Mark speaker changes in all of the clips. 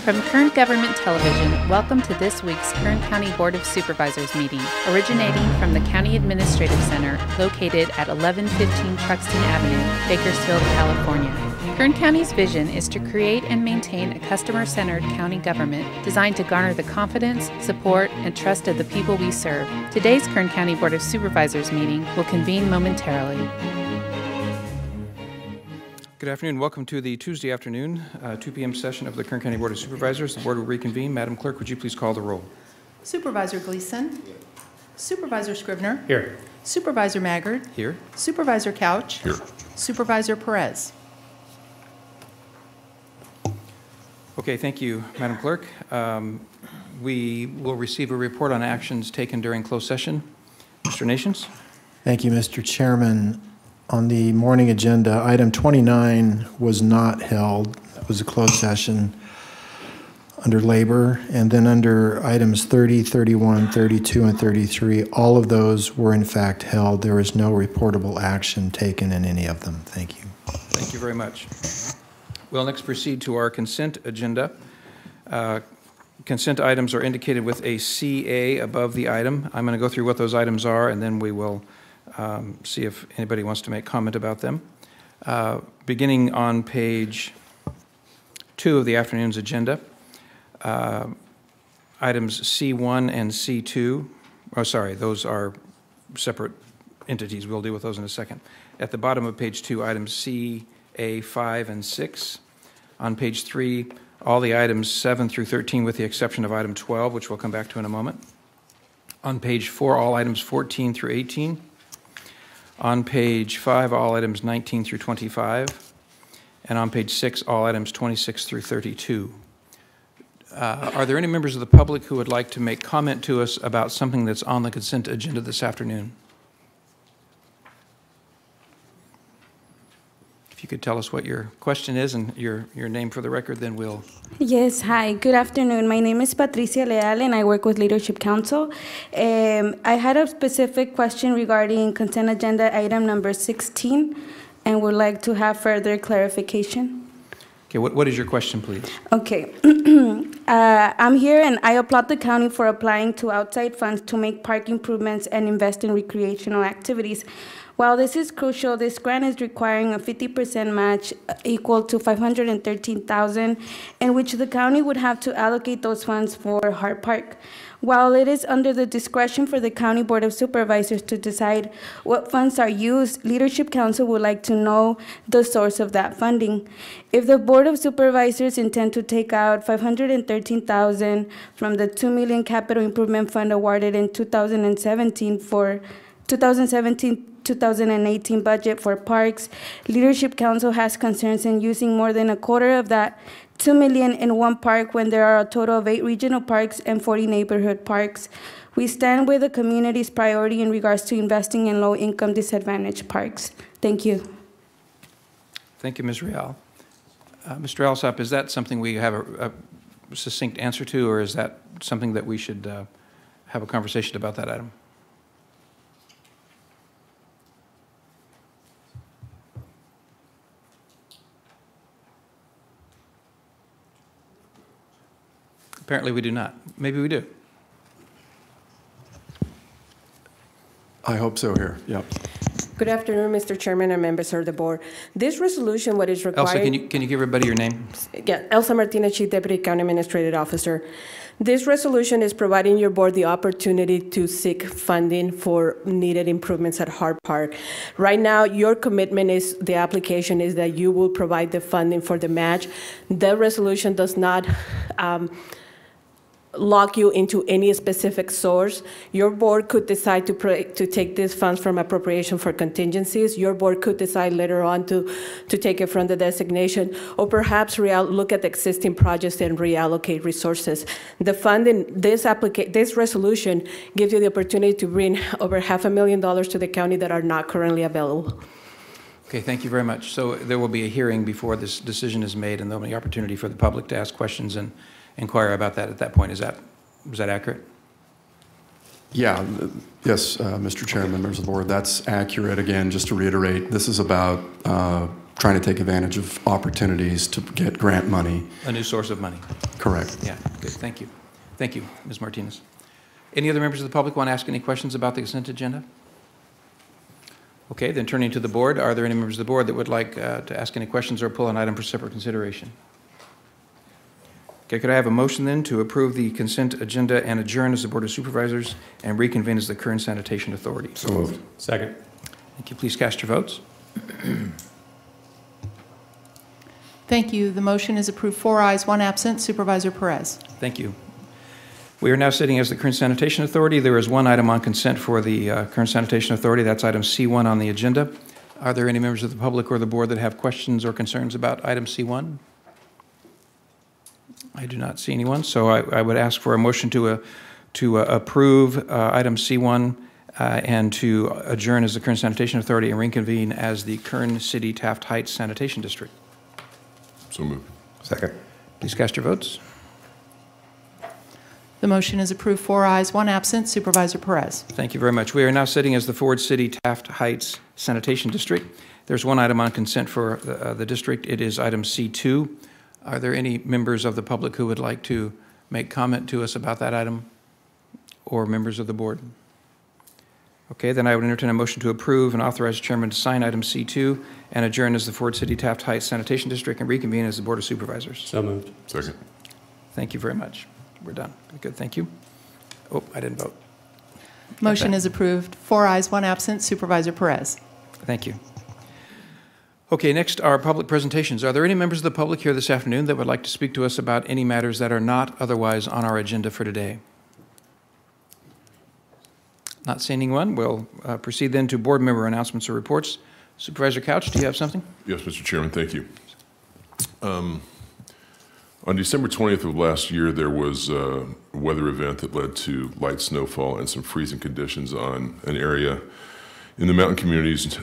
Speaker 1: From Kern Government Television, welcome to this week's Kern County Board of Supervisors meeting, originating from the County Administrative Center located at 1115 Truxtun Avenue, Bakersfield, California. Kern County's vision is to create and maintain a customer-centered county government designed to garner the confidence, support, and trust of the people we serve. Today's Kern County Board of Supervisors meeting will convene momentarily.
Speaker 2: Good afternoon. Welcome to the Tuesday afternoon, 2 p.m. session of the Kern County Board of Supervisors. The board will reconvene. Madam Clerk, would you please call the roll?
Speaker 3: Supervisor Gleason. Here. Supervisor Scrivener.
Speaker 2: Here.
Speaker 3: Supervisor Maggard.
Speaker 2: Here.
Speaker 3: Supervisor Couch.
Speaker 2: Here.
Speaker 3: Supervisor Perez.
Speaker 2: Okay, thank you, Madam Clerk. We will receive a report on actions taken during closed session. Mr. Nations.
Speaker 4: Thank you, Mr. Chairman. On the morning agenda, item 29 was not held. It was a closed session under labor. And then under items 30, 31, 32, and 33, all of those were in fact held. There was no reportable action taken in any of them. Thank you.
Speaker 2: Thank you very much. We'll next proceed to our consent agenda. Consent items are indicated with a CA above the item. I'm going to go through what those items are, and then we will see if anybody wants to make comment about them. Beginning on page 2 of the afternoon's agenda, items C1 and C2, oh sorry, those are separate entities. We'll deal with those in a second. At the bottom of page 2, items C, A, 5, and 6. On page 3, all the items 7 through 13 with the exception of item 12, which we'll come back to in a moment. On page 4, all items 14 through 18. On page 5, all items 19 through 25. And on page 6, all items 26 through 32. Are there any members of the public who would like to make comment to us about something that's on the consent agenda this afternoon? If you could tell us what your question is and your name for the record, then we'll...
Speaker 5: Yes, hi, good afternoon. My name is Patricia Leal and I work with Leadership Council. I had a specific question regarding consent agenda item number 16 and would like to have further clarification.
Speaker 2: Okay, what is your question, please?
Speaker 5: Okay, I'm here and I applaud the county for applying to outside funds to make park improvements and invest in recreational activities. While this is crucial, this grant is requiring a 50% match equal to $513,000, in which the county would have to allocate those funds for Hart Park. While it is under the discretion for the County Board of Supervisors to decide what funds are used, Leadership Council would like to know the source of that funding. If the Board of Supervisors intend to take out $513,000 from the $2 million Capital Improvement Fund awarded in 2017 for 2018 budget for parks, Leadership Council has concerns in using more than a quarter of that $2 million in one park when there are a total of 8 regional parks and 40 neighborhood parks. We stand with the community's priority in regards to investing in low-income disadvantaged parks. Thank you.
Speaker 2: Thank you, Ms. Real. Mr. Alsop, is that something we have a succinct answer to, or is that something that we should have a conversation about that item? Apparently we do not. Maybe we do.
Speaker 6: I hope so here. Yep.
Speaker 7: Good afternoon, Mr. Chairman and members of the board. This resolution, what is required...
Speaker 2: Elsa, can you give everybody your name?
Speaker 7: Yeah, Elsa Martinez, Chief Deputy County Administrative Officer. This resolution is providing your board the opportunity to seek funding for needed improvements at Hart Park. Right now, your commitment is, the application is that you will provide the funding for the match. The resolution does not lock you into any specific source. Your board could decide to take these funds from appropriation for contingencies. Your board could decide later on to take it from the designation, or perhaps look at the existing projects and reallocate resources. The funding, this resolution gives you the opportunity to bring over $500,000 to the county that are not currently available.
Speaker 2: Okay, thank you very much. So there will be a hearing before this decision is made, and there'll be an opportunity for the public to ask questions and inquire about that at that point. Is that accurate?
Speaker 6: Yeah, yes, Mr. Chairman, members of the board, that's accurate. Again, just to reiterate, this is about trying to take advantage of opportunities to get grant money.
Speaker 2: A new source of money.
Speaker 6: Correct.
Speaker 2: Yeah, good, thank you. Thank you, Ms. Martinez. Any other members of the public want to ask any questions about the consent agenda? Okay, then turning to the board, are there any members of the board that would like to ask any questions or pull an item for separate consideration? Okay, could I have a motion then to approve the consent agenda and adjourn as the Board of Supervisors and reconvene as the Kern Sanitation Authority?
Speaker 6: So moved.
Speaker 8: Second.
Speaker 2: Thank you. Please cast your votes.
Speaker 3: Thank you. The motion is approved. 4 ayes, 1 absent. Supervisor Perez.
Speaker 2: Thank you. We are now sitting as the Kern Sanitation Authority. There is one item on consent for the Kern Sanitation Authority. That's item C1 on the agenda. Are there any members of the public or the board that have questions or concerns about item C1? I do not see anyone, so I would ask for a motion to approve item C1 and to adjourn as the Kern Sanitation Authority and reconvene as the Kern CITY-TAFT Heights Sanitation District.
Speaker 9: So moved.
Speaker 8: Second.
Speaker 2: Please cast your votes.
Speaker 3: The motion is approved. 4 ayes, 1 absent. Supervisor Perez.
Speaker 2: Thank you very much. We are now sitting as the Ford City Taft Heights Sanitation District. There's one item on consent for the district. It is item C2. Are there any members of the public who would like to make comment to us about that item, or members of the board? Okay, then I would entertain a motion to approve and authorize the chairman to sign item C2 and adjourn as the Ford City Taft Heights Sanitation District and reconvene as the Board of Supervisors.
Speaker 8: So moved.
Speaker 9: Second.
Speaker 2: Thank you very much. We're done. Good, thank you. Oh, I didn't vote.
Speaker 3: Motion is approved. 4 ayes, 1 absent. Supervisor Perez.
Speaker 2: Thank you. Okay, next are public presentations. Are there any members of the public here this afternoon that would like to speak to us about any matters that are not otherwise on our agenda for today? Not seeing anyone. We'll proceed then to board member announcements or reports. Supervisor Couch, do you have something?
Speaker 9: Yes, Mr. Chairman, thank you. On December 20th of last year, there was a weather event that led to light snowfall and some freezing conditions on an area in the mountain communities,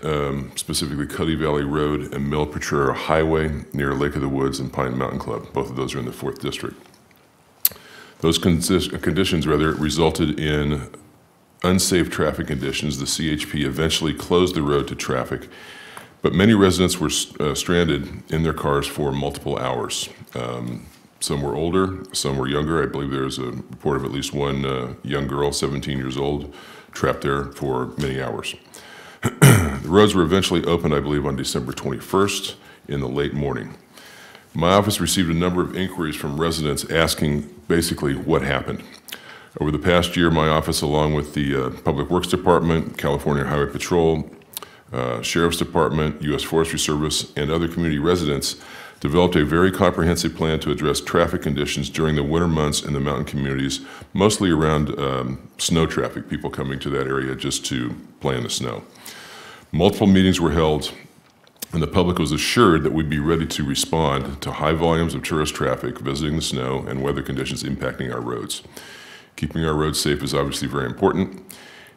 Speaker 9: specifically Cuddy Valley Road and Mill Potrero Highway near Lake of the Woods and Pine Mountain Club. Both of those are in the 4th District. Those conditions resulted in unsafe traffic conditions. The CHP eventually closed the road to traffic, but many residents were stranded in their cars for multiple hours. Some were older, some were younger. I believe there's a report of at least one young girl, 17 years old, trapped there for many hours. The roads were eventually opened, I believe, on December 21st in the late morning. My office received a number of inquiries from residents asking basically what happened. Over the past year, my office, along with the Public Works Department, California Highway Patrol, Sheriff's Department, U.S. Forestry Service, and other community residents, developed a very comprehensive plan to address traffic conditions during the winter months in the mountain communities, mostly around snow traffic, people coming to that area just to play in the snow. Multiple meetings were held, and the public was assured that we'd be ready to respond to high volumes of tourist traffic visiting the snow and weather conditions impacting our roads. Keeping our roads safe is obviously very important,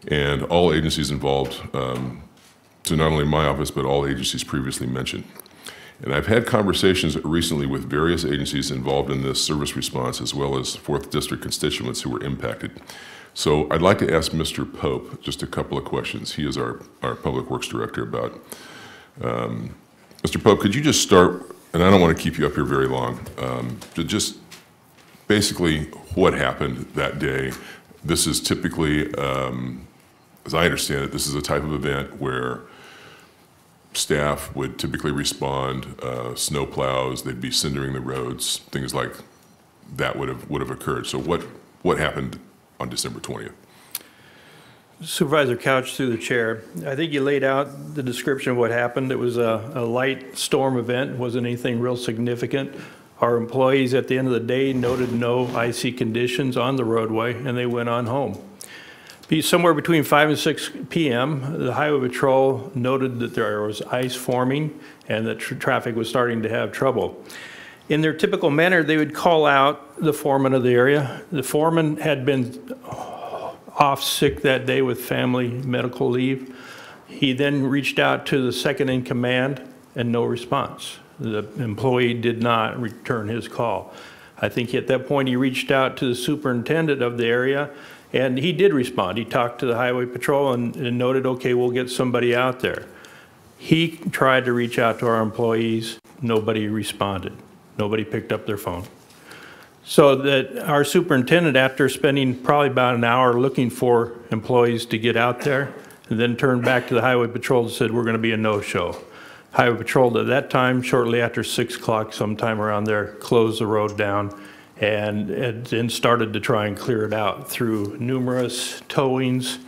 Speaker 9: and all agencies involved, so not only my office, but all agencies previously mentioned. And I've had conversations recently with various agencies involved in this service response, as well as 4th District constituents who were impacted. So I'd like to ask Mr. Pope just a couple of questions. He is our Public Works Director about, Mr. Pope, could you just start, and I don't want to keep you up here very long, to just basically what happened that day. This is typically, as I understand it, this is a type of event where staff would typically respond, snow plows, they'd be cindering the roads, things like that would have occurred. So what happened on December 20th?
Speaker 10: Supervisor Couch, through the chair, I think you laid out the description of what happened. It was a light storm event. It wasn't anything real significant. Our employees at the end of the day noted no icy conditions on the roadway, and they went on home. Somewhere between 5 and 6 p.m., the Highway Patrol noted that there was ice forming and that traffic was starting to have trouble. In their typical manner, they would call out the foreman of the area. The foreman had been off sick that day with family medical leave. He then reached out to the second in command and no response. The employee did not return his call. I think at that point he reached out to the superintendent of the area, and he did respond. He talked to the Highway Patrol and noted, okay, we'll get somebody out there. He tried to reach out to our employees. Nobody responded. Nobody picked up their phone. So that our superintendent, after spending probably about an hour looking for employees to get out there, and then turned back to the Highway Patrol and said, we're going to be a no-show. Highway Patrol at that time, shortly after 6 o'clock, sometime around there, closed the road down and then started to try and clear it out through numerous towings.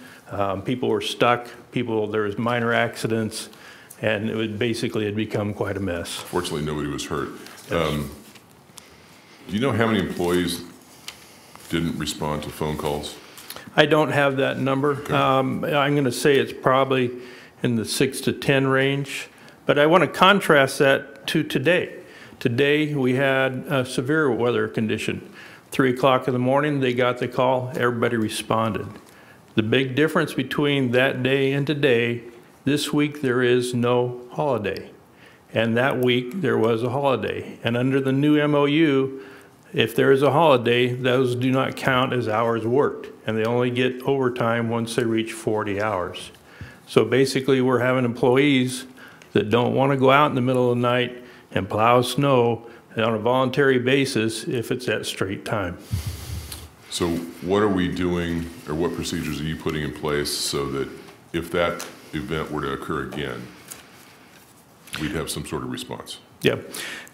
Speaker 10: People were stuck. There was minor accidents, and it had become quite a mess.
Speaker 9: Fortunately, nobody was hurt. Yes. Do you know how many employees didn't respond to phone calls?
Speaker 10: I don't have that number.
Speaker 9: Okay.
Speaker 10: I'm going to say it's probably in the 6 to 10 range, but I want to contrast that to today. Today we had a severe weather condition. 3 o'clock in the morning, they got the call, everybody responded. The big difference between that day and today, this week there is no holiday. And that week there was a holiday. And under the new MOU, if there is a holiday, those do not count as hours worked. And they only get overtime once they reach 40 hours. So basically we're having employees that don't want to go out in the middle of the night and plow snow on a voluntary basis if it's at straight time.
Speaker 9: So what are we doing, or what procedures are you putting in place so that if that event were to occur again, we'd have some sort of response?
Speaker 10: Yeah.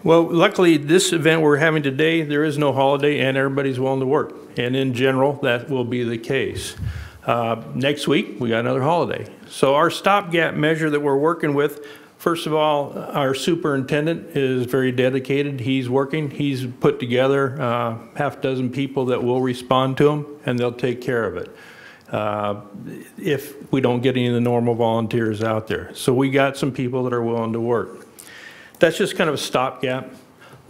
Speaker 10: Well, luckily, this event we're having today, there is no holiday and everybody's willing to work. And in general, that will be the case. Next week, we got another holiday. So our stopgap measure that we're working with, first of all, our superintendent is very dedicated. He's working. He's put together half a dozen people that will respond to him, and they'll take care of it if we don't get any of the normal volunteers out there. So we got some people that are willing to work. That's just kind of a stopgap.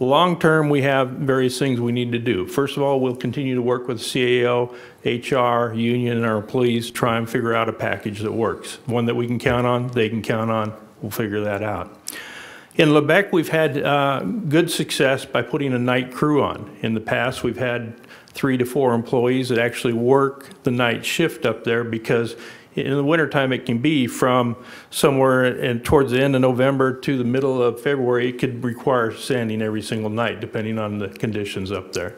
Speaker 10: Long term, we have various things we need to do. First of all, we'll continue to work with CAO, HR, union, and our employees to try and figure out a package that works. One that we can count on, they can count on. We'll figure that out. In Lebec, we've had good success by putting a night crew on. In the past, we've had 3 to 4 employees that actually work the night shift up there, because in the wintertime it can be from somewhere towards the end of November to the middle of February. It could require sanding every single night depending on the conditions up there.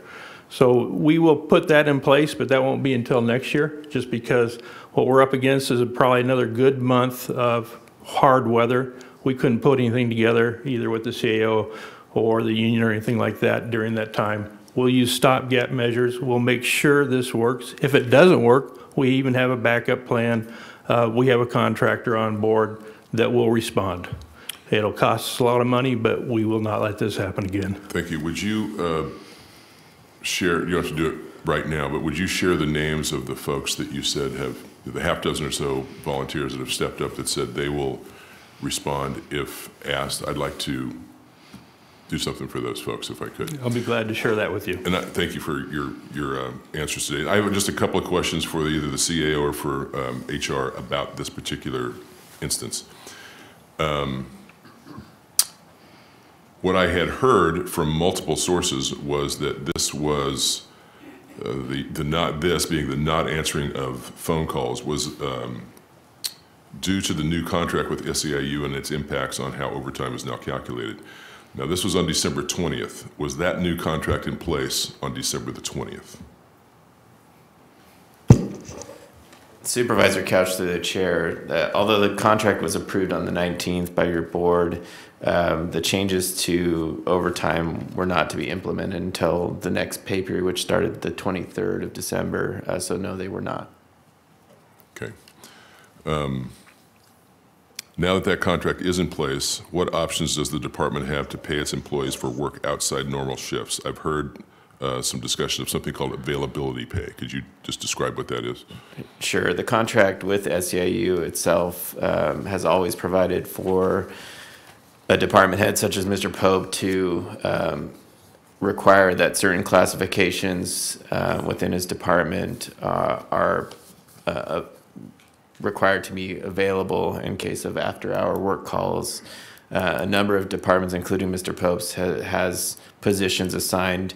Speaker 10: So we will put that in place, but that won't be until next year, just because what we're up against is probably another good month of hard weather. We couldn't put anything together either with the CAO or the union or anything like that during that time. We'll use stopgap measures. We'll make sure this works. If it doesn't work, we even have a backup plan. We have a contractor on board that will respond. It'll cost us a lot of money, but we will not let this happen again.
Speaker 9: Thank you. Would you share, you don't have to do it right now, but would you share the names of the folks that you said have, the half dozen or so volunteers that have stepped up that said they will respond if asked? I'd like to do something for those folks if I could.
Speaker 10: I'll be glad to share that with you.
Speaker 9: And thank you for your answers today. I have just a couple of questions for either the CAO or for HR about this particular instance. What I had heard from multiple sources was that this was the not answering of phone calls was due to the new contract with SEIU and its impacts on how overtime is now calculated. Now, this was on December 20th. Was that new contract in place on December the 20th?
Speaker 8: Supervisor Couch, through the chair, although the contract was approved on the 19th by your board, the changes to overtime were not to be implemented until the next pay period, which started the 23rd of December. So no, they were not.
Speaker 9: Okay. Now that that contract is in place, what options does the department have to pay its employees for work outside normal shifts? I've heard some discussion of something called availability pay. Could you just describe what that is?
Speaker 8: Sure. The contract with SEIU itself has always provided for a department head such as Mr. Pope to require that certain classifications within his department are required to be available in case of after-hour work calls. A number of departments, including Mr. Pope's, has positions assigned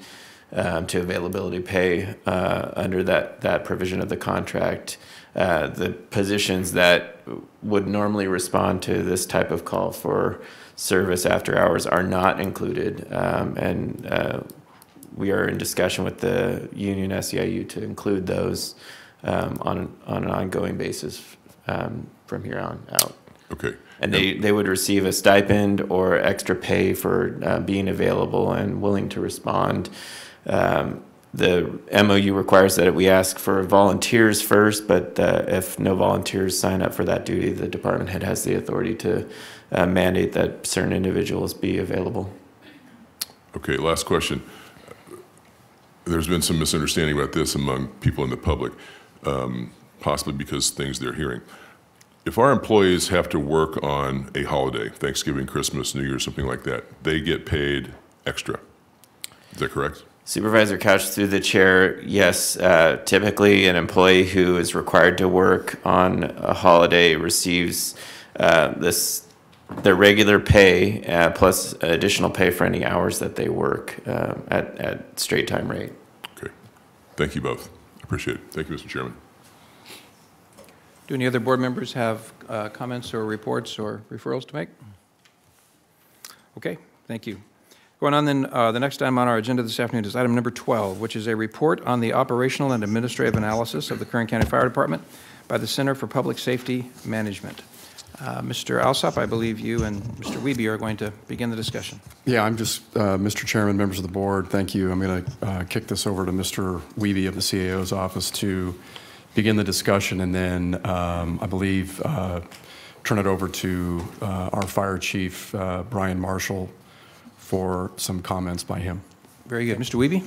Speaker 8: to availability pay under that provision of the contract. the positions that would normally respond to this type of call for service after hours are not included. We are in discussion with the union SEIU to include those on an ongoing basis from here on out.
Speaker 9: Okay.
Speaker 8: And they would receive a stipend or extra pay for being available and willing to respond. The MOU requires that we ask for volunteers first, but if no volunteers sign up for that duty, the department head has the authority to mandate that certain individuals be available.
Speaker 9: Okay, last question. There's been some misunderstanding about this among people in the public, possibly because things they're hearing. If our employees have to work on a holiday, Thanksgiving, Christmas, New Year, something like that, they get paid extra. Is that correct?
Speaker 8: Supervisor Couch, through the chair, yes. Typically, an employee who is required to work on a holiday receives their regular pay plus additional pay for any hours that they work at straight time rate.
Speaker 9: Okay. Thank you both. Appreciate it. Thank you, Mr. Chairman.
Speaker 2: Do any other board members have comments or reports or referrals to make? Okay, thank you. Going on then, the next item on our agenda this afternoon is item number 12, which is a report on the operational and administrative analysis of the Kern County Fire Department by the Center for Public Safety Management. Mr. Alsop, I believe you and Mr. Wiebe are going to begin the discussion.
Speaker 6: Yeah, I'm just, Mr. Chairman, members of the board, thank you. I'm going to kick this over to Mr. Wiebe of the CAO's office to begin the discussion, and then I believe turn it over to our fire chief, Brian Marshall, for some comments by him.
Speaker 2: Very good. Mr. Wiebe?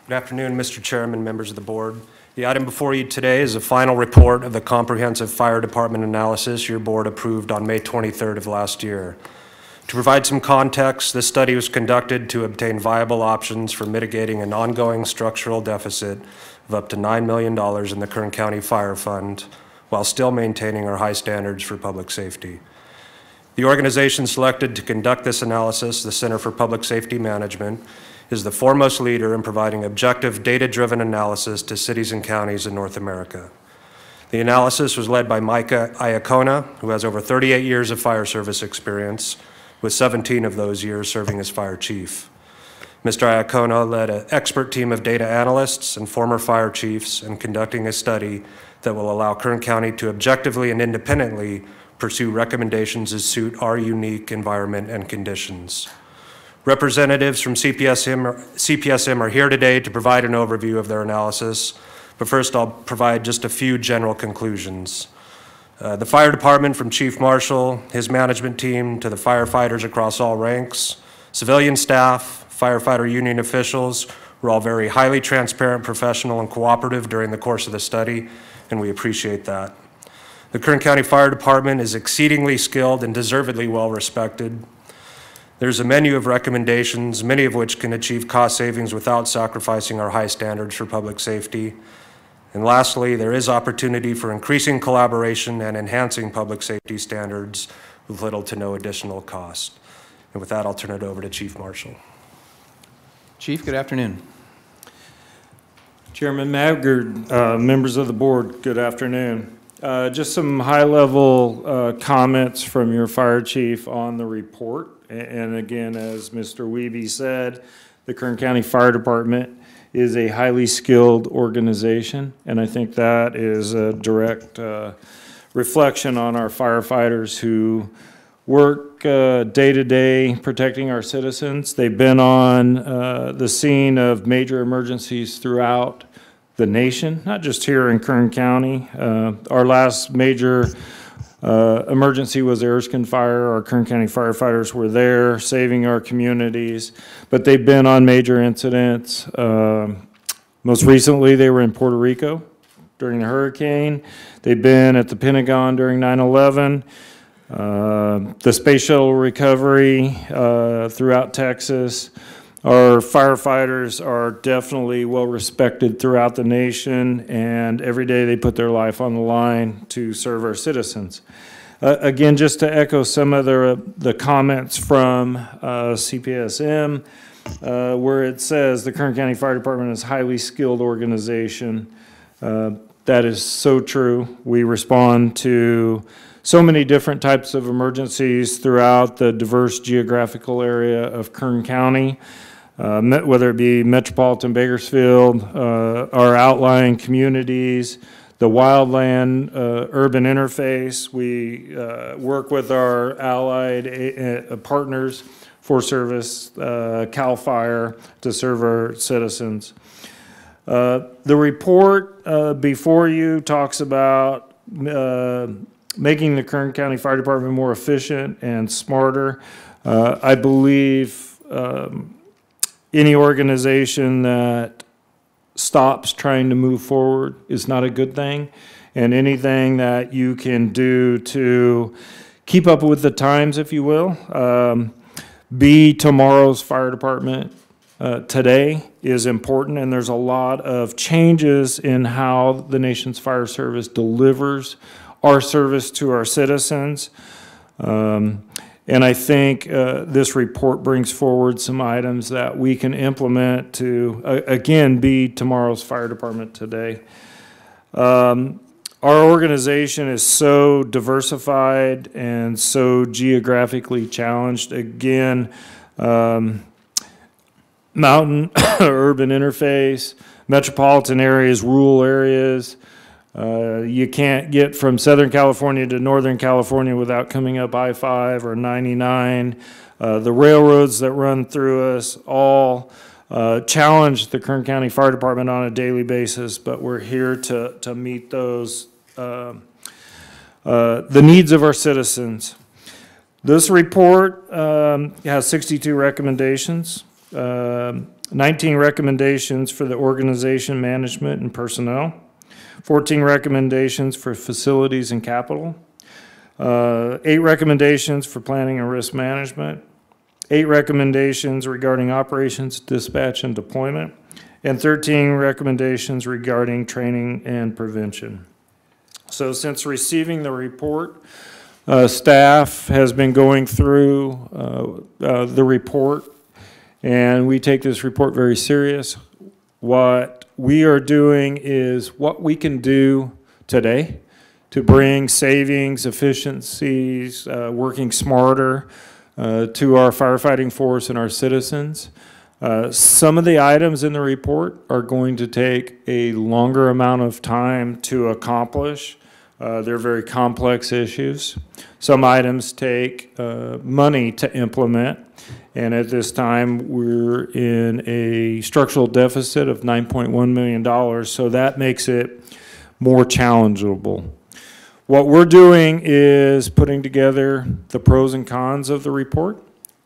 Speaker 11: Good afternoon, Mr. Chairman, members of the board. The item before you today is a final report of the comprehensive fire department analysis your board approved on May 23rd of last year. To provide some context, this study was conducted to obtain viable options for mitigating an ongoing structural deficit of up to $9 million in the Kern County Fire Fund, while still maintaining our high standards for public safety. The organization selected to conduct this analysis, the Center for Public Safety Management, is the foremost leader in providing objective, data-driven analysis to cities and counties in North America. The analysis was led by Micah Iacona, who has over 38 years of fire service experience, with 17 of those years serving as fire chief. Mr. Iacona led an expert team of data analysts and former fire chiefs in conducting a study that will allow Kern County to objectively and independently pursue recommendations that suit our unique environment and conditions. Representatives from CPSM are here today to provide an overview of their analysis, but first I'll provide just a few general conclusions. The fire department, from Chief Marshall, his management team, to the firefighters across all ranks, civilian staff, firefighter union officials, were all very highly transparent, professional, and cooperative during the course of the study, and we appreciate that. The Kern County Fire Department is exceedingly skilled and deservedly well respected. There's a menu of recommendations, many of which can achieve cost savings without sacrificing our high standards for public safety. And lastly, there is opportunity for increasing collaboration and enhancing public safety standards with little to no additional cost. And with that, I'll turn it over to Chief Marshall.
Speaker 2: Chief, good afternoon.
Speaker 12: Chairman Magard, members of the board, good afternoon. Just some high-level comments from your fire chief on the report. And again, as Mr. Wiebe said, the Kern County Fire Department is a highly skilled organization, and I think that is a direct reflection on our firefighters who work day to day protecting our citizens. They've been on the scene of major emergencies throughout the nation, not just here in Kern County. Our last major emergency was the Erskine Fire. Our Kern County firefighters were there saving our communities, but they've been on major incidents. Most recently, they were in Puerto Rico during the hurricane. They've been at the Pentagon during 9/11. The space shuttle recovery throughout Texas. Our firefighters are definitely well respected throughout the nation, and every day they put their life on the line to serve our citizens. Again, just to echo some of the comments from CPSM, where it says the Kern County Fire Department is a highly skilled organization. That is so true. We respond to so many different types of emergencies throughout the diverse geographical area of Kern County, whether it be metropolitan Bakersfield, our outlying communities, the wildland urban interface. We work with our allied partners, Forest Service, CAL FIRE, to serve our citizens. The report before you talks about making the Kern County Fire Department more efficient and smarter. I believe any organization that stops trying to move forward is not a good thing, and anything that you can do to keep up with the times, if you will, be tomorrow's fire department today is important, and there's a lot of changes in how the nation's fire service delivers our service to our citizens. And I think this report brings forward some items that we can implement to, again, be tomorrow's fire department today. Our organization is so diversified and so geographically challenged. Again, mountain, urban interface, metropolitan areas, rural areas. You can't get from Southern California to Northern California without coming up I-5 or 99. The railroads that run through us all challenge the Kern County Fire Department on a daily basis, but we're here to meet those, the needs of our citizens. This report has 62 recommendations, 19 recommendations for the organization, management, and personnel. 14 recommendations for facilities and capital, 8 recommendations for planning and risk management, 8 recommendations regarding operations, dispatch, and deployment, and 13 recommendations regarding training and prevention. So since receiving the report, staff has been going through the report, and we take this report very serious. What we are doing is what we can do today to bring savings, efficiencies, working smarter to our firefighting force and our citizens. Some of the items in the report are going to take a longer amount of time to accomplish. They're very complex issues. Some items take money to implement. And at this time, we're in a structural deficit of $9.1 million, so that makes it more challengeable. What we're doing is putting together the pros and cons of the report,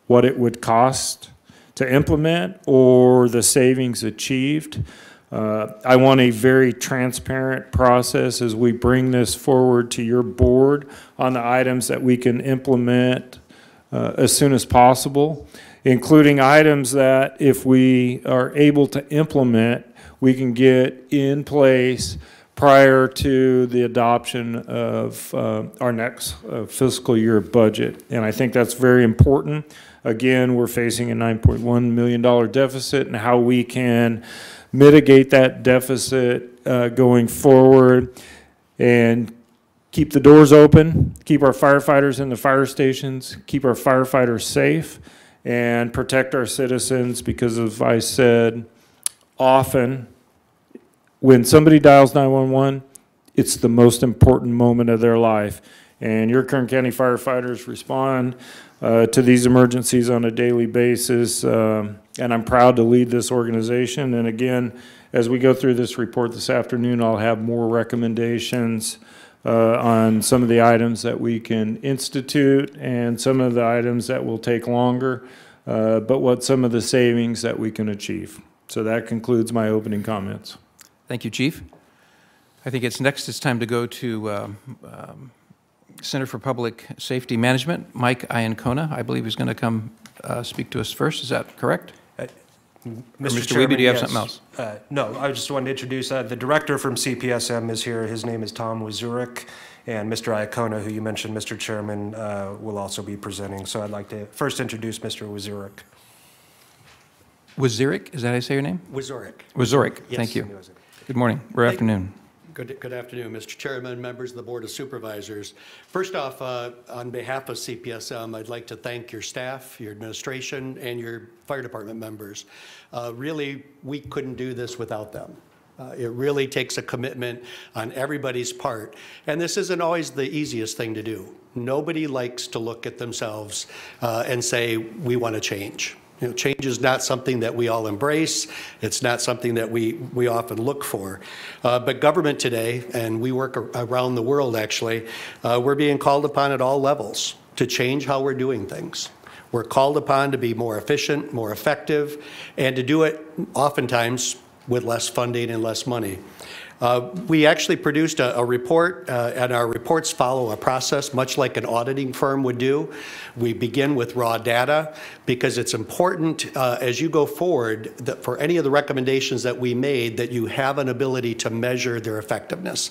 Speaker 12: what it would cost to implement, or the savings achieved. I want a very transparent process as we bring this forward to your board on the items that we can implement as soon as possible, including items that if we are able to implement, we can get in place prior to the adoption of our next fiscal year budget. And I think that's very important. Again, we're facing a $9.1 million deficit, and how we can mitigate that deficit going forward and keep the doors open, keep our firefighters in the fire stations, keep our firefighters safe, and protect our citizens, because as I said, often when somebody dials 911, it's the most important moment of their life. And your Kern County firefighters respond to these emergencies on a daily basis, and I'm proud to lead this organization. And again, as we go through this report this afternoon, I'll have more recommendations on some of the items that we can institute and some of the items that will take longer, but what some of the savings that we can achieve. So that concludes my opening comments.
Speaker 2: Thank you, Chief. I think it's time to go to Center for Public Safety Management. Mike Iancona, I believe, is going to come speak to us first. Is that correct? Mr. Wiebe, do you have something else?
Speaker 11: No, I just wanted to introduce the director from CPSM is here. His name is Tom Wazurek, and Mr. Iancona, who you mentioned, Mr. Chairman, will also be presenting. So I'd like to first introduce Mr. Wazurek.
Speaker 2: Wazurek, is that how you say your name?
Speaker 13: Wazurek.
Speaker 2: Wazurek,
Speaker 13: Yes.
Speaker 2: thank you. Good morning, or afternoon.
Speaker 13: Good afternoon, Mr. Chairman, members of the Board of Supervisors. First off, on behalf of CPSM, I'd like to thank your staff, your administration, and your fire department members. Really, we couldn't do this without them. It really takes a commitment on everybody's part. And this isn't always the easiest thing to do. Nobody likes to look at themselves and say, we want to change. You know, change is not something that we all embrace. It's not something that we often look for. But government today, and we work around the world actually, we're being called upon at all levels to change how we're doing things. We're called upon to be more efficient, more effective, and to do it oftentimes with less funding and less money. We actually produced a report, and our reports follow a process much like an auditing firm would do. We begin with raw data because it's important as you go forward that for any of the recommendations that we made that you have an ability to measure their effectiveness.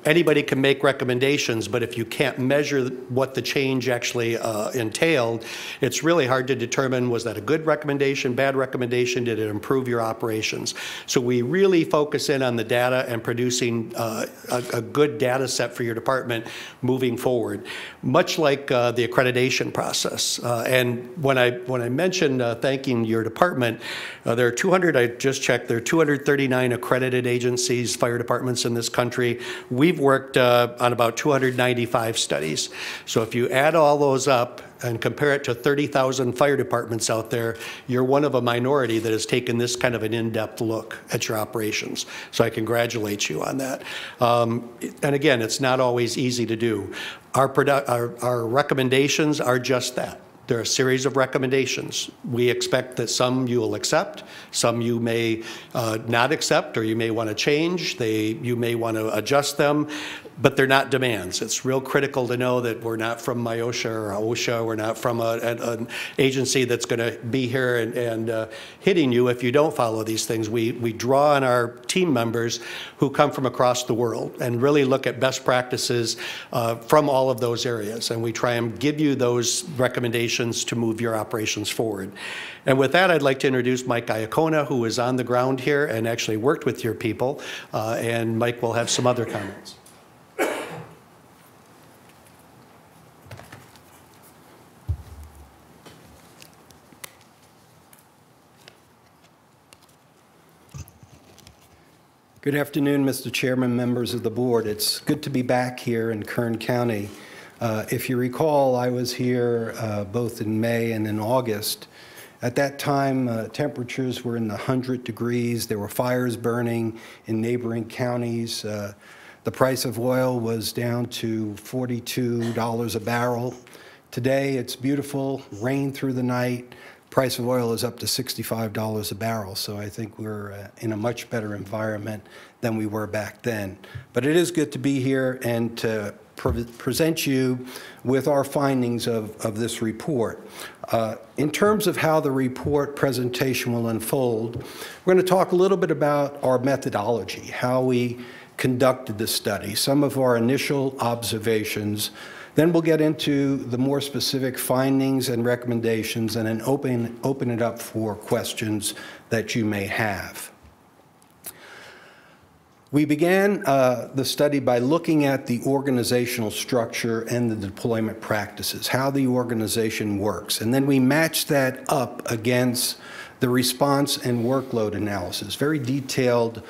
Speaker 13: Anybody can make recommendations, but if you can't measure what the change actually entailed, it's really hard to determine, was that a good recommendation, bad recommendation, did it improve your operations? So we really focus in on the data and producing a good data set for your department moving forward, much like the accreditation process. And when I mentioned thanking your department, there are 200, I just checked, there are 239 accredited agencies, fire departments in this country. We've worked on about 295 studies. So if you add all those up and compare it to 30,000 fire departments out there, you're one of a minority that has taken this kind of an in-depth look at your operations. So I congratulate you on that. And again, it's not always easy to do. Our recommendations are just that. There are a series of recommendations. We expect that some you will accept, some you may not accept, or you may want to change. You may want to adjust them, but they're not demands. It's real critical to know that we're not from MIOSHA or OSHA. We're not from an agency that's going to be here and hitting you if you don't follow these things. We draw on our team members who come from across the world and really look at best practices from all of those areas. And we try and give you those recommendations to move your operations forward. And with that, I'd like to introduce Mike Iacona, who is on the ground here and actually worked with your people. And Mike will have some other comments.
Speaker 14: Good afternoon, Mr. Chairman, members of the board. It's good to be back here in Kern County. If you recall, I was here both in May and in August. At that time, temperatures were in the 100 degrees. There were fires burning in neighboring counties. The price of oil was down to $42 a barrel. Today, it's beautiful, rain through the night. Price of oil is up to $65 a barrel, so I think we're in a much better environment than we were back then. But it is good to be here and to present you with our findings of this report. In terms of how the report presentation will unfold, we're going to talk a little bit about our methodology, how we conducted the study, some of our initial observations. Then we'll get into the more specific findings and recommendations and then open it up for questions that you may have. We began the study by looking at the organizational structure and the deployment practices, how the organization works. And then we matched that up against the response and workload analysis, very detailed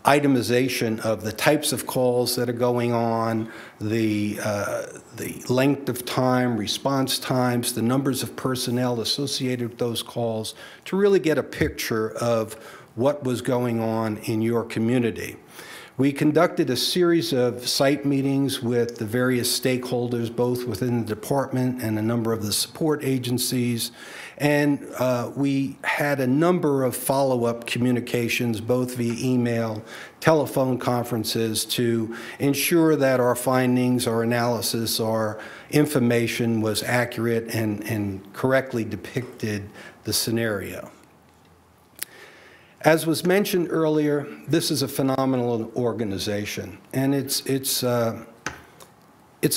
Speaker 14: itemization of the types of calls that are going on, the length of time, response times, the numbers of personnel associated with those calls, to really get a picture of what was going on in your community. We conducted a series of site meetings with the various stakeholders, both within the department and a number of the support agencies. And we had a number of follow-up communications, both via email, telephone conferences, to ensure that our findings, our analysis, our information was accurate and correctly depicted the scenario. As was mentioned earlier, this is a phenomenal organization, and it's a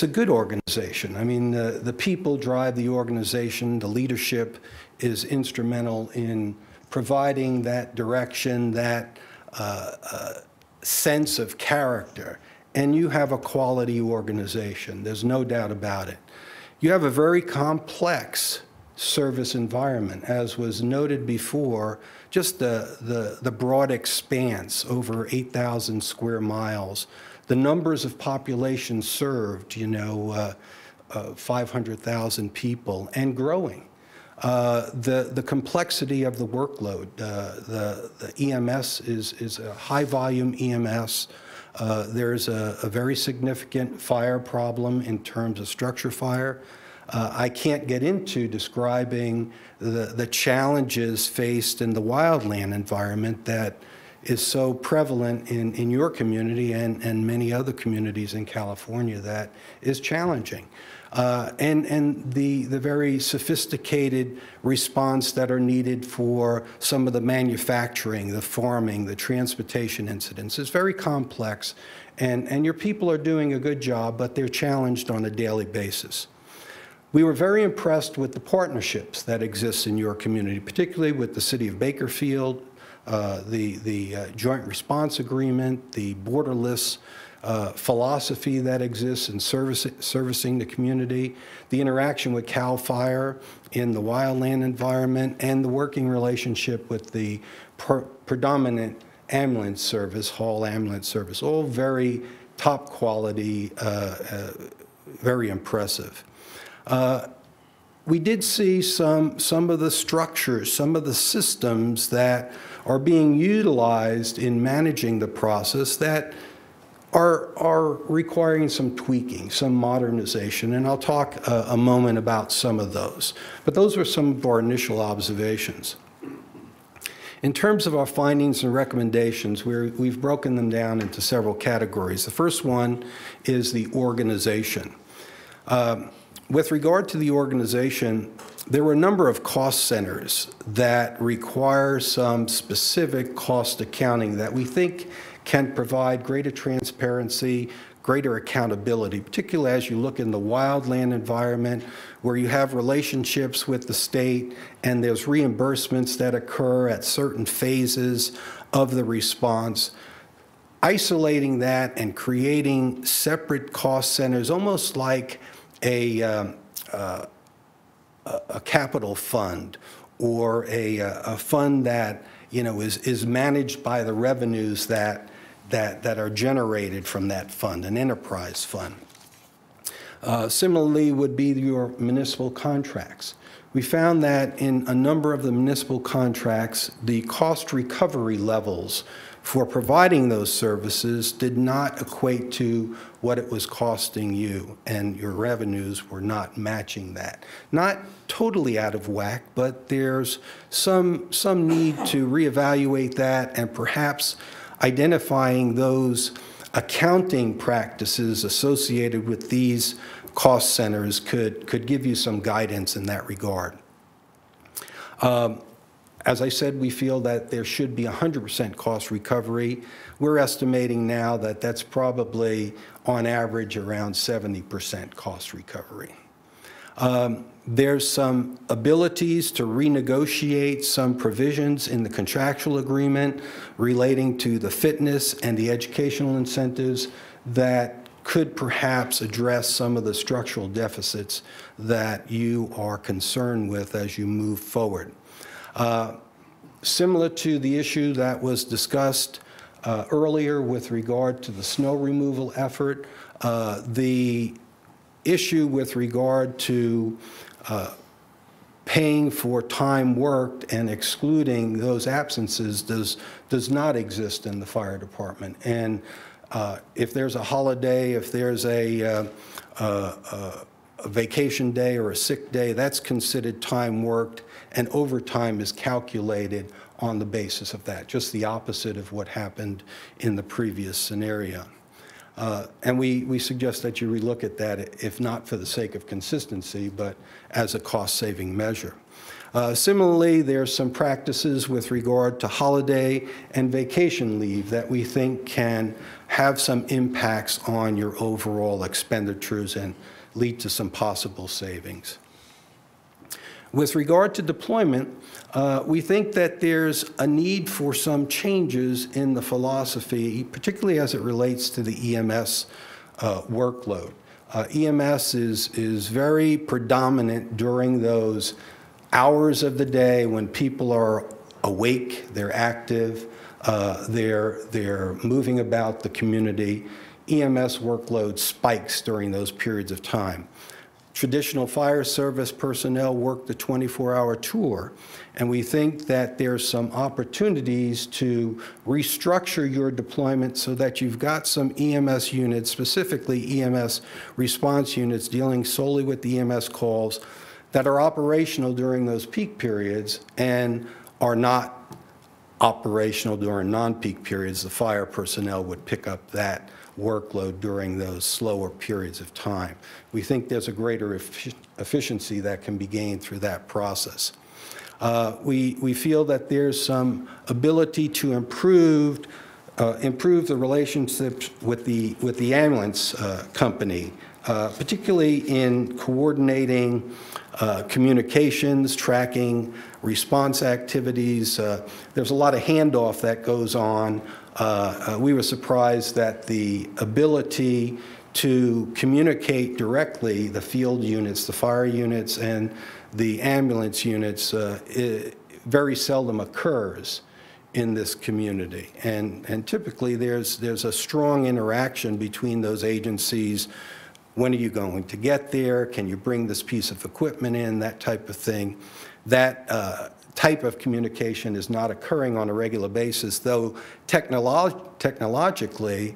Speaker 14: good organization. I mean, the people drive the organization. The leadership is instrumental in providing that direction, that sense of character, and you have a quality organization. There's no doubt about it. You have a very complex service environment, as was noted before, just the broad expanse, over 8,000 square miles, the numbers of population served, 500,000 people and growing. The complexity of the workload, the EMS is a high volume EMS. There's a very significant fire problem in terms of structure fire. I can't get into describing the challenges faced in the wildland environment that is so prevalent in your community and many other communities in California that is challenging. And the very sophisticated response that are needed for some of the manufacturing, the farming, the transportation incidents is very complex. And your people are doing a good job, but they're challenged on a daily basis. We were very impressed with the partnerships that exist in your community, particularly with the City of Bakersfield, the Joint Response Agreement, the borderless philosophy that exists in servicing the community, the interaction with CAL FIRE in the wildland environment, and the working relationship with the predominant ambulance service, Hall Ambulance Service, all very top quality, very impressive. We did see some of the structures, some of the systems that are being utilized in managing the process that are requiring some tweaking, some modernization, and I'll talk a moment about some of those. But those were some of our initial observations. In terms of our findings and recommendations, we've broken them down into several categories. The first one is the organization. With regard to the organization, there were a number of cost centers that require some specific cost accounting that we think can provide greater transparency, greater accountability, particularly as you look in the wildland environment where you have relationships with the state and there's reimbursements that occur at certain phases of the response. Isolating that and creating separate cost centers, almost like a capital fund or a fund that is managed by the revenues that are generated from that fund, an enterprise fund. Similarly would be your municipal contracts. We found that in a number of the municipal contracts, the cost recovery levels for providing those services did not equate to what it was costing you, and your revenues were not matching that. Not totally out of whack, but there's some need to reevaluate that, and perhaps identifying those accounting practices associated with these cost centers could give you some guidance in that regard. As I said, we feel that there should be 100% cost recovery. We're estimating now that that's probably, on average, around 70% cost recovery. There's some abilities to renegotiate some provisions in the contractual agreement relating to the fitness and the educational incentives that could perhaps address some of the structural deficits that you are concerned with as you move forward. Similar to the issue that was discussed earlier with regard to the snow removal effort, the issue with regard to paying for time worked and excluding those absences does not exist in the fire department. And if there's a holiday, if there's a vacation day or a sick day, that's considered time worked, and overtime is calculated on the basis of that, just the opposite of what happened in the previous scenario. And we suggest that you relook at that, if not for the sake of consistency, but as a cost-saving measure. Similarly, there's some practices with regard to holiday and vacation leave that we think can have some impacts on your overall expenditures and lead to some possible savings. With regard to deployment, we think that there's a need for some changes in the philosophy, particularly as it relates to the EMS workload. EMS is very predominant during those hours of the day when people are awake, they're active, they're moving about the community. EMS workload spikes during those periods of time. Traditional fire service personnel work the 24-hour tour, and we think that there's some opportunities to restructure your deployment so that you've got some EMS units, specifically EMS response units dealing solely with the EMS calls that are operational during those peak periods and are not operational during non-peak periods. The fire personnel would pick up that workload during those slower periods of time. We think there's a greater efficiency that can be gained through that process. We feel that there's some ability to improve the relationships with the ambulance company, particularly in coordinating communications, tracking response activities. There's a lot of handoff that goes on. We were surprised that the ability to communicate directly, the field units, the fire units, and the ambulance units, very seldom occurs in this community. And typically there's a strong interaction between those agencies. When are you going to get there? Can you bring this piece of equipment in? That type of thing. That type of communication is not occurring on a regular basis, though technologically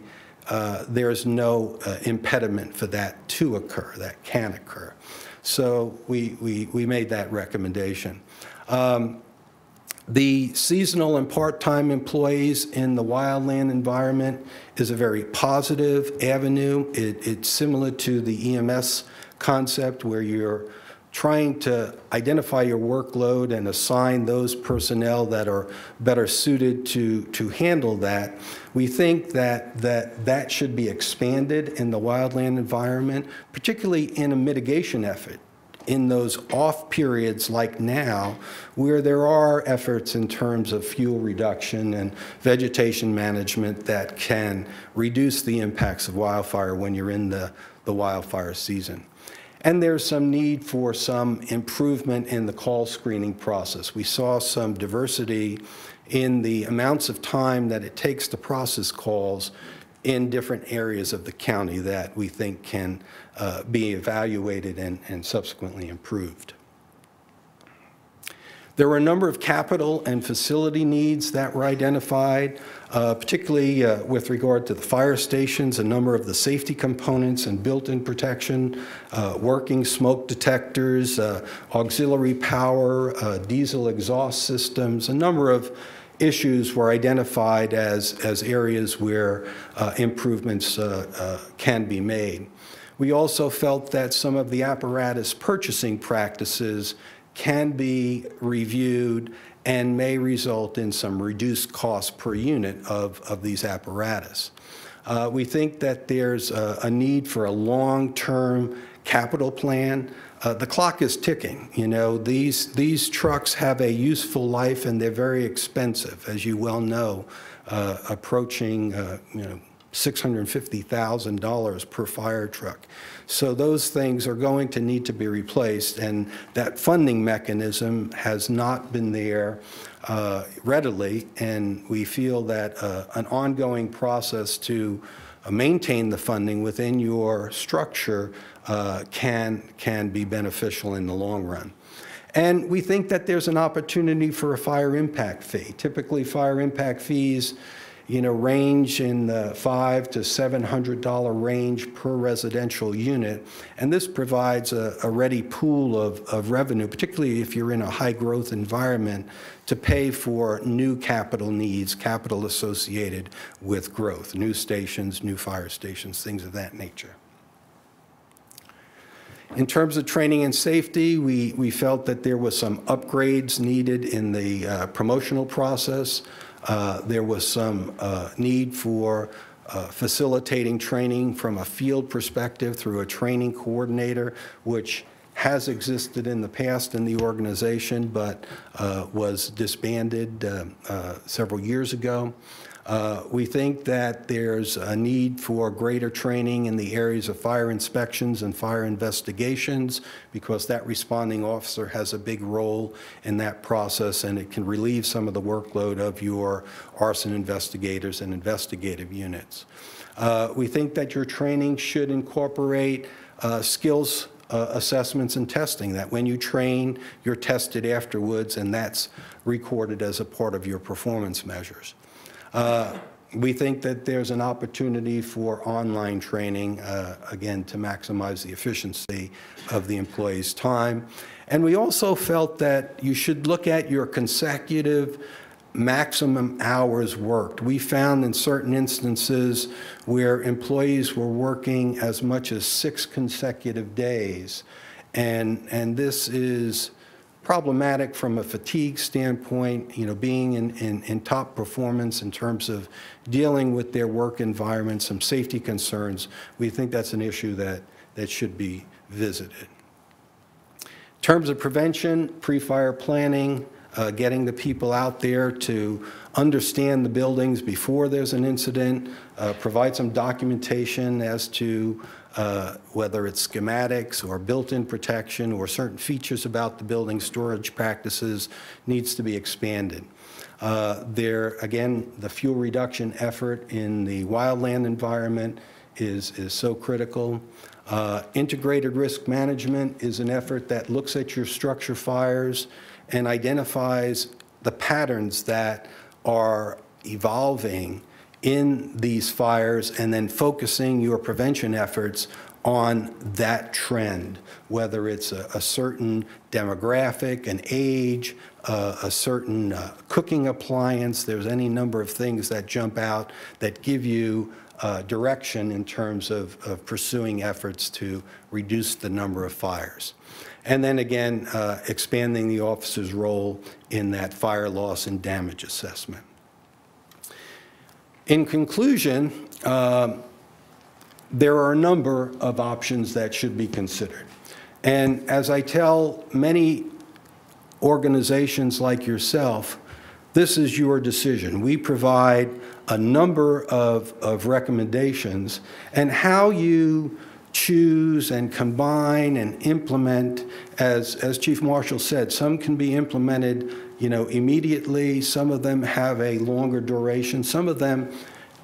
Speaker 14: there's no impediment for that to occur, that can occur. So we made that recommendation. The seasonal and part-time employees in the wildland environment is a very positive avenue. It's similar to the EMS concept where you're trying to identify your workload and assign those personnel that are better suited to handle that. We think that should be expanded in the wildland environment, particularly in a mitigation effort in those off periods like now, where there are efforts in terms of fuel reduction and vegetation management that can reduce the impacts of wildfire when you're in the wildfire season. And there's some need for some improvement in the call screening process. We saw some diversity in the amounts of time that it takes to process calls in different areas of the county that we think can be evaluated and subsequently improved. There were a number of capital and facility needs that were identified, particularly with regard to the fire stations, a number of the safety components and built-in protection, working smoke detectors, auxiliary power, diesel exhaust systems. A number of issues were identified as areas where improvements can be made. We also felt that some of the apparatus purchasing practices can be reviewed and may result in some reduced cost per unit of these apparatus. We think that there's a need for a long-term capital plan. The clock is ticking. You know, these trucks have a useful life and they're very expensive, as you well know, approaching $650,000 per fire truck. So those things are going to need to be replaced, and that funding mechanism has not been there readily, and we feel that an ongoing process to maintain the funding within your structure can be beneficial in the long run. And we think that there's an opportunity for a fire impact fee. Typically, fire impact fees range in the $500 to $700 range per residential unit, and this provides a ready pool of revenue, particularly if you're in a high-growth environment, to pay for new capital needs, capital associated with growth, new stations, new fire stations, things of that nature. In terms of training and safety, we felt that there was some upgrades needed in the promotional process. There was some need for facilitating training from a field perspective through a training coordinator, which has existed in the past in the organization, but was disbanded several years ago. We think that there's a need for greater training in the areas of fire inspections and fire investigations, because that responding officer has a big role in that process, and it can relieve some of the workload of your arson investigators and investigative units. We think that your training should incorporate skills assessments and testing, that when you train, you're tested afterwards, and that's recorded as a part of your performance measures. We think that there's an opportunity for online training, again, to maximize the efficiency of the employee's time. And we also felt that you should look at your consecutive maximum hours worked. We found in certain instances where employees were working as much as 6 consecutive days, and this is problematic from a fatigue standpoint, you know, being in top performance in terms of dealing with their work environment, some safety concerns. We think that's an issue that should be visited. In terms of prevention, pre-fire planning, getting the people out there to understand the buildings before there's an incident, provide some documentation as to whether it's schematics or built-in protection or certain features about the building storage practices needs to be expanded. Again, the fuel reduction effort in the wildland environment is so critical. Integrated risk management is an effort that looks at your structure fires and identifies the patterns that are evolving in these fires, and then focusing your prevention efforts on that trend, whether it's a certain demographic, an age, a certain cooking appliance. There's any number of things that jump out that give you direction in terms of pursuing efforts to reduce the number of fires. And then again, expanding the officer's role in that fire loss and damage assessment. In conclusion, there are a number of options that should be considered. And as I tell many organizations like yourself, this is your decision. We provide a number of recommendations, and how you choose and combine and implement, as Chief Marshall said, some can be implemented, you know, immediately. Some of them have a longer duration. Some of them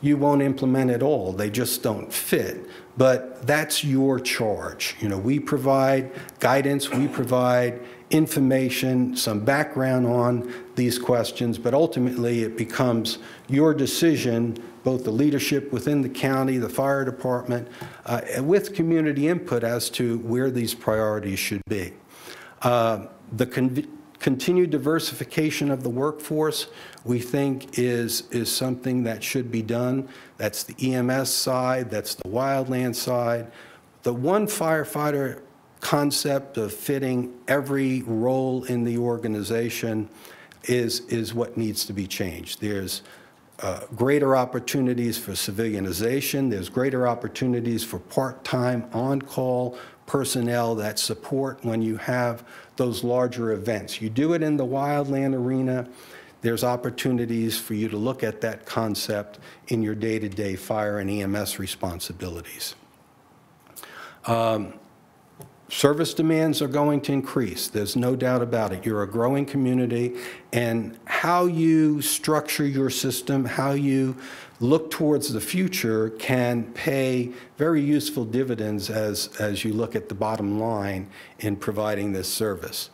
Speaker 14: you won't implement at all. They just don't fit. But that's your charge. You know, we provide guidance, we provide information, some background on these questions, but ultimately it becomes your decision, both the leadership within the county, the fire department, with community input as to where these priorities should be. The continued diversification of the workforce, we think is something that should be done. That's the EMS side, that's the wildland side. The one firefighter concept of fitting every role in the organization is what needs to be changed. There's greater opportunities for civilianization. There's greater opportunities for part-time on-call personnel that support when you have those larger events. You do it in the wildland arena, there's opportunities for you to look at that concept in your day-to-day fire and EMS responsibilities. Service demands are going to increase. There's no doubt about it. You're a growing community, and how you structure your system, how you look towards the future can pay very useful dividends as you look at the bottom line in providing this service.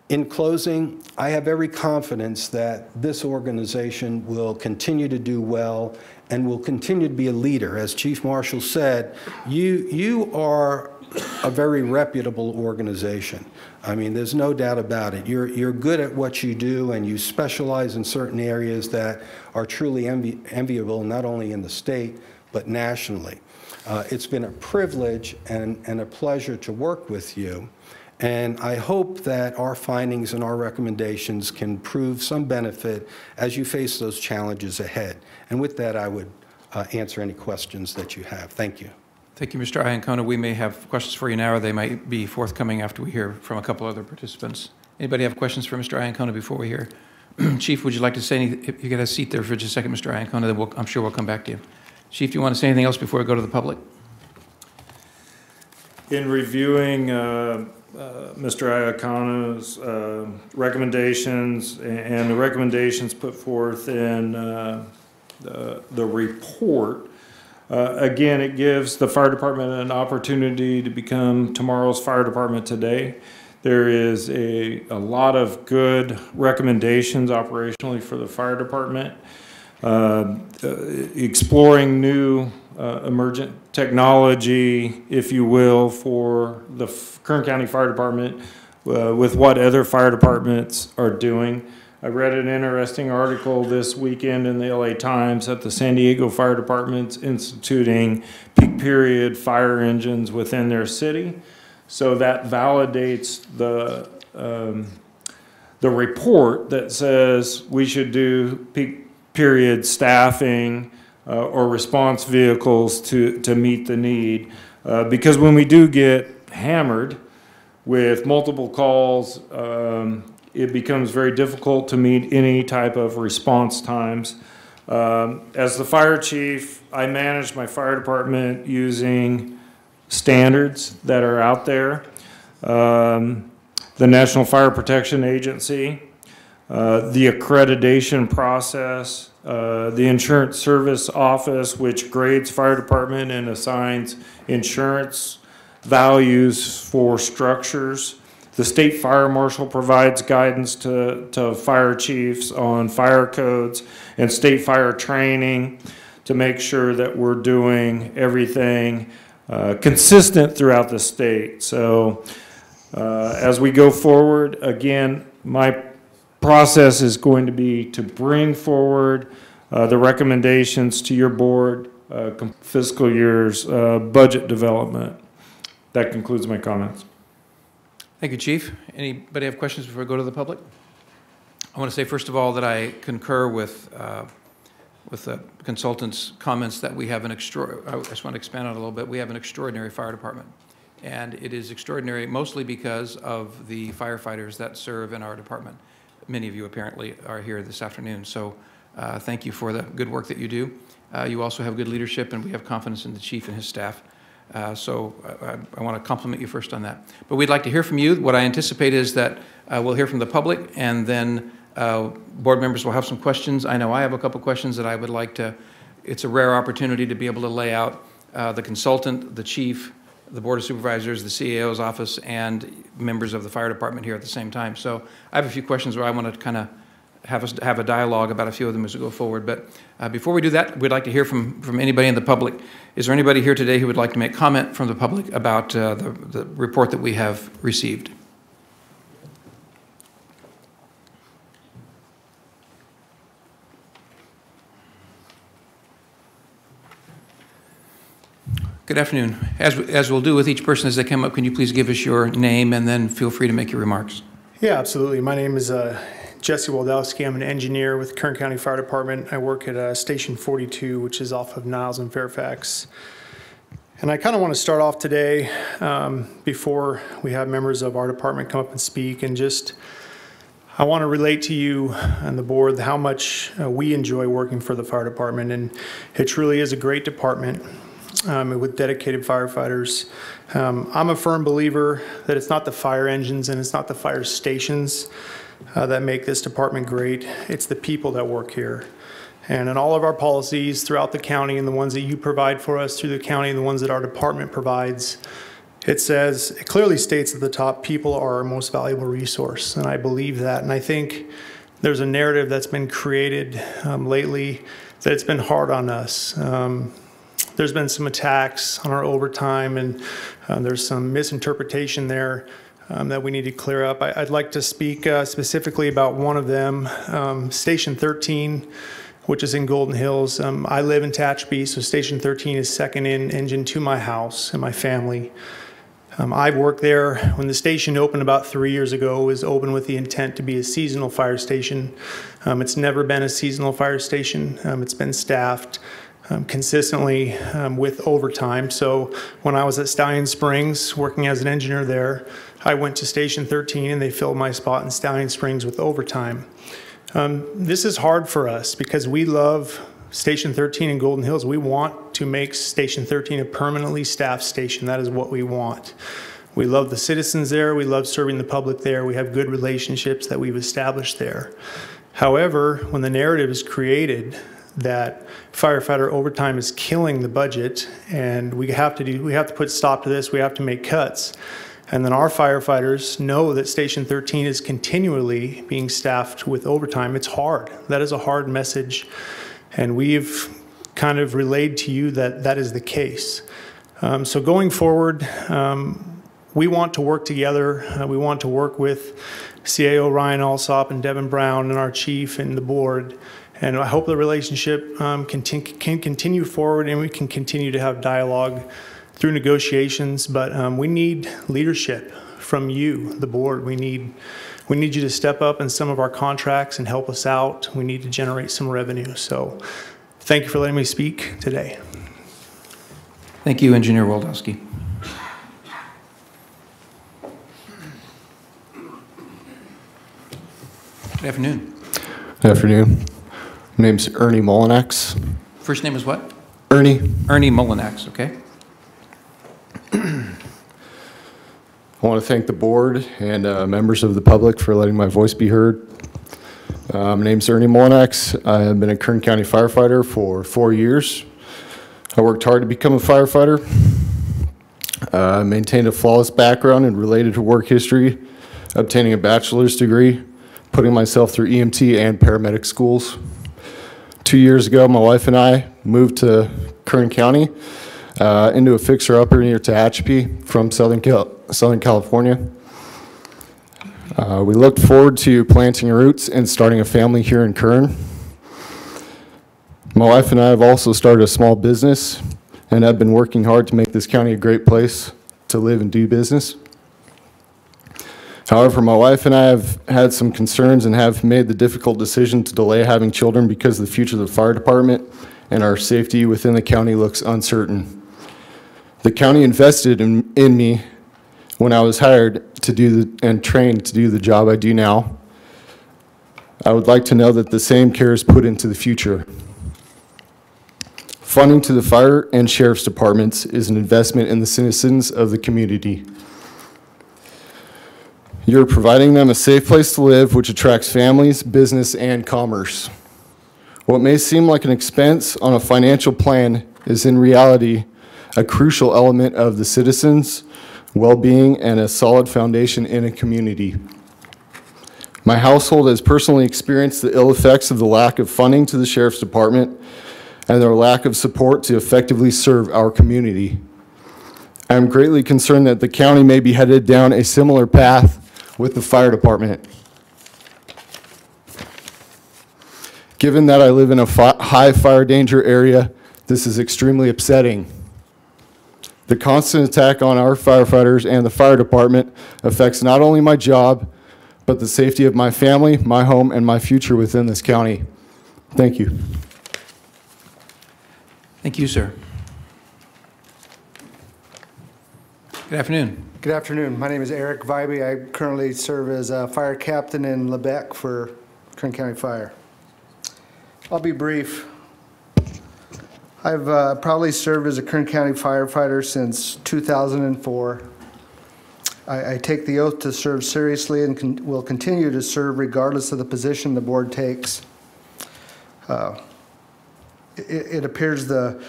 Speaker 14: In closing, I have every confidence that this organization will continue to do well and will continue to be a leader. As Chief Marshall said, you are a very reputable organization. I mean, there's no doubt about it. You're good at what you do, and you specialize in certain areas that are truly enviable, not only in the state, but nationally. It's been a privilege and a pleasure to work with you. And I hope that our findings and our recommendations can prove some benefit as you face those challenges ahead. And with that, I would answer any questions that you have. Thank you.
Speaker 2: Thank you, Mr. Iancona. We may have questions for you now, or they might be forthcoming after we hear from a couple other participants. Anybody have questions for Mr. Iancona before we hear? Chief, would you like to say anything? If you get a seat there for just a second, Mr. Iancona, then I'm sure we'll come back to you. Chief, do you want to say anything else before we go to the public?
Speaker 12: In reviewing Mr. Iacona's recommendations and the recommendations put forth in the report, again, it gives the fire department an opportunity to become tomorrow's fire department today. There is a lot of good recommendations operationally for the fire department. Exploring new emergent technology, if you will, for the Kern County Fire Department with what other fire departments are doing. I read an interesting article this weekend in the LA Times that the San Diego Fire Department's instituting peak period fire engines within their city. So that validates the report that says we should do peak period staffing or response vehicles to meet the need. Because when we do get hammered with multiple calls, it becomes very difficult to meet any type of response times. As the fire chief, I manage my fire department using standards that are out there. The National Fire Protection Agency, the accreditation process, the Insurance Service Office, which grades fire department and assigns insurance values for structures. The state fire marshal provides guidance to fire chiefs on fire codes and state fire training to make sure that we're doing everything consistent throughout the state. So as we go forward, again, my process is going to be to bring forward the recommendations to your board fiscal year's budget development. That concludes my comments.
Speaker 2: Thank you, Chief. Anybody have questions before we go to the public? I want to say, first of all, that I concur with the consultant's comments that we have I just want to expand on it a little bit. We have an extraordinary fire department. And it is extraordinary mostly because of the firefighters that serve in our department. Many of you apparently are here this afternoon. So thank you for the good work that you do. You also have good leadership, and we have confidence in the chief and his staff. So I want to compliment you first on that. But we'd like to hear from you. What I anticipate is that we'll hear from the public, and then board members will have some questions. I know I have a couple questions that I would like to. It's a rare opportunity to be able to lay out the consultant, the chief, the Board of Supervisors, the CAO's office, and members of the fire department here at the same time. So I have a few questions where I want to kind of have a dialogue about a few of them as we go forward. But before we do that, we'd like to hear from anybody in the public. Is there anybody here today who would like to make comment from the public about the report that we have received? Good afternoon. As we'll do with each person as they come up, can you please give us your name and then feel free to make your remarks?
Speaker 15: Yeah, absolutely. My name is Jesse Waldowski. I'm an engineer with Kern County Fire Department. I work at Station 42, which is off of Niles and Fairfax. And I kind of want to start off today before we have members of our department come up and speak, and just I want to relate to you and the board how much we enjoy working for the fire department, and it truly is a great department. With dedicated firefighters. I'm a firm believer that it's not the fire engines and it's not the fire stations that make this department great. It's the people that work here. And in all of our policies throughout the county, and the ones that you provide for us through the county, and the ones that our department provides, it clearly states at the top, people are our most valuable resource. And I believe that. And I think there's a narrative that's been created lately that it's been hard on us. There's been some attacks on our overtime, and there's some misinterpretation there that we need to clear up. I'd like to speak specifically about one of them, Station 13, which is in Golden Hills. I live in Tehachapi, so Station 13 is second in engine to my house and my family. I've worked there when the station opened about 3 years ago. It was opened with the intent to be a seasonal fire station. It's never been a seasonal fire station. It's been staffed. consistently with overtime. So when I was at Stallion Springs working as an engineer there, I went to Station 13 and they filled my spot in Stallion Springs with overtime. This is hard for us because we love Station 13 in Golden Hills. We want to make Station 13 a permanently staffed station. That is what we want. We love the citizens there. We love serving the public there. We have good relationships that we've established there. However, when the narrative is created that firefighter overtime is killing the budget and we have to put stop to this, we have to make cuts, and then our firefighters know that Station 13 is continually being staffed with overtime, it's hard. That is a hard message, and we've kind of relayed to you that that is the case. So going forward, we want to work together. We want to work with CAO Ryan Alsop and Devin Brown and our chief and the board. And I hope the relationship can continue forward and we can continue to have dialogue through negotiations. But we need leadership from you, the board. We need you to step up in some of our contracts and help us out. We need to generate some revenue. So thank you for letting me speak today.
Speaker 2: Thank you, Engineer Waldowski. Good afternoon.
Speaker 16: Good afternoon. My name's Ernie Molinax.
Speaker 2: First name is what?
Speaker 16: Ernie.
Speaker 2: Ernie Molinax, okay.
Speaker 16: I want to thank the board and members of the public for letting my voice be heard. My name's Ernie Molinax. I have been a Kern County firefighter for 4 years. I worked hard to become a firefighter. I maintained a flawless background and related to work history, obtaining a bachelor's degree, putting myself through EMT and paramedic schools. 2 years ago, my wife and I moved to Kern County into a fixer-upper near Tehachapi from Southern California. We looked forward to planting roots and starting a family here in Kern. My wife and I have also started a small business and have been working hard to make this county a great place to live and do business. However, my wife and I have had some concerns and have made the difficult decision to delay having children because the future of the fire department and our safety within the county looks uncertain. The county invested in me when I was hired to do and trained to do the job I do now. I would like to know that the same care is put into the future. Funding to the fire and sheriff's departments is an investment in the citizens of the community. You're providing them a safe place to live, which attracts families, business, and commerce. What may seem like an expense on a financial plan is in reality a crucial element of the citizens' well-being and a solid foundation in a community. My household has personally experienced the ill effects of the lack of funding to the sheriff's department and their lack of support to effectively serve our community. I am greatly concerned that the county may be headed down a similar path with the fire department. Given that I live in a high fire danger area, this is extremely upsetting. The constant attack on our firefighters and the fire department affects not only my job, but the safety of my family, my home, and my future within this county. Thank you.
Speaker 2: Thank you, sir. Good afternoon.
Speaker 17: Good afternoon. My name is Eric Vibey. I currently serve as a fire captain in Lebec for Kern County Fire. I'll be brief. I've probably served as a Kern County firefighter since 2004. I take the oath to serve seriously and will continue to serve regardless of the position the board takes. It appears the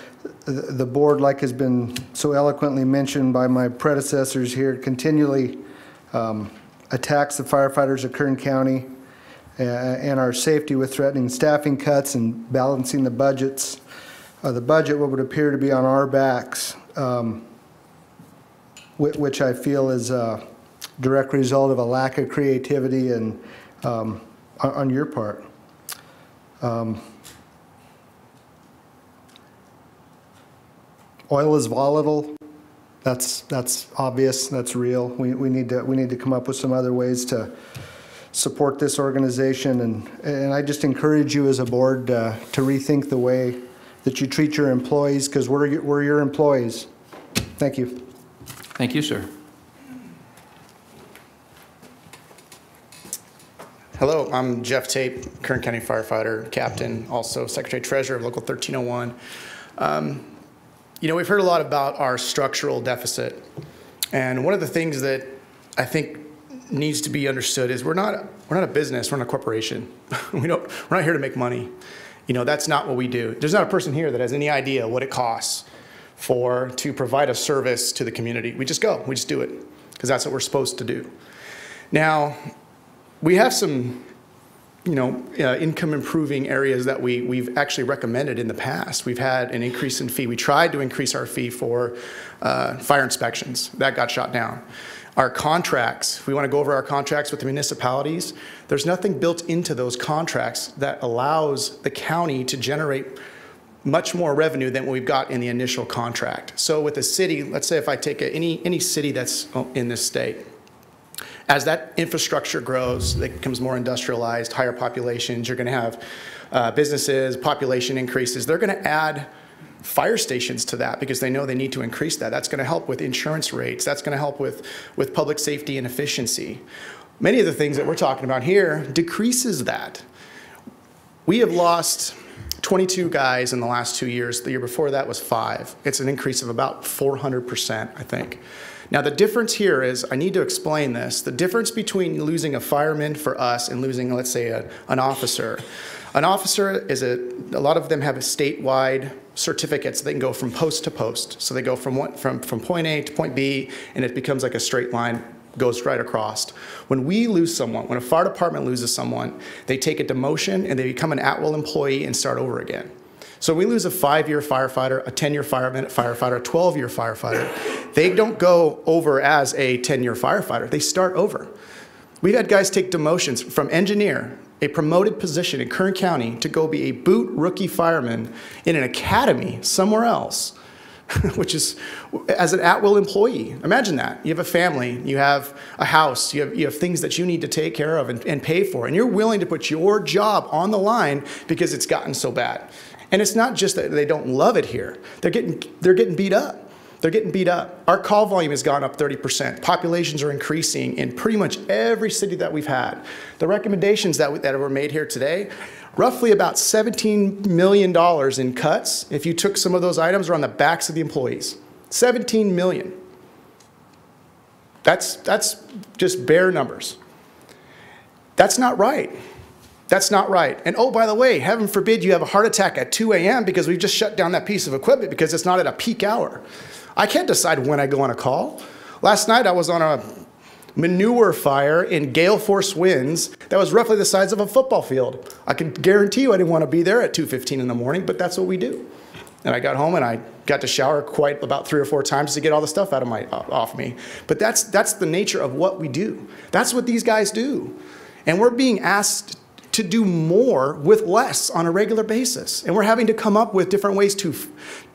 Speaker 17: board, like has been so eloquently mentioned by my predecessors here, continually attacks the firefighters of Kern County and our safety with threatening staffing cuts and balancing the budgets. The budget, what would appear to be on our backs, which I feel is a direct result of a lack of creativity and on your part. Oil is volatile. That's obvious. That's real. We need to come up with some other ways to support this organization, and I just encourage you as a board to rethink the way that you treat your employees, because we're your employees. Thank you.
Speaker 2: Thank you, sir.
Speaker 18: Hello, I'm Jeff Tate, Kern County firefighter, captain, also secretary treasurer of Local 1301. You know, we've heard a lot about our structural deficit, and one of the things that I think needs to be understood is we're not a business, we're not a corporation. We're not here to make money. You know, that's not what we do. There's not a person here that has any idea what it costs to provide a service to the community. We just go, we just do it, because that's what we're supposed to do. Now, we have some, income improving areas that we've actually recommended in the past. We've had an increase in fee. We tried to increase our fee for fire inspections. That got shot down. Our contracts, if we want to go over our contracts with the municipalities, there's nothing built into those contracts that allows the county to generate much more revenue than what we've got in the initial contract. So with a city, let's say if I take any city that's in this state, as that infrastructure grows, it becomes more industrialized, higher populations, you're going to have businesses, population increases. They're going to add fire stations to that because they know they need to increase that. That's going to help with insurance rates. That's going to help with public safety and efficiency. Many of the things that we're talking about here decreases that. We have lost 22 guys in the last 2 years. The year before that was 5. It's an increase of about 400%, I think. Now, the difference here is, I need to explain this, the difference between losing a fireman for us and losing, let's say, an officer. An officer is a lot of them have a statewide certificates. They can go from post to post. So they go from point A to point B, and it becomes like a straight line, goes right across. When we lose someone, when a fire department loses someone, they take a demotion and they become an at-will employee and start over again. So we lose a 5-year firefighter, a 10-year firefighter, a 12-year firefighter. They don't go over as a 10-year firefighter. They start over. We've had guys take demotions from engineer, a promoted position in Kern County, to go be a boot rookie fireman in an academy somewhere else, which is as an at-will employee. Imagine that. You have a family, you have a house, you have things that you need to take care of and pay for, and you're willing to put your job on the line because it's gotten so bad. And it's not just that they don't love it here. They're getting beat up. They're getting beat up. Our call volume has gone up 30%. Populations are increasing in pretty much every city that we've had. The recommendations that were made here today, roughly about $17 million in cuts. If you took some of those items, are on the backs of the employees. $17 million. That's just bare numbers. That's not right. That's not right. And oh, by the way, heaven forbid you have a heart attack at 2 a.m. because we've just shut down that piece of equipment because it's not at a peak hour. I can't decide when I go on a call. Last night I was on a manure fire in gale force winds that was roughly the size of a football field. I can guarantee you I didn't want to be there at 2:15 in the morning, but that's what we do. And I got home and I got to shower quite about 3 or 4 times to get all the stuff off me. But that's the nature of what we do. That's what these guys do. And we're being asked to do more with less on a regular basis. And we're having to come up with different ways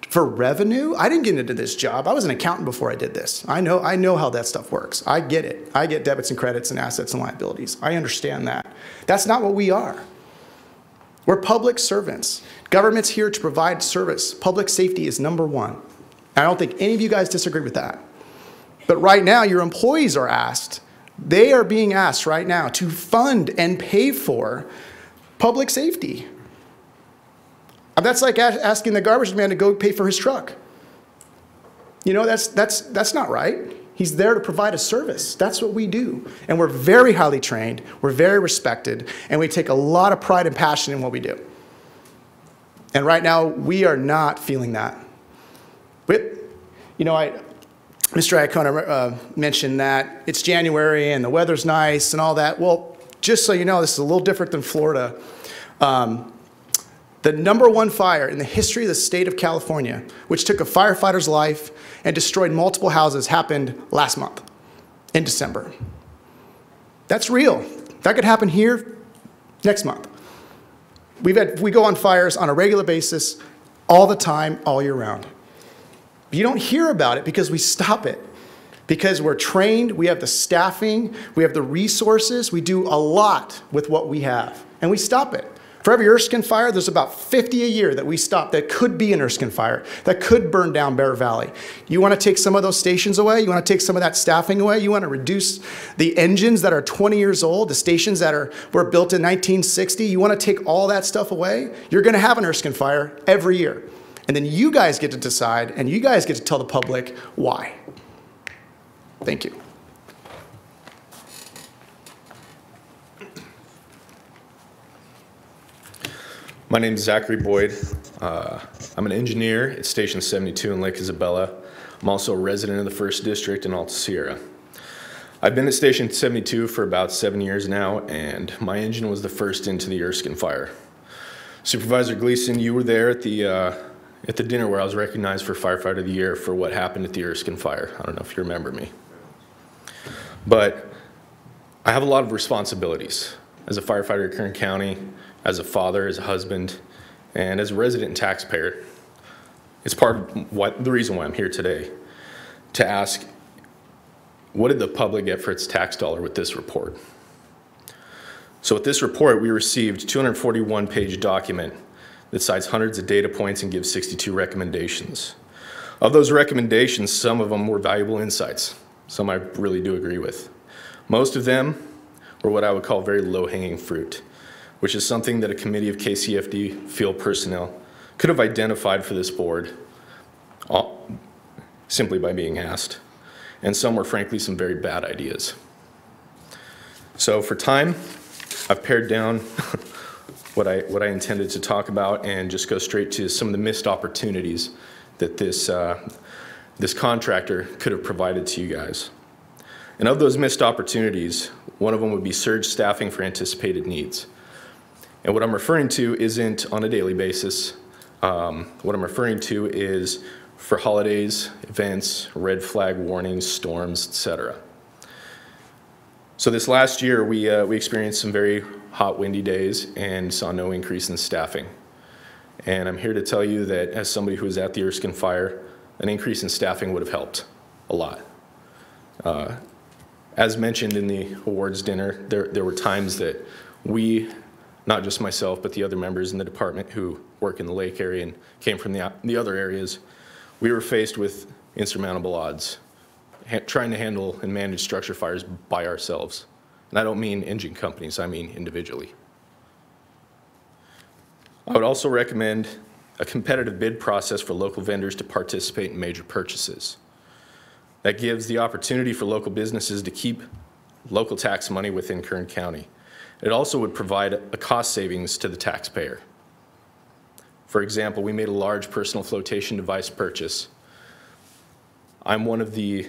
Speaker 18: for revenue. I didn't get into this job. I was an accountant before I did this. I know how that stuff works. I get it. I get debits and credits and assets and liabilities. I understand that. That's not what we are. We're public servants. Government's here to provide service. Public safety is number one. I don't think any of you guys disagree with that. But right now, your employees are asked, they are being asked right now to fund and pay for public safety. That's like asking the garbage man to go pay for his truck. You know, that's not right. He's there to provide a service. That's what we do. And we're very highly trained, we're very respected, and we take a lot of pride and passion in what we do. And right now, we are not feeling that. But, you know, Mr. Iacona mentioned that it's January and the weather's nice and all that. Well, just so you know, this is a little different than Florida. The #1 fire in the history of the state of California, which took a firefighter's life and destroyed multiple houses, happened last month in December. That's real. That could happen here next month. We go on fires on a regular basis all the time, all year round. You don't hear about it because we stop it. Because we're trained, we have the staffing, we have the resources, we do a lot with what we have, and we stop it. For every Erskine fire, there's about 50 a year that we stop that could be an Erskine fire, that could burn down Bear Valley. You want to take some of those stations away? You want to take some of that staffing away? You want to reduce the engines that are 20 years old, the stations that were built in 1960? You want to take all that stuff away? You're going to have an Erskine fire every year. And then you guys get to decide, and you guys get to tell the public why. Thank you.
Speaker 19: My name is Zachary Boyd. I'm an engineer at Station 72 in Lake Isabella. I'm also a resident of the 1st District in Alta Sierra. I've been at Station 72 for about 7 years now, and my engine was the first into the Erskine fire. Supervisor Gleason, you were there at the dinner where I was recognized for Firefighter of the Year for what happened at the Erskine fire. I don't know if you remember me. But I have a lot of responsibilities as a firefighter in Kern County, as a father, as a husband, and as a resident and taxpayer. It's part of the reason why I'm here today, to ask, what did the public get for its tax dollar with this report? So with this report, we received a 241-page document that cites hundreds of data points and gives 62 recommendations. Of those recommendations, some of them were valuable insights. Some I really do agree with. Most of them were what I would call very low-hanging fruit, which is something that a committee of KCFD field personnel could have identified for this board simply by being asked. And some were frankly some very bad ideas. So for time, I've pared down what I intended to talk about and just go straight to some of the missed opportunities that this contractor could have provided to you guys. And of those missed opportunities, one of them would be surge staffing for anticipated needs. And what I'm referring to isn't on a daily basis. What I'm referring to is for holidays, events, red flag warnings, storms, etc. So this last year, we experienced some very hot, windy days and saw no increase in staffing. And I'm here to tell you that as somebody who was at the Erskine fire, an increase in staffing would have helped a lot. As mentioned in the awards dinner, there were times that we, not just myself, but the other members in the department who work in the lake area and came from the other areas, we were faced with insurmountable odds, trying to handle and manage structure fires by ourselves. And I don't mean engine companies, I mean individually. I would also recommend a competitive bid process for local vendors to participate in major purchases. That gives the opportunity for local businesses to keep local tax money within Kern County. It also would provide a cost savings to the taxpayer. For example, we made a large personal flotation device purchase. I'm one of the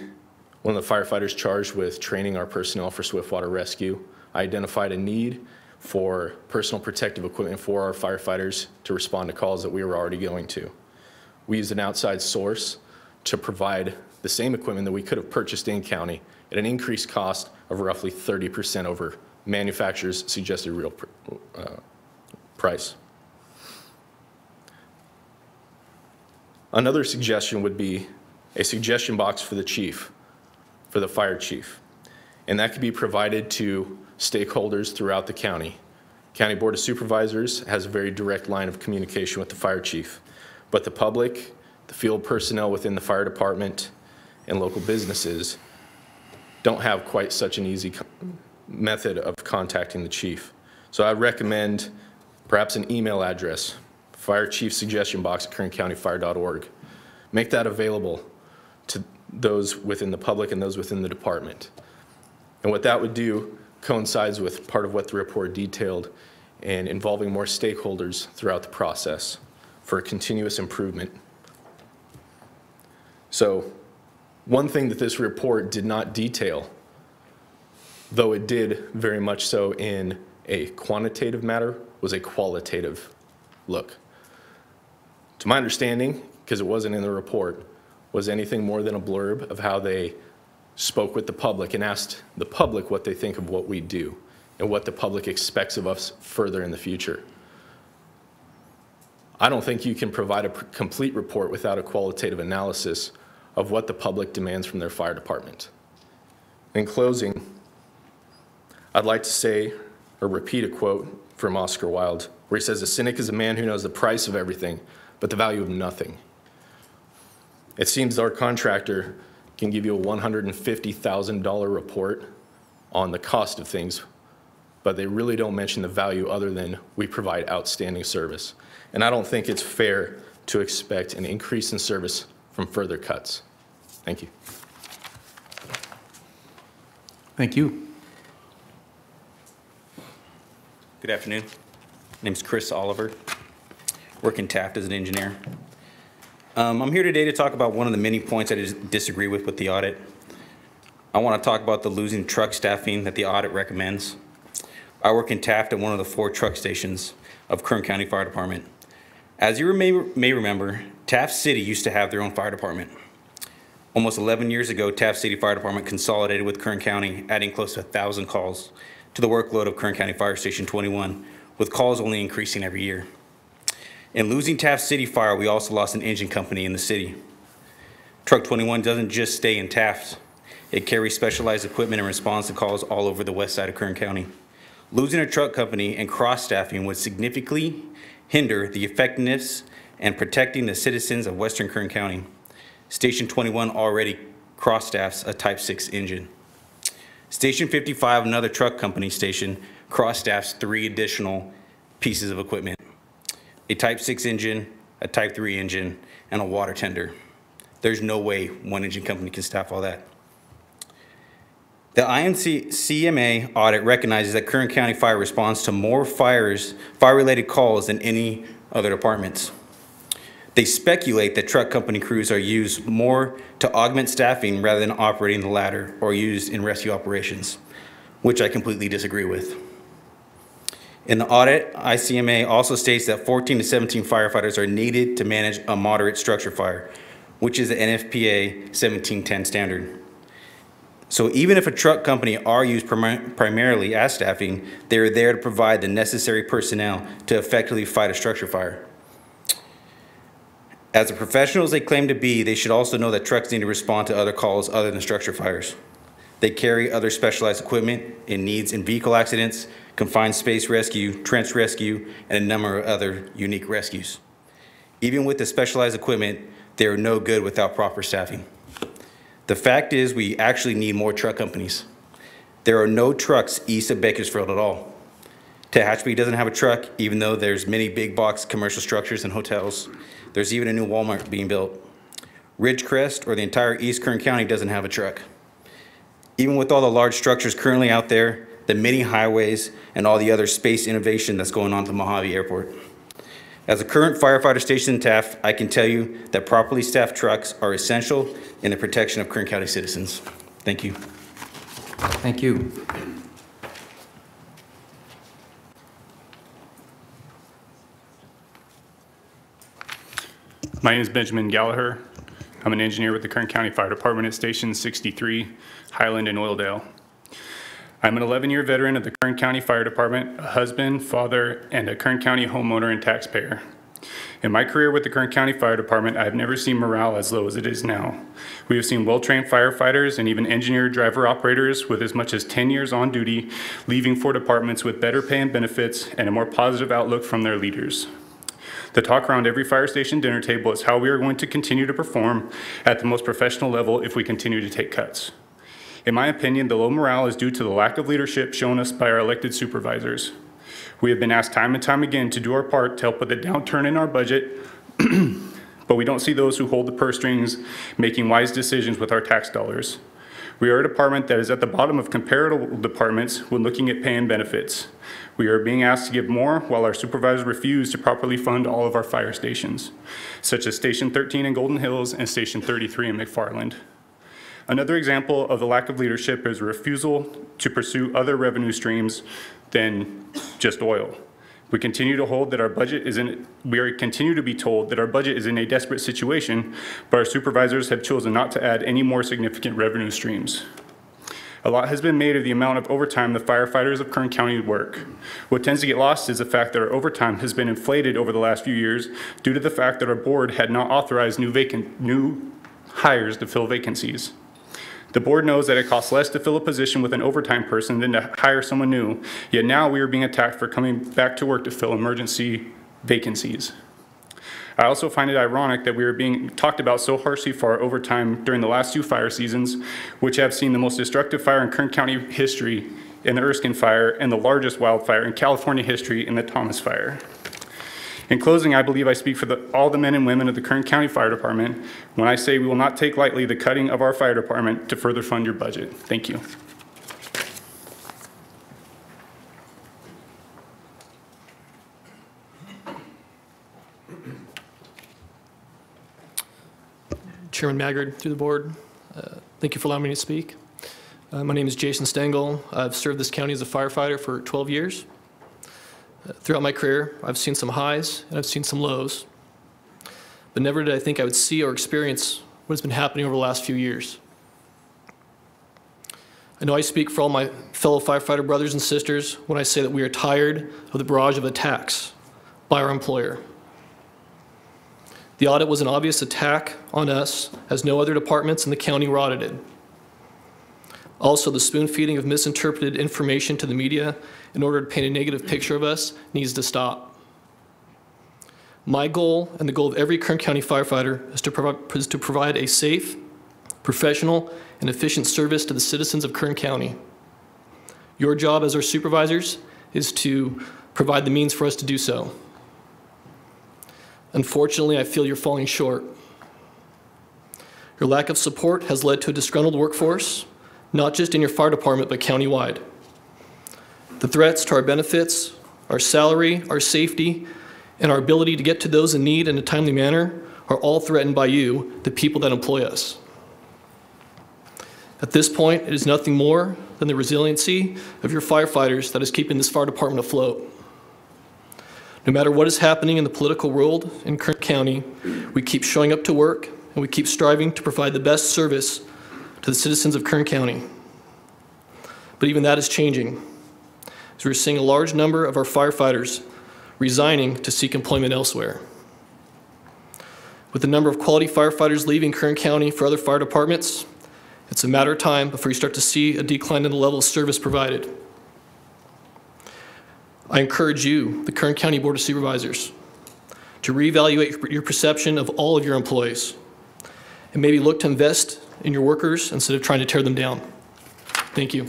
Speaker 19: firefighters charged with training our personnel for swiftwater rescue. I identified a need for personal protective equipment for our firefighters to respond to calls that we were already going to. We used an outside source to provide the same equipment that we could have purchased in county at an increased cost of roughly 30% over manufacturer's suggested real price. Another suggestion would be a suggestion box for the chief, for the fire chief. And that could be provided to stakeholders throughout the county. County Board of Supervisors has a very direct line of communication with the fire chief, but the public, the field personnel within the fire department, and local businesses don't have quite such an easy method of contacting the chief. So I recommend perhaps an email address, fire chief suggestion box at kerncountyfire.org. Make that available to those within the public and those within the department. And what that would do coincides with part of what the report detailed and involving more stakeholders throughout the process for continuous improvement. So one thing that this report did not detail, though it did very much so in a quantitative matter, was a qualitative look. To my understanding, because it wasn't in the report, was anything more than a blurb of how they spoke with the public and asked the public what they think of what we do and what the public expects of us further in the future. I don't think you can provide a complete report without a qualitative analysis of what the public demands from their fire department. In closing, I'd like to say or repeat a quote from Oscar Wilde, where he says, "A cynic is a man who knows the price of everything, but the value of nothing." It seems our contractor can give you a $150,000 report on the cost of things, but they really don't mention the value other than we provide outstanding service. And I don't think it's fair to expect an increase in service from further cuts. Thank you.
Speaker 2: Thank you.
Speaker 20: Good afternoon. My name's Chris Oliver. Work in TAFT as an engineer. I'm here today to talk about one of the many points I disagree with the audit. I want to talk about the losing truck staffing that the audit recommends. I work in TAFT at one of the 4 truck stations of Kern County Fire Department. As you may remember, Taft City used to have their own fire department. Almost 11 years ago, Taft City Fire Department consolidated with Kern County, adding close to 1,000 calls to the workload of Kern County Fire Station 21, with calls only increasing every year. In losing Taft City Fire, we also lost an engine company in the city. Truck 21 doesn't just stay in Taft. It carries specialized equipment and responds to calls all over the west side of Kern County. Losing a truck company and cross-staffing would significantly hinder the effectiveness and protecting the citizens of western Kern County. Station 21 already cross-staffs a Type 6 engine. Station 55, another truck company station, cross-staffs 3 additional pieces of equipment: a Type 6 engine, a Type 3 engine, and a water tender. There's no way one engine company can staff all that. The INCMA audit recognizes that Kern County Fire responds to more fire-related calls than any other departments. They speculate that truck company crews are used more to augment staffing rather than operating the ladder or used in rescue operations, which I completely disagree with. In the audit, ICMA also states that 14 to 17 firefighters are needed to manage a moderate structure fire, which is the NFPA 1710 standard. So even if a truck company are used primarily as staffing, they are there to provide the necessary personnel to effectively fight a structure fire. As the professionals they claim to be, they should also know that trucks need to respond to other calls other than structure fires. They carry other specialized equipment in needs in vehicle accidents, confined space rescue, trench rescue, and a number of other unique rescues. Even with the specialized equipment, they are no good without proper staffing. The fact is, we actually need more truck companies. There are no trucks east of Bakersfield at all. Tehachapi doesn't have a truck, even though there's many big box commercial structures and hotels. There's even a new Walmart being built. Ridgecrest, or the entire East Kern County, doesn't have a truck. Even with all the large structures currently out there, the many highways, and all the other space innovation that's going on at the Mojave Airport. As a current firefighter stationed in Taft, I can tell you that properly staffed trucks are essential in the protection of Kern County citizens. Thank you.
Speaker 2: Thank you.
Speaker 21: My name is Benjamin Gallagher. I'm an engineer with the Kern County Fire Department at Station 63, Highland and Oildale. I'm an 11-year veteran of the Kern County Fire Department, a husband, father, and a Kern County homeowner and taxpayer. In my career with the Kern County Fire Department, I have never seen morale as low as it is now. We have seen well-trained firefighters and even engineer driver operators with as much as 10 years on duty leaving for departments with better pay and benefits and a more positive outlook from their leaders. The talk around every fire station dinner table is how we are going to continue to perform at the most professional level if we continue to take cuts. In my opinion, the low morale is due to the lack of leadership shown us by our elected supervisors. We have been asked time and time again to do our part to help with the downturn in our budget, but we don't see those who hold the purse strings making wise decisions with our tax dollars. We are a department that is at the bottom of comparable departments when looking at pay and benefits. We are being asked to give more while our supervisors refuse to properly fund all of our fire stations, such as Station 13 in Golden Hills and Station 33 in McFarland. Another example of the lack of leadership is a refusal to pursue other revenue streams than just oil. We continue to hold that our budget is continue to be told that our budget is in a desperate situation, but our supervisors have chosen not to add any more significant revenue streams. A lot has been made of the amount of overtime the firefighters of Kern County work. What tends to get lost is the fact that our overtime has been inflated over the last few years due to the fact that our board had not authorized new hires to fill vacancies. The board knows that it costs less to fill a position with an overtime person than to hire someone new, yet now we are being attacked for coming back to work to fill emergency vacancies. I also find it ironic that we are being talked about so harshly for our overtime during the last 2 fire seasons, which have seen the most destructive fire in Kern County history in the Erskine Fire and the largest wildfire in California history in the Thomas Fire. In closing, I believe I speak for all the men and women of the Kern County Fire Department when I say we will not take lightly the cutting of our fire department to further fund your budget. Thank you.
Speaker 1: Chairman Maggard, through the board, thank you for allowing me to speak. My name is Jason Stengel. I've served this county as a firefighter for 12 years. Throughout my career, I've seen some highs and I've seen some lows, but never did I think I would see or experience what has been happening over the last few years. I know I speak for all my fellow firefighter brothers and sisters when I say that we are tired of the barrage of attacks by our employer. The audit was an obvious attack on us, as no other departments in the county were audited. Also, the spoon-feeding of misinterpreted information to the media in order to paint a negative picture of us needs to stop. My goal, and the goal of every Kern County firefighter, is to provide a safe, professional, and efficient service to the citizens of Kern County. Your job as our supervisors is to provide the means for us to do so. Unfortunately, I feel you're falling short. Your lack of support has led to a disgruntled workforce, not just in your fire department, but countywide. The threats to our benefits, our salary, our safety, and our ability to get to those in need in a timely manner are all threatened by you, the people that employ us. At this point, it is nothing more than the resiliency of your firefighters that is keeping this fire department afloat. No matter what is happening in the political world in Kern County, we keep showing up to work and we keep striving to provide the best service to the citizens of Kern County. But even that is changing, as we're seeing a large number of our firefighters resigning to seek employment elsewhere. With the number of quality firefighters leaving Kern County for other fire departments, it's a matter of time before you start to see a decline in the level of service provided. I encourage you, the Kern County Board of Supervisors, to reevaluate your perception of all of your employees and maybe look to invest in your workers instead of trying to tear them down. Thank you.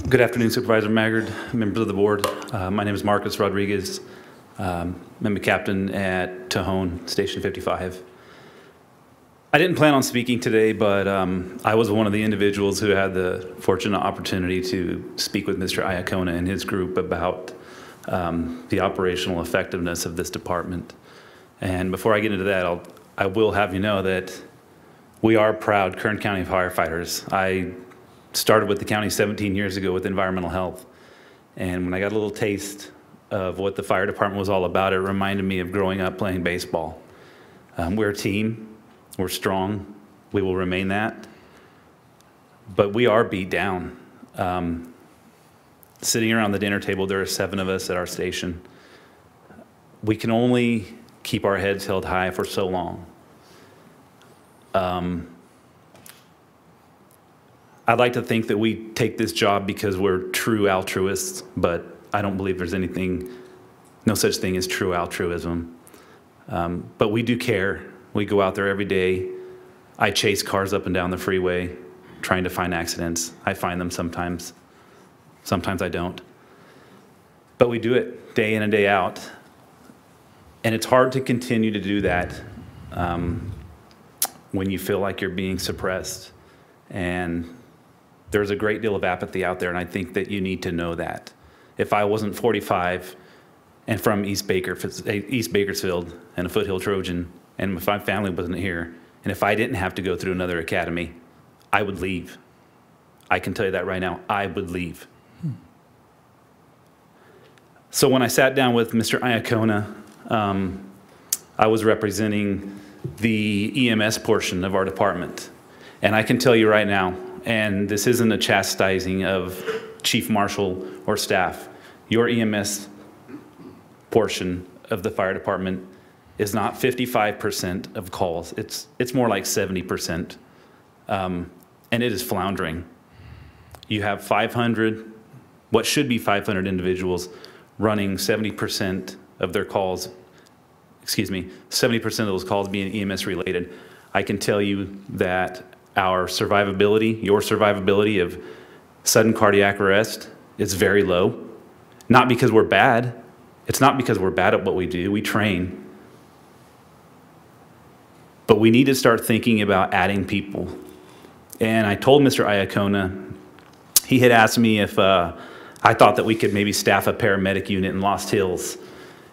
Speaker 22: Good afternoon, Supervisor Maggard, members of the board. My name is Marcus Rodriguez. I'm a captain at Tejon, Station 55. I didn't plan on speaking today, but I was one of the individuals who had the fortunate opportunity to speak with Mr. Iacona and his group about the operational effectiveness of this department. And before I get into that, I will have you know that we are proud Kern County firefighters. I started with the county 17 years ago with environmental health. And when I got a little taste of what the fire department was all about, it reminded me of growing up playing baseball. We're a team. We're strong. We will remain that. But we are beat down. Sitting around the dinner table, there are 7 of us at our station. We can only keep our heads held high for so long. I'd like to think that we take this job because we're true altruists, but I don't believe there's no such thing as true altruism. But we do care. We go out there every day. I chase cars up and down the freeway trying to find accidents. I find them sometimes. Sometimes I don't. But we do it day in and day out. And it's hard to continue to do that when you feel like you're being suppressed. And there's a great deal of apathy out there, and I think that you need to know that. If I wasn't 45 and from East Bakersfield and a Foothill Trojan, and if my family wasn't here, and if I didn't have to go through another academy, I would leave. I can tell you that right now, I would leave. So when I sat down with Mr. Iacona, I was representing the EMS portion of our department. And I can tell you right now, and this isn't a chastising of chief marshal or staff, your EMS portion of the fire department is not 55% of calls. It's more like 70%. And it is floundering. You have 500, what should be 500 individuals running 70% of their calls, 70% of those calls being EMS related. I can tell you that our survivability, your survivability of sudden cardiac arrest is very low. Not because we're bad. It's not because we're bad at what we do. We train. But we need to start thinking about adding people. And I told Mr. Iacona, he had asked me if I thought that we could maybe staff a paramedic unit in Lost Hills,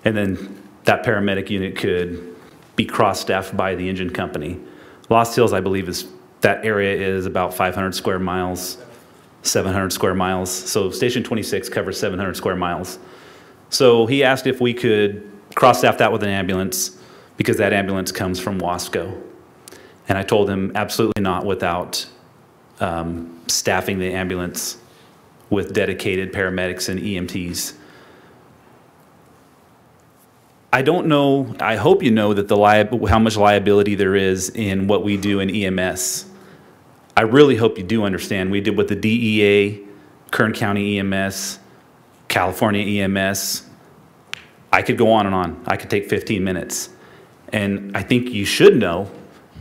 Speaker 22: and then that paramedic unit could be cross-staffed by the engine company. Lost Hills, I believe, that area is about 500 square miles, 700 square miles. So Station 26 covers 700 square miles. So he asked if we could cross-staff that with an ambulance, because that ambulance comes from Wasco. And I told him absolutely not without staffing the ambulance with dedicated paramedics and EMTs. I don't know, I hope you know that how much liability there is in what we do in EMS. I really hope you do understand. We did with the DEA, Kern County EMS, California EMS. I could go on and on. I could take 15 minutes. And I think you should know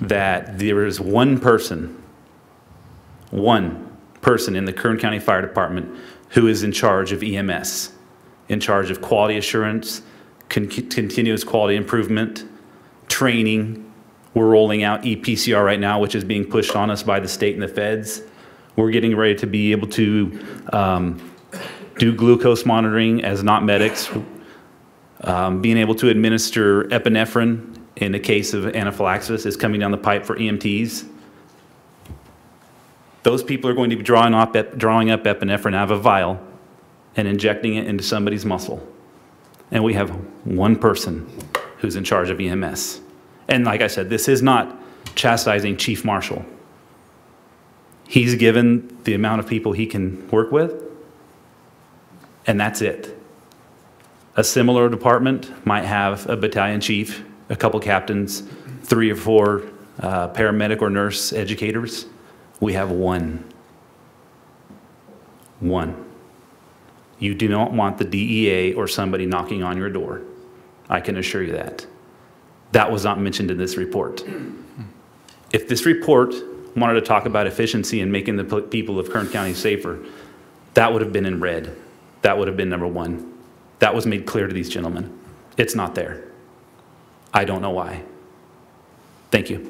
Speaker 22: that there is one person in the Kern County Fire Department who is in charge of EMS, in charge of quality assurance, continuous quality improvement, training. We're rolling out EPCR right now, which is being pushed on us by the state and the feds. We're getting ready to be able to do glucose monitoring as not medics, being able to administer epinephrine in the case of anaphylaxis is coming down the pipe for EMTs. Those people are going to be drawing up epinephrine out of a vial and injecting it into somebody's muscle. And we have one person who's in charge of EMS. And like I said, this is not chastising Chief Marshal. He's given the amount of people he can work with, and that's it. A similar department might have a battalion chief, a couple captains, 3 or 4 paramedic or nurse educators. We have one. You do not want the DEA or somebody knocking on your door. I can assure you that. That was not mentioned in this report. If this report wanted to talk about efficiency and making the people of Kern County safer, that would have been in red. That would have been number 1. That was made clear to these gentlemen. It's not there. I don't know why. Thank you.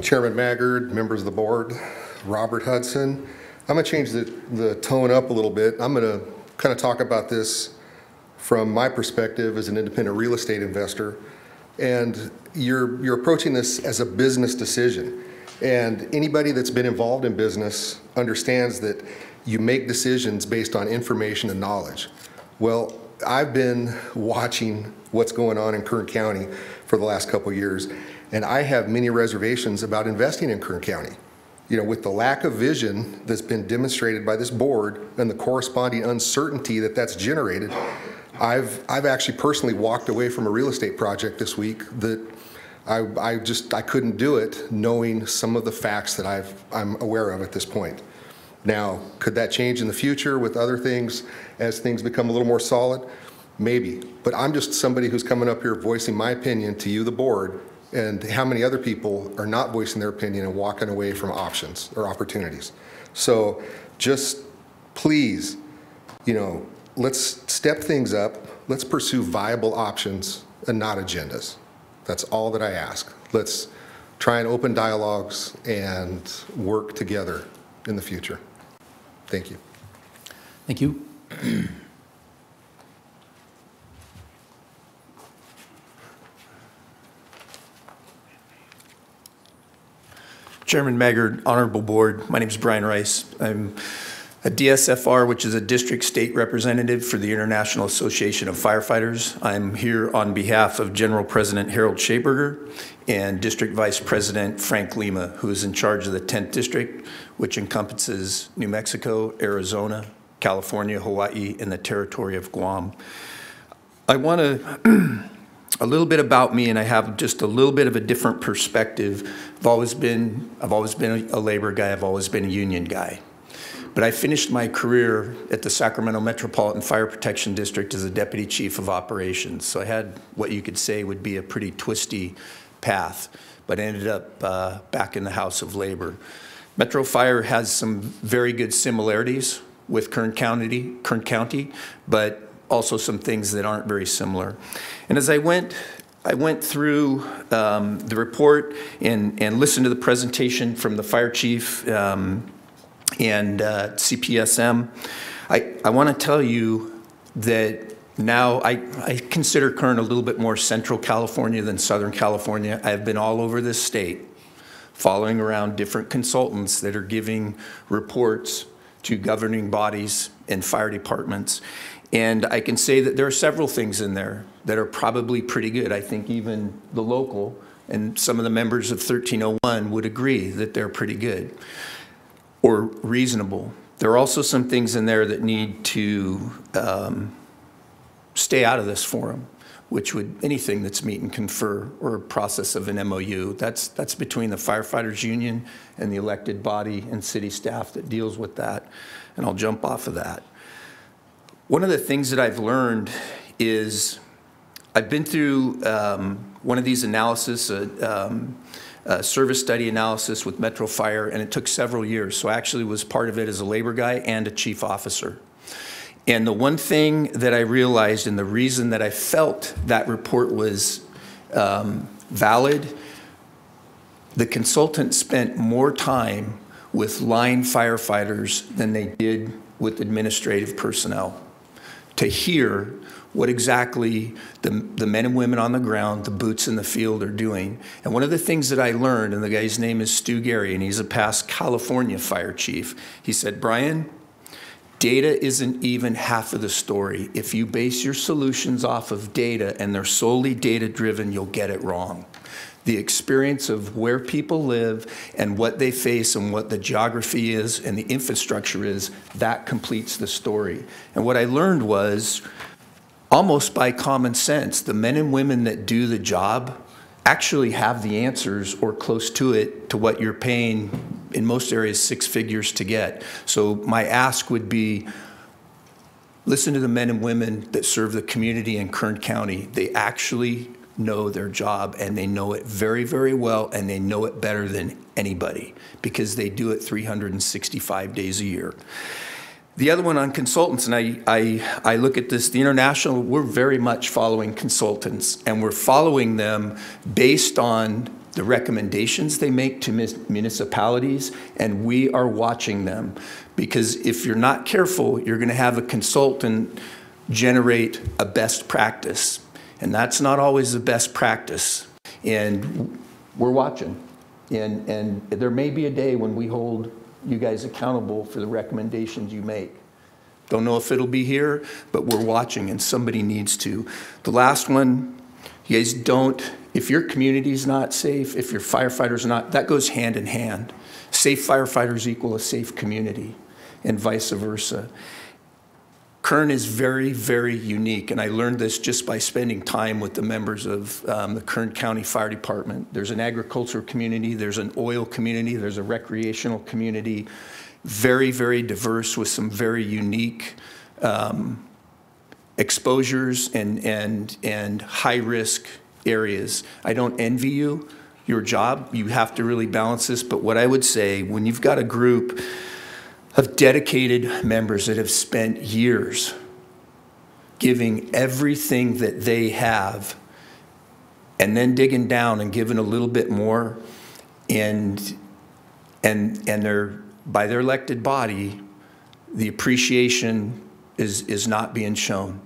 Speaker 4: Chairman Maggard, members of the board, Robert Hudson. I'm going to change the tone up a little bit. I'm going to kind of talk about this from my perspective as an independent real estate investor. And you're approaching this as a business decision. And anybody that's been involved in business understands that you make decisions based on information and knowledge. Well, I've been watching what's going on in Kern County for the last couple of years, and I have many reservations about investing in Kern County. You know, with the lack of vision that's been demonstrated by this board and the corresponding uncertainty that's generated, I've actually personally walked away from a real estate project this week that I couldn't do it knowing some of the facts that I'm aware of at this point. Now, could that change in the future with other things as things become a little more solid? Maybe, but I'm just somebody who's coming up here voicing my opinion to you, the board, and how many other people are not voicing their opinion and walking away from options or opportunities. So just please, you know, let's step things up. Let's pursue viable options and not agendas. That's all that I ask. Let's try and open dialogues and work together in the future. Thank you.
Speaker 1: Thank you.
Speaker 5: Chairman Maggard, Honorable Board, my name is Brian Rice. I'm a DSFR, which is a district state representative for the International Association of Firefighters. I'm here on behalf of General President Harold Schaberger and District Vice President Frank Lima, who is in charge of the 10th District, which encompasses New Mexico, Arizona, California, Hawaii, and the territory of Guam. I want to, a little bit about me, and I have just a little bit of a different perspective. I've always been a labor guy, I've always been a union guy. But I finished my career at the Sacramento Metropolitan Fire Protection District as a Deputy Chief of Operations. So I had what you could say would be a pretty twisty path, but ended up back in the House of Labor. Metro Fire has some very good similarities with Kern County, but also some things that aren't very similar. And as I went through the report and listened to the presentation from the fire chief and CPSM, I want to tell you that now I consider Kern a little bit more Central California than Southern California. I've been all over this state following around different consultants that are giving reports to governing bodies and fire departments. And I can say that there are several things in there that are probably pretty good. I think even the local and some of the members of 1301 would agree that they're pretty good or reasonable. There are also some things in there that need to stay out of this forum, which would, anything that's meet and confer or a process of an MOU, that's between the firefighters union and the elected body and city staff that deals with that. And I'll jump off of that. One of the things that I've learned is I've been through one of these analysis, a service study analysis with Metro Fire, and it took several years. So I actually was part of it as a labor guy and a chief officer. And the one thing that I realized, and the reason that I felt that report was valid, the consultant spent more time with line firefighters than they did with administrative personnel to hear what exactly the men and women on the ground, the boots in the field are doing. And one of the things that I learned, and the guy's name is Stu Gary, and he's a past California fire chief, he said, Brian, data isn't even half of the story. If you base your solutions off of data and they're solely data-driven, you'll get it wrong. The experience of where people live and what they face and what the geography is and the infrastructure is, that completes the story. And what I learned was, almost by common sense, the men and women that do the job actually have the answers or close to it to what you're paying in most areas 6 figures to get. So my ask would be, listen to the men and women that serve the community in Kern County. They actually know their job, and they know it very, very well, and they know it better than anybody because they do it 365 days a year. The other one on consultants, and I look at this, the international, we're very much following consultants, and we're following them based on the recommendations they make to municipalities, and we are watching them. Because if you're not careful, you're going to have a consultant generate a best practice, and that's not always the best practice. And we're watching. And there may be a day when we hold you guys accountable for the recommendations you make. Don't know if it'll be here, but we're watching, and somebody needs to. The last one, you guys don't, if your community's not safe, if your firefighters are not, that goes hand in hand. Safe firefighters equal a safe community, and vice versa. Kern is very, very unique, and I learned this just by spending time with the members of the Kern County Fire Department. There's an agricultural community, there's an oil community, there's a recreational community, very, very diverse with some very unique exposures and high-risk areas. I don't envy you, your job. You have to really balance this, but what I would say, when you've got a group of dedicated members that have spent years giving everything that they have and then digging down and giving a little bit more, and they're, by their elected body, the appreciation is not being shown.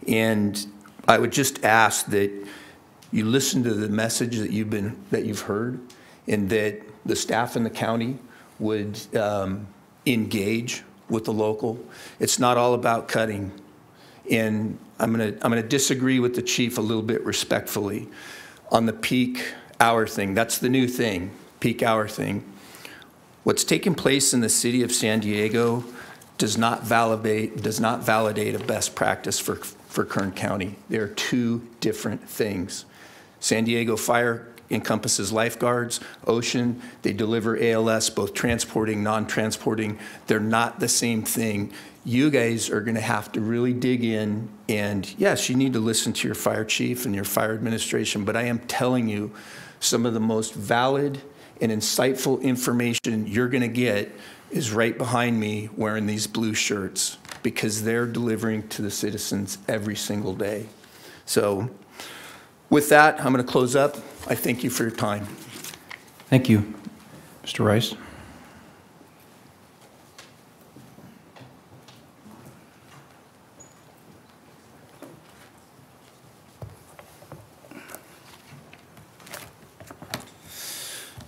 Speaker 5: And I would just ask that you listen to the message that you've heard, and that the staff in the county would engage with the local. It's not all about cutting. And I'm gonna disagree with the chief a little bit respectfully on the peak hour thing. That's the new thing, peak hour thing. What's taking place in the city of San Diego does not validate a best practice for Kern County. They are two different things. San Diego Fire encompasses lifeguards, ocean, they deliver ALS, both transporting, non-transporting. They're not the same thing. You guys are gonna have to really dig in, and yes, you need to listen to your fire chief and your fire administration, but I am telling you, some of the most valid and insightful information you're gonna get is right behind me wearing these blue shirts, because they're delivering to the citizens every single day. So with that, I'm gonna close up. I thank you for your time.
Speaker 2: Thank you. Mr. Rice?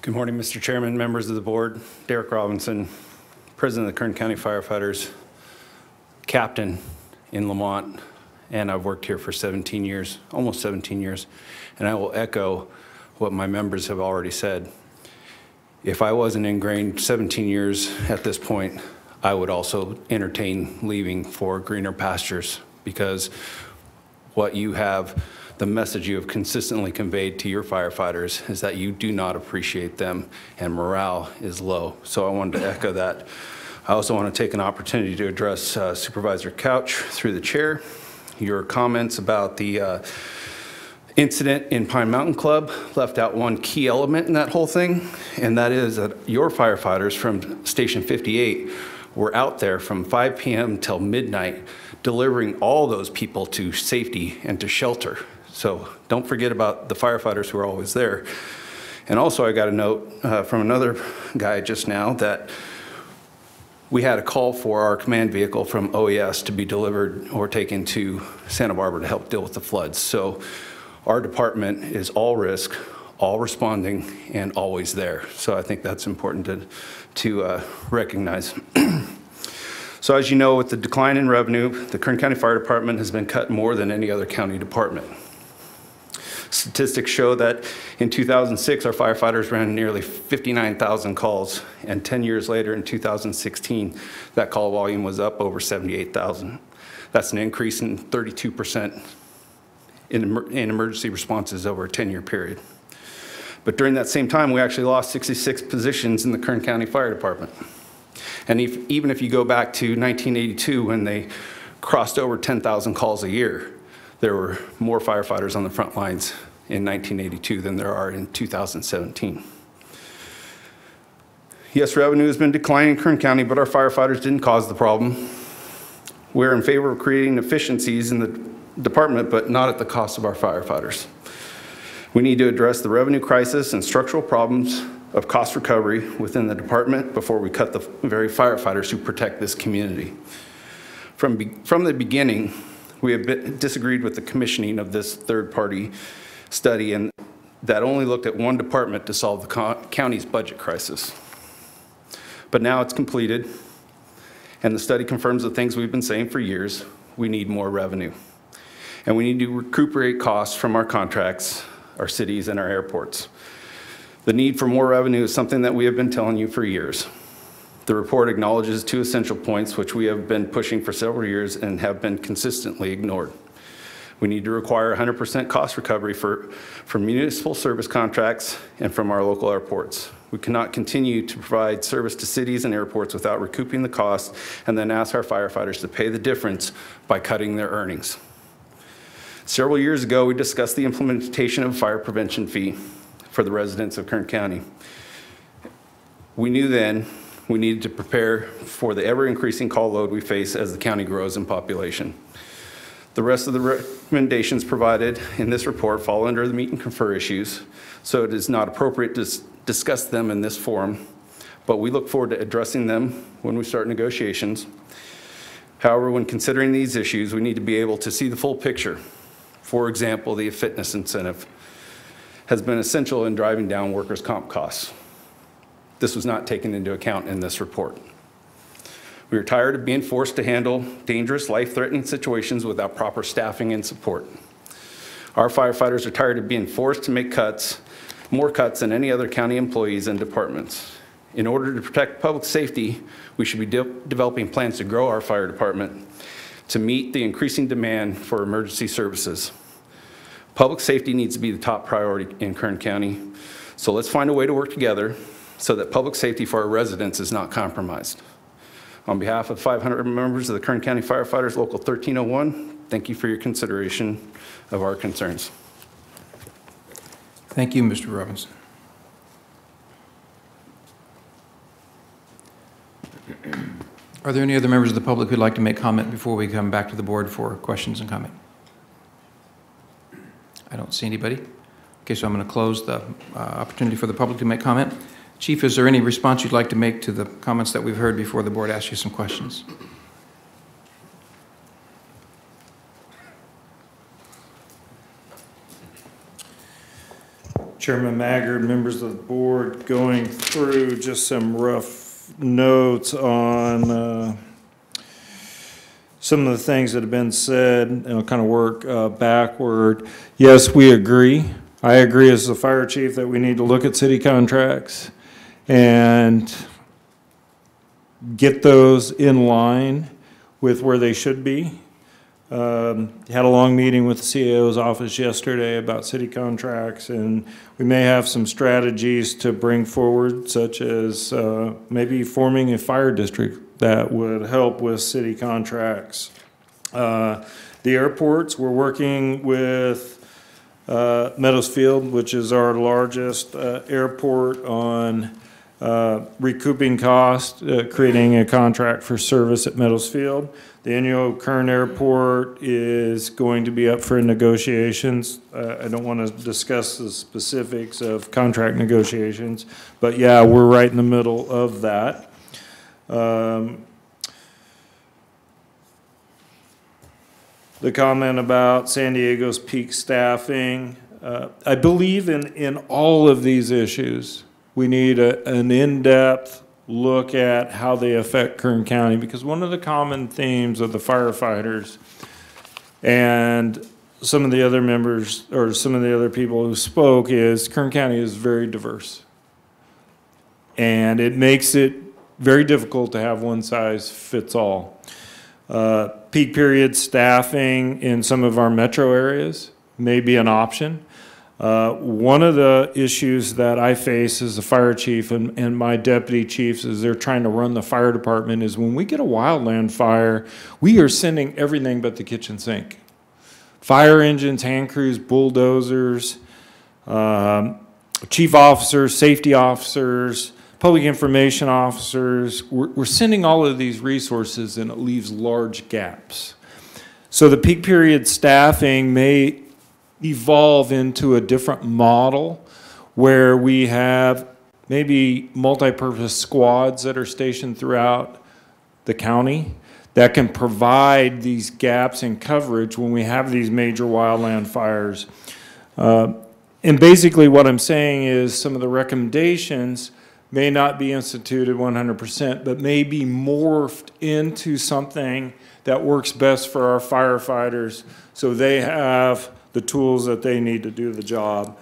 Speaker 3: Good morning, Mr. Chairman, members of the board. Derek Robinson, President of the Kern County Firefighters, Captain in Lamont, and I've worked here for 17 years, almost 17 years, and I will echo what my members have already said. If I wasn't ingrained 17 years at this point, I would also entertain leaving for greener pastures, because what you have, the message you have consistently conveyed to your firefighters is that you do not appreciate them and morale is low. So I wanted to echo that. I also want to take an opportunity to address Supervisor Couch through the chair. Your comments about the incident in Pine Mountain Club left out one key element in that whole thing, and that is that your firefighters from Station 58 were out there from 5 p.m. till midnight delivering all those people to safety and to shelter. So don't forget about the firefighters who are always there. And also I got a note from another guy just now that we had a call for our command vehicle from OES to be delivered or taken to Santa Barbara to help deal with the floods. So our department is all risk, all responding, and always there. So I think that's important to recognize. So as you know, with the decline in revenue, the Kern County Fire Department has been cut more than any other county department. Statistics show that in 2006, our firefighters ran nearly 59,000 calls, and 10 years later in 2016, that call volume was up over 78,000. That's an increase in 32% in emergency responses over a 10-year period. But during that same time, we actually lost 66 positions in the Kern County Fire Department. And even if you go back to 1982, when they crossed over 10,000 calls a year, there were more firefighters on the front lines in 1982 than there are in 2017. Yes, revenue has been declining in Kern County, but our firefighters didn't cause the problem. We're in favor of creating efficiencies in the department, but not at the cost of our firefighters. We need to address the revenue crisis and structural problems of cost recovery within the department before we cut the very firefighters who protect this community. From the beginning, we have disagreed with the commissioning of this third-party study, and that only looked at one department to solve the county's budget crisis. But now it's completed, and the study confirms the things we've been saying for years. We need more revenue, and we need to recuperate costs from our contracts, our cities, and our airports. The need for more revenue is something that we have been telling you for years. The report acknowledges two essential points which we have been pushing for several years and have been consistently ignored. We need to require 100% cost recovery for municipal service contracts and from our local airports. We cannot continue to provide service to cities and airports without recouping the cost and then ask our firefighters to pay the difference by cutting their earnings. Several years ago, we discussed the implementation of a fire prevention fee for the residents of Kern County. We knew then we needed to prepare for the ever-increasing call load we face as the county grows in population. The rest of the recommendations provided in this report fall under the meet and confer issues, so it is not appropriate to discuss them in this forum, but we look forward to addressing them when we start negotiations. However, when considering these issues, we need to be able to see the full picture. For example, the fitness incentive has been essential in driving down workers' comp costs. This was not taken into account in this report. We are tired of being forced to handle dangerous, life-threatening situations without proper staffing and support. Our firefighters are tired of being forced to make cuts, more cuts than any other county employees and departments. In order to protect public safety, we should be developing plans to grow our fire department to meet the increasing demand for emergency services. Public safety needs to be the top priority in Kern County, so let's find a way to work together so that public safety for our residents is not compromised. On behalf of 500 members of the Kern County Firefighters Local 1301, thank you for your consideration of our concerns.
Speaker 2: Thank you, Mr. Robinson. Are there any other members of the public who'd like to make comment before we come back to the board for questions and comment? I don't see anybody. Okay, so I'm going to close the opportunity for the public to make comment. Chief, is there any response you'd like to make to the comments that we've heard before the board asks you some questions?
Speaker 12: Chairman Maggard, members of the board, going through just some rough notes on some of the things that have been said, and I'll kind of work backward. Yes, we agree. I agree as the fire chief that we need to look at city contracts and get those in line with where they should be. Had a long meeting with the CAO's office yesterday about city contracts, and we may have some strategies to bring forward, such as maybe forming a fire district that would help with city contracts. The airports, we're working with Meadows Field, which is our largest airport, on recouping costs, creating a contract for service at Meadows Field. The annual Kern Airport is going to be up for negotiations. I don't want to discuss the specifics of contract negotiations, but yeah, we're right in the middle of that. The comment about San Diego's peak staffing, I believe in all of these issues, we need an in-depth look at how they affect Kern County, because one of the common themes of the firefighters and some of the other members or some of the other people who spoke is Kern County is very diverse. And it makes it very difficult to have one size fits all. Peak period staffing in some of our metro areas may be an option. One of the issues that I face as a fire chief and my deputy chiefs as they're trying to run the fire department is when we get a wildland fire, we are sending everything but the kitchen sink. Fire engines, hand crews, bulldozers, chief officers, safety officers, public information officers. We're sending all of these resources and it leaves large gaps. So the peak period staffing may evolve into a different model where we have maybe multi-purpose squads that are stationed throughout the county that can provide these gaps in coverage when we have these major wildland fires. And basically what I'm saying is some of the recommendations may not be instituted 100%, but may be morphed into something that works best for our firefighters so they have the tools that they need to do the job.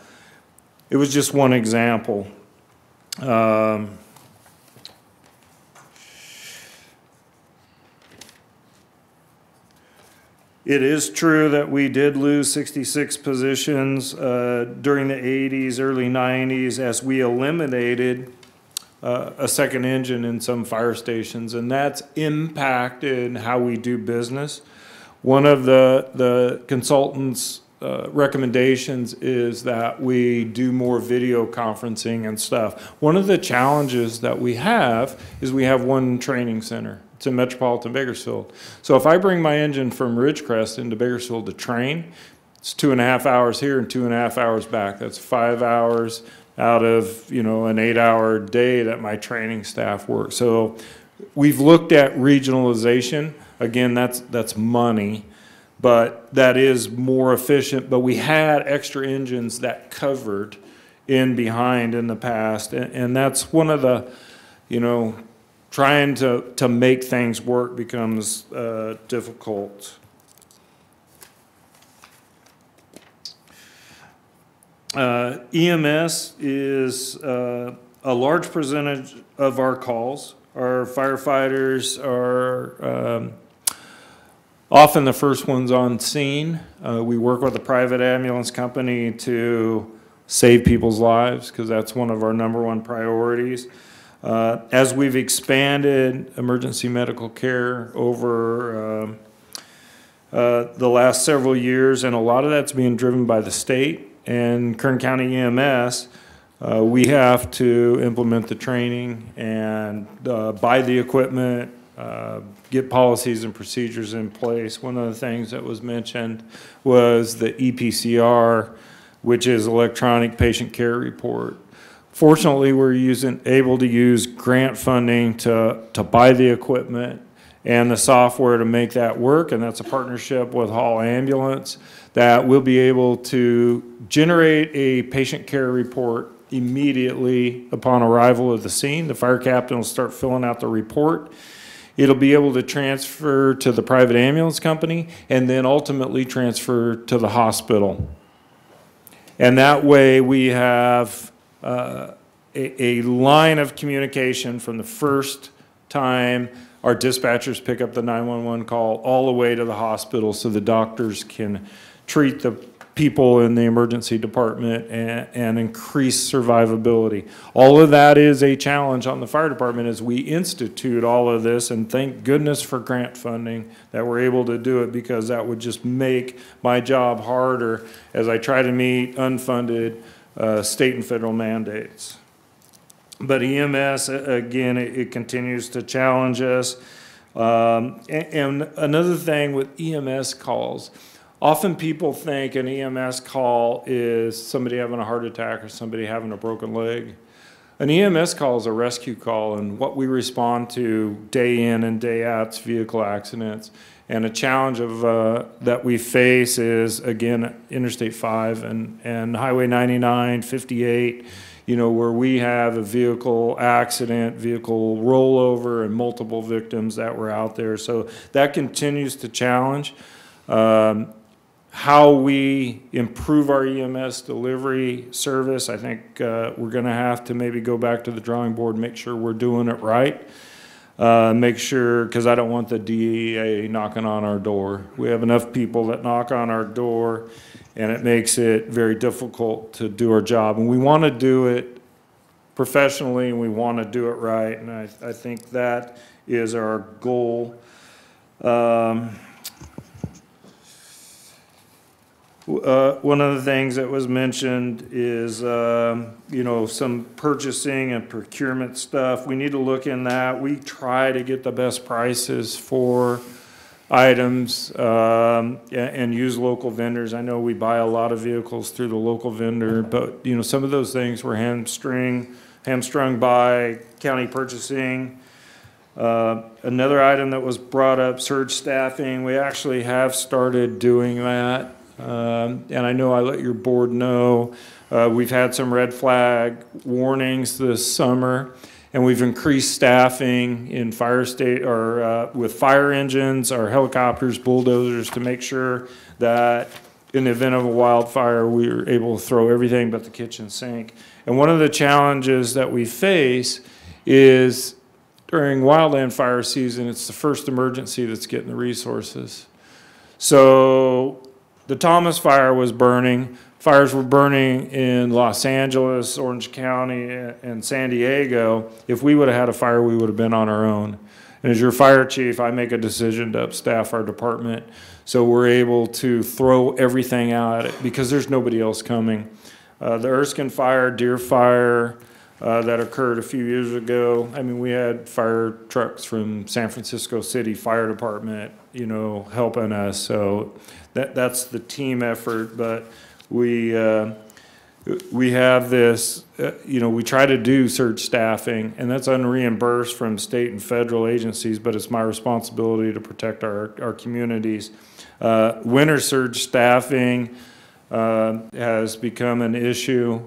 Speaker 12: It was just one example. It is true that we did lose 66 positions during the 80s, early 90s as we eliminated a second engine in some fire stations, and that's impacted how we do business. One of the consultants' recommendations is that we do more video conferencing and stuff. One of the challenges that we have is we have one training center. It's in metropolitan Bakersfield. So if I bring my engine from Ridgecrest into Bakersfield to train, it's 2.5 hours here and 2.5 hours back. That's 5 hours out of, you know, an 8-hour day that my training staff works. So we've looked at regionalization. Again, that's money, but that is more efficient. But we had extra engines that covered in behind in the past, and that's one of the, you know, trying to make things work becomes difficult. EMS is a large percentage of our calls. Our firefighters are often the first ones on scene. We work with a private ambulance company to save people's lives because that's one of our #1 priorities. As we've expanded emergency medical care over the last several years, and a lot of that's being driven by the state and Kern County EMS, we have to implement the training and buy the equipment, get policies and procedures in place. One of the things that was mentioned was the EPCR, which is Electronic Patient Care Report. Fortunately, we're able to use grant funding to buy the equipment and the software to make that work, and that's a partnership with Hall Ambulance that we'll be able to generate a patient care report immediately upon arrival of the scene. The fire captain will start filling out the report. It'll be able to transfer to the private ambulance company and then ultimately transfer to the hospital. And that way we have a line of communication from the first time our dispatchers pick up the 911 call all the way to the hospital so the doctors can treat the people in the emergency department and increase survivability. All of that is a challenge on the fire department as we institute all of this, and thank goodness for grant funding that we're able to do it, because that would just make my job harder as I try to meet unfunded state and federal mandates. But EMS, again, it continues to challenge us. And another thing with EMS calls, often people think an EMS call is somebody having a heart attack or somebody having a broken leg. An EMS call is a rescue call, and what we respond to day in and day out is vehicle accidents. And a challenge of that we face is, again, Interstate 5 and Highway 99, 58, you know, where we have a vehicle accident, vehicle rollover, and multiple victims that were out there. So that continues to challenge. How we improve our EMS delivery service, I think we're going to have to maybe go back to the drawing board and make sure we're doing it right. Make sure, because I don't want the DEA knocking on our door. We have enough people that knock on our door, and it makes it very difficult to do our job. And we want to do it professionally, and we want to do it right, and I think that is our goal. One of the things that was mentioned is, you know, some purchasing and procurement stuff. We need to look in that. We try to get the best prices for items and use local vendors. I know we buy a lot of vehicles through the local vendor, but, you know, some of those things were hamstrung by county purchasing. Another item that was brought up, surge staffing. We actually have started doing that. And I know I let your board know, we've had some red flag warnings this summer, and we've increased staffing in with fire engines, our helicopters, bulldozers, to make sure that in the event of a wildfire, we are able to throw everything but the kitchen sink. And one of the challenges that we face is during wildland fire season, it's the first emergency that's getting the resources. So the Thomas fire was burning. Fires were burning in Los Angeles, Orange County, and San Diego. If we would have had a fire, we would have been on our own. And as your fire chief, I make a decision to upstaff our department so we're able to throw everything out at it because there's nobody else coming. The Erskine fire, Deer fire, that occurred a few years ago. I mean, we had fire trucks from San Francisco City Fire Department, you know, helping us. So that's the team effort. But we have this, you know, we try to do surge staffing, and that's unreimbursed from state and federal agencies, but it's my responsibility to protect our communities. Winter surge staffing has become an issue.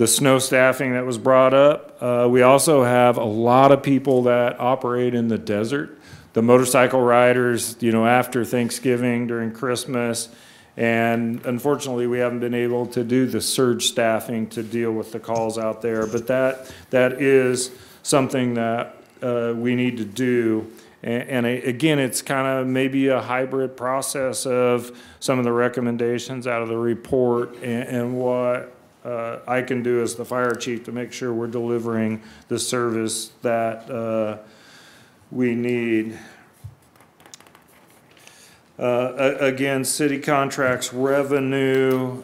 Speaker 12: the snow staffing that was brought up. We also have a lot of people that operate in the desert. The motorcycle riders, you know, after Thanksgiving, during Christmas, and unfortunately we haven't been able to do the surge staffing to deal with the calls out there, but that is something that we need to do. And again, it's kind of maybe a hybrid process of some of the recommendations out of the report and what I can do as the fire chief to make sure we're delivering the service that we need. Again, city contracts revenue,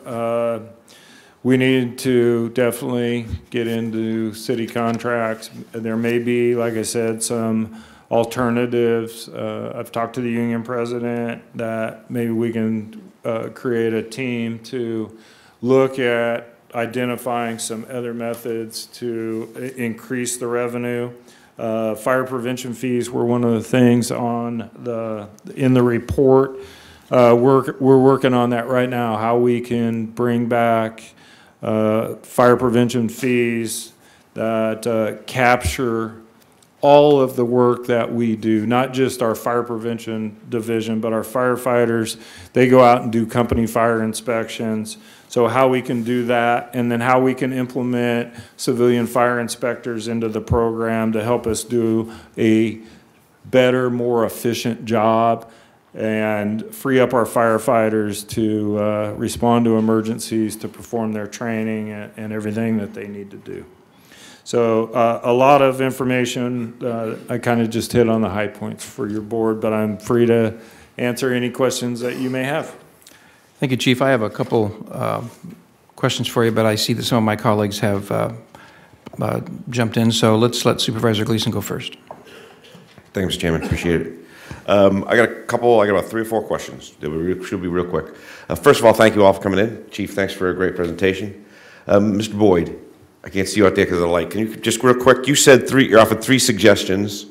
Speaker 12: we need to definitely get into city contracts. There may be, like I said, some alternatives. I've talked to the union president that maybe we can create a team to look at identifying some other methods to increase the revenue. Fire prevention fees were one of the things in the report. We're working on that right now, how we can bring back fire prevention fees that capture all of the work that we do, not just our fire prevention division, but our firefighters. They go out and do company fire inspections. So how we can do that, and then how we can implement civilian fire inspectors into the program to help us do a better, more efficient job and free up our firefighters to respond to emergencies, to perform their training and everything that they need to do. So a lot of information. I kind of just hit on the high points for your board, but I'm free to answer any questions that you may have.
Speaker 2: Thank you, Chief. I have a couple questions for you, but I see that some of my colleagues have jumped in, so let's let Supervisor Gleason go first.
Speaker 7: Thank you, Mr. Chairman. Appreciate it. I got about 3 or 4 questions that should be real quick. First of all, thank you all for coming in. Chief, thanks for a great presentation. Mr. Boyd, I can't see you out there because of the light. Can you just real quick, you said you offered 3 suggestions.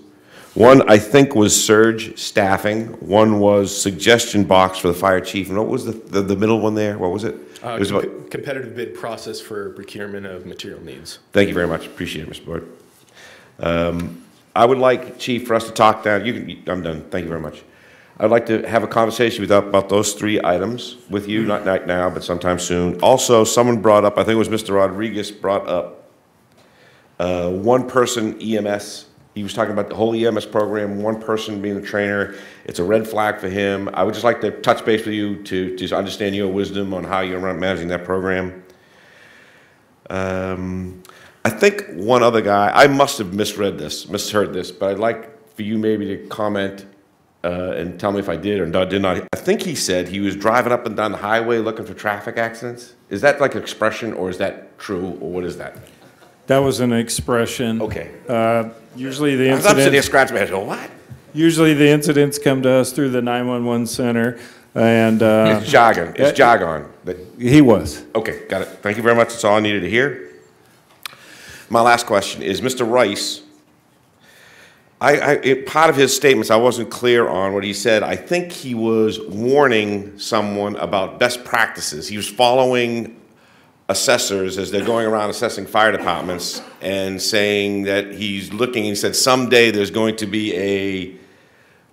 Speaker 7: One, I think, was surge staffing. One was suggestion box for the fire chief. And what was the middle one there? What was it? It was about
Speaker 19: competitive bid process for procurement of material needs.
Speaker 7: Thank you very much. Appreciate it, Mr. Boyd. I would like, Chief, for us to talk down. I'm done. Thank you very much. I'd like to have a conversation about those 3 items with you, not right now, but sometime soon. Also, someone brought up, I think it was Mr. Rodriguez, brought up one-person EMS. He was talking about the whole EMS program, one person being the trainer. It's a red flag for him. I would just like to touch base with you to understand your wisdom on how you're managing that program. I think one other guy, I must have misheard this, but I'd like for you maybe to comment and tell me if I did or did not. I think he said he was driving up and down the highway looking for traffic accidents. Is that like an expression, or is that true, or what is that?
Speaker 12: That was an expression.
Speaker 7: Okay.
Speaker 12: Usually the incidents.
Speaker 7: I'm sitting there scratching my head. What?
Speaker 12: Usually the incidents come to us through the 911 center, and
Speaker 7: it's jargon. It's jargon.
Speaker 12: He was.
Speaker 7: Okay, got it. Thank you very much. That's all I needed to hear. My last question is, Mr. Rice. Part of his statements I wasn't clear on what he said. I think he was warning someone about best practices. He was following assessors as they're going around assessing fire departments and saying that he's looking, he said someday there's going to be a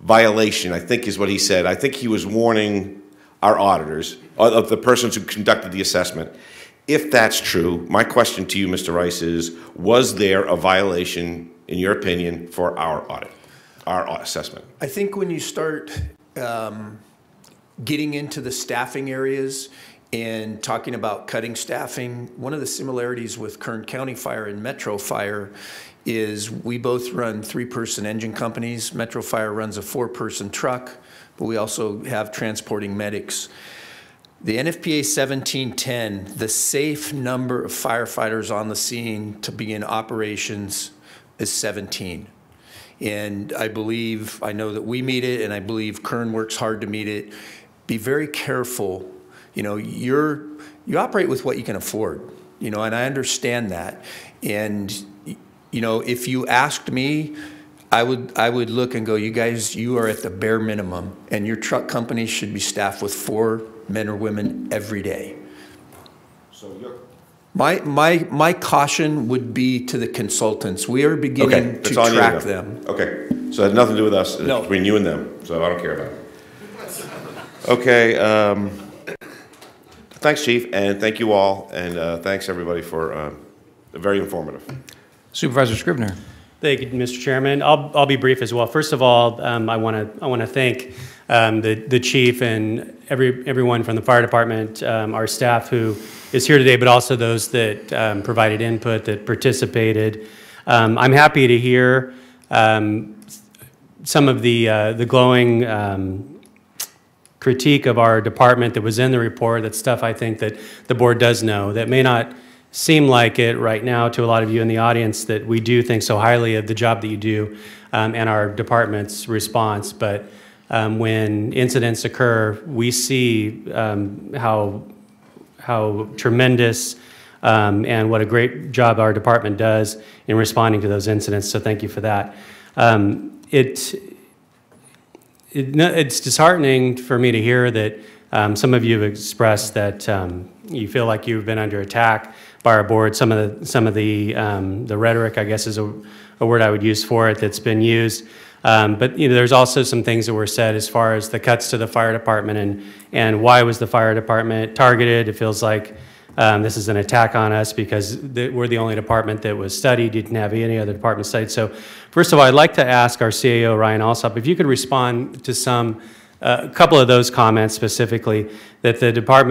Speaker 7: violation, I think is what he said. I think he was warning our auditors, of the persons who conducted the assessment. If that's true, my question to you, Mr. Rice, is was there a violation, in your opinion, for our audit, our assessment?
Speaker 5: I think when you start getting into the staffing areas and talking about cutting staffing, one of the similarities with Kern County Fire and Metro Fire is we both run 3-person engine companies. Metro Fire runs a 4-person truck, but we also have transporting medics. The NFPA 1710, the safe number of firefighters on the scene to begin operations is 17. And I know that we meet it, and I believe Kern works hard to meet it. Be very careful. You know, you operate with what you can afford, you know, and I understand that. And, you know, if you asked me, I would look and go, you guys, you are at the bare minimum, and your truck company should be staffed with 4 men or women every day.
Speaker 7: So
Speaker 5: My caution would be to the consultants. We are beginning to track them.
Speaker 7: Okay, so it has nothing to do with us, it's between you and them, so I don't care about it. Okay, thanks, Chief, and thank you all, and thanks everybody for very informative.
Speaker 2: Supervisor Scribner.
Speaker 8: Thank you, Mr. Chairman. I'll be brief as well. First of all, I want to thank the chief and everyone from the fire department, our staff who is here today, but also those that provided input, that participated. I'm happy to hear some of the glowing critique of our department that was in the report. That's stuff I think that the board does know. That may not seem like it right now to a lot of you in the audience, that we do think so highly of the job that you do and our department's response. But when incidents occur, we see how tremendous and what a great job our department does in responding to those incidents. So thank you for that. It's disheartening for me to hear that some of you have expressed that you feel like you've been under attack by our board. Some of the rhetoric, I guess, is a word I would use for it, that's been used. But there's also some things that were said as far as the cuts to the fire department and why was the fire department targeted. It feels like this is an attack on us because we're the only department that was studied. Didn't have any other department studied. So first of all, I'd like to ask our CAO, Ryan Alsop, if you could respond to a couple of those comments specifically, that the fire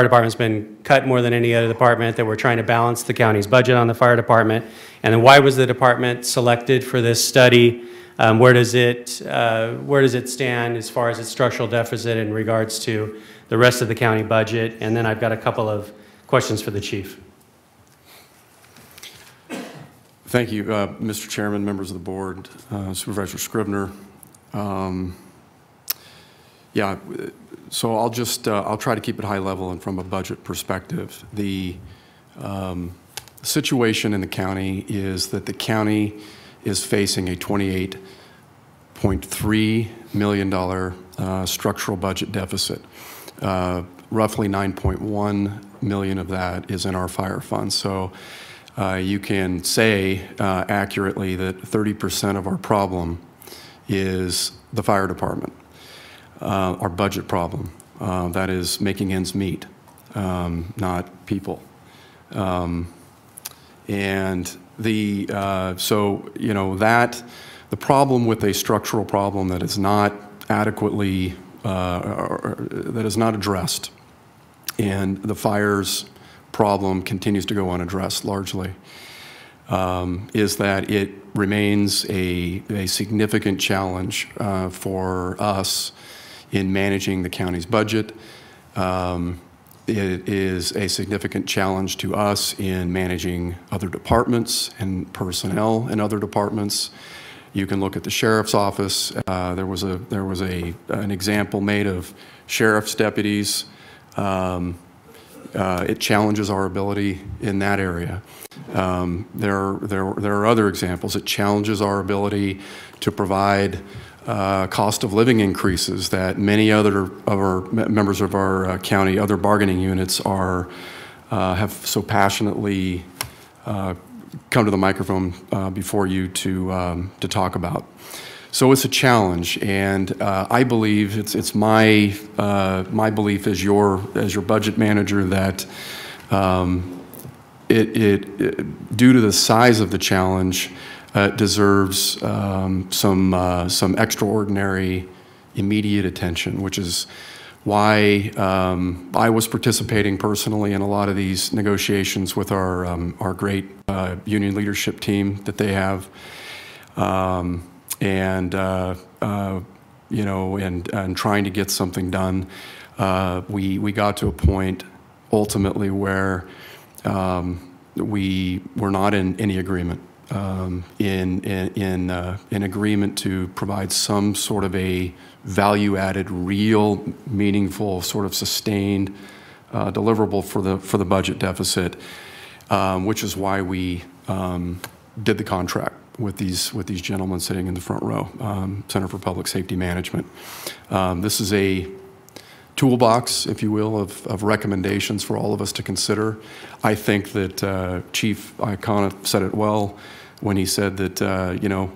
Speaker 8: department's been cut more than any other department, that we're trying to balance the county's budget on the fire department, and then why was the department selected for this study? Where does it stand as far as its structural deficit in regards to the rest of the county budget? And then I've got a couple of questions for the chief.
Speaker 6: Thank you, Mr. Chairman, members of the board, Supervisor Scribner. Yeah, so I'll try to keep it high level and from a budget perspective. The situation in the county is that the county is facing a $28.3 million structural budget deficit. Roughly 9.1 million of that is in our fire fund. So you can say accurately that 30% of our problem is the fire department. Our budget problem, that is making ends meet, not people. And the problem with a structural problem that is not adequately, that is not addressed, and the fire's problem continues to go unaddressed largely, is that it remains a significant challenge for us in managing the county's budget. It is a significant challenge to us in managing other departments and personnel in other departments. You can look at the sheriff's office. There was an example made of sheriff's deputies. It challenges our ability in that area. There are other examples. It challenges our ability to provide cost of living increases that many other of our members of our county, other bargaining units have so passionately come to the microphone before you to talk about. So it's a challenge, and I believe it's my belief as your budget manager that due to the size of the challenge, deserves some extraordinary immediate attention, which is why I was participating personally in a lot of these negotiations with our great union leadership team that they have, and trying to get something done. We got to a point ultimately where we were not in any agreement. In agreement to provide some sort of a value-added, real, meaningful, sort of sustained deliverable for the budget deficit, which is why we did the contract with these gentlemen sitting in the front row, Center for Public Safety Management. This is to toolbox, if you will, of recommendations for all of us to consider. I think that Chief Icona said it well when he said that, you know,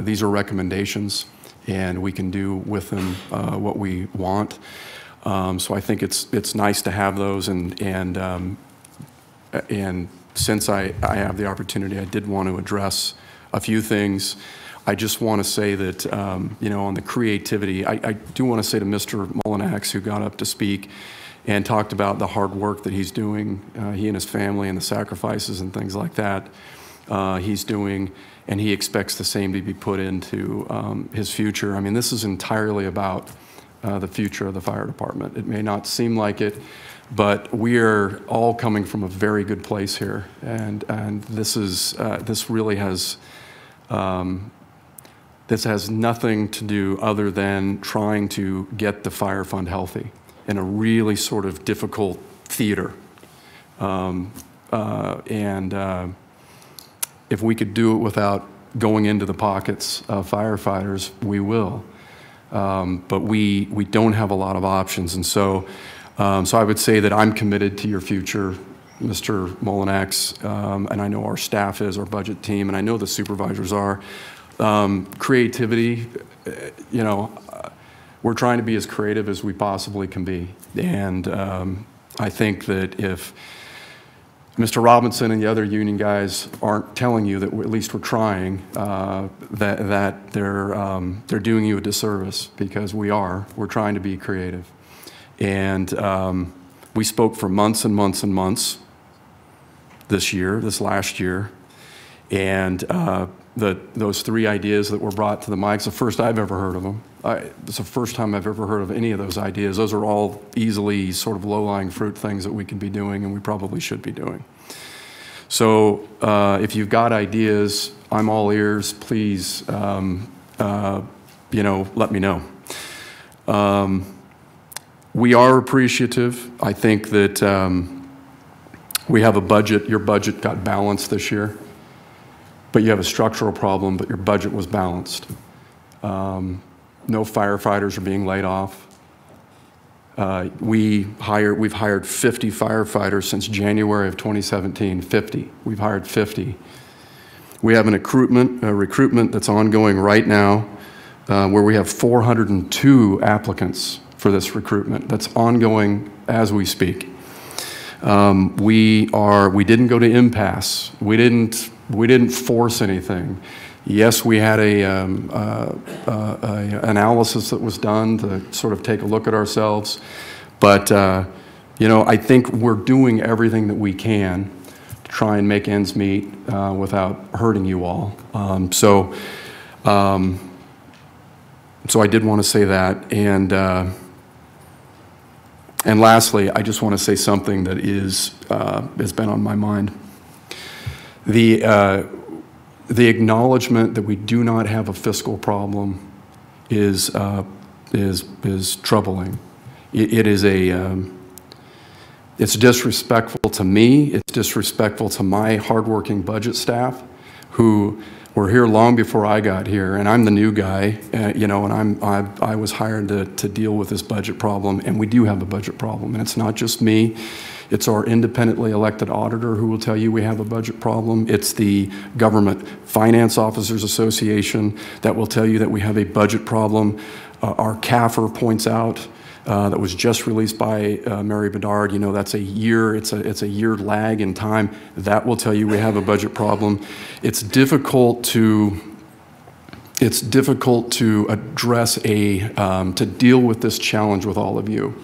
Speaker 6: these are recommendations and we can do with them what we want. So I think it's nice to have those, and since I have the opportunity, I did want to address a few things. I just want to say that, you know, on the creativity, I do want to say to Mr. Mullinax, who got up to speak and talked about the hard work that he's doing, he and his family, and the sacrifices and things like that he's doing, and he expects the same to be put into his future. I mean, this is entirely about the future of the fire department. It may not seem like it, but we are all coming from a very good place here, and this is this really has this has nothing to do other than trying to get the fire fund healthy in a really sort of difficult theater, if we could do it without going into the pockets of firefighters, we will. But we don't have a lot of options, and so I would say that I'm committed to your future, Mr. Mullinax, and I know our staff is, our budget team, and I know the supervisors are. Creativity, you know, we're trying to be as creative as we possibly can be, and I think that if Mr. Robinson and the other union guys aren't telling you that at least we're trying, that they're doing you a disservice, because we're trying to be creative. And we spoke for months and months and months this last year, and those 3 ideas that were brought to the mic, it's the first I've ever heard of them. It's the first time I've ever heard of any of those ideas. Those are all easily sort of low-lying fruit things that we can be doing, and we probably should be doing. So if you've got ideas, I'm all ears. Please, you know, let me know. We are appreciative. I think that we have a budget. Your budget got balanced this year, but you have a structural problem, but your budget was balanced. No firefighters are being laid off. We've hired 50 firefighters since January of 2017, 50. We've hired 50. We have a recruitment that's ongoing right now, where we have 402 applicants for this recruitment. That's ongoing as we speak. We didn't go to impasse. We didn't force anything. Yes, we had a analysis that was done to sort of take a look at ourselves, but you know, I think we're doing everything that we can to try and make ends meet without hurting you all. So I did want to say that, and lastly, I just want to say something that has been on my mind. The acknowledgement that we do not have a fiscal problem is troubling. It's disrespectful to me. It's disrespectful to my hardworking budget staff, who were here long before I got here, and I'm the new guy, you know, and I was hired to deal with this budget problem, and we do have a budget problem, and it's not just me. It's our independently elected auditor who will tell you we have a budget problem. It's the Government Finance Officers Association that will tell you that we have a budget problem. Our CAFR points out, that was just released by Mary Bedard, you know, that's a year, it's a year lag in time. That will tell you we have a budget problem. It's difficult to address to deal with this challenge with all of you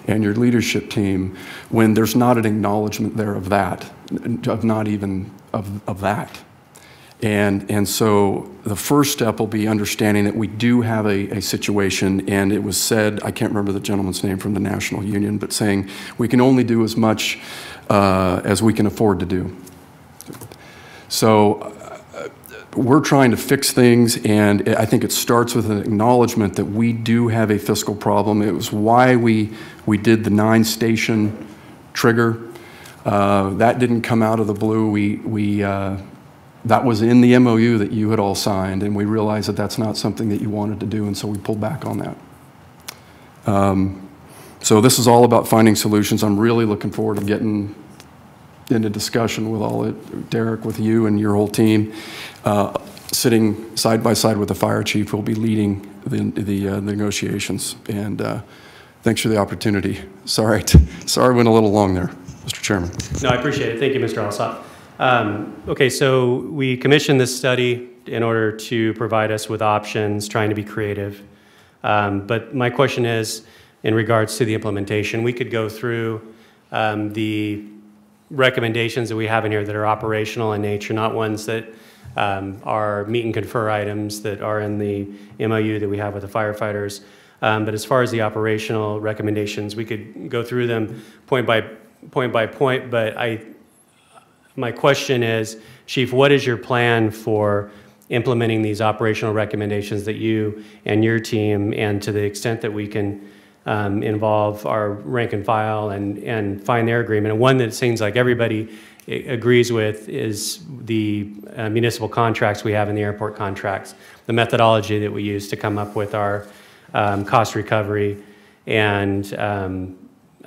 Speaker 6: and your leadership team when there's not an acknowledgement there of that, of not even of that. And so the first step will be understanding that we do have a situation, and it was said, I can't remember the gentleman's name from the National Union, but saying we can only do as much as we can afford to do. So we're trying to fix things, and I think it starts with an acknowledgement that we do have a fiscal problem. It was why we did the 9-station trigger. That didn't come out of the blue. That was in the MOU that you had all signed, and we realized that that's not something that you wanted to do, and so we pulled back on that. So this is all about finding solutions. I'm really looking forward to getting into discussion with Derek, with you and your whole team. Sitting side by side with the fire chief, will be leading the negotiations. And thanks for the opportunity. Sorry I went a little long there, Mr. Chairman.
Speaker 8: No, I appreciate it. Thank you, Mr. Alsop. Okay, so we commissioned this study in order to provide us with options, trying to be creative. But my question is, in regards to the implementation, we could go through the recommendations that we have in here that are operational in nature, not ones that are meet and confer items that are in the MOU that we have with the firefighters. But as far as the operational recommendations, we could go through them point by point, but my question is, Chief, what is your plan for implementing these operational recommendations that you and your team, and to the extent that we can involve our rank and file and find their agreement? And one that seems like everybody agrees with is the municipal contracts we have in the airport contracts, the methodology that we use to come up with our cost recovery. And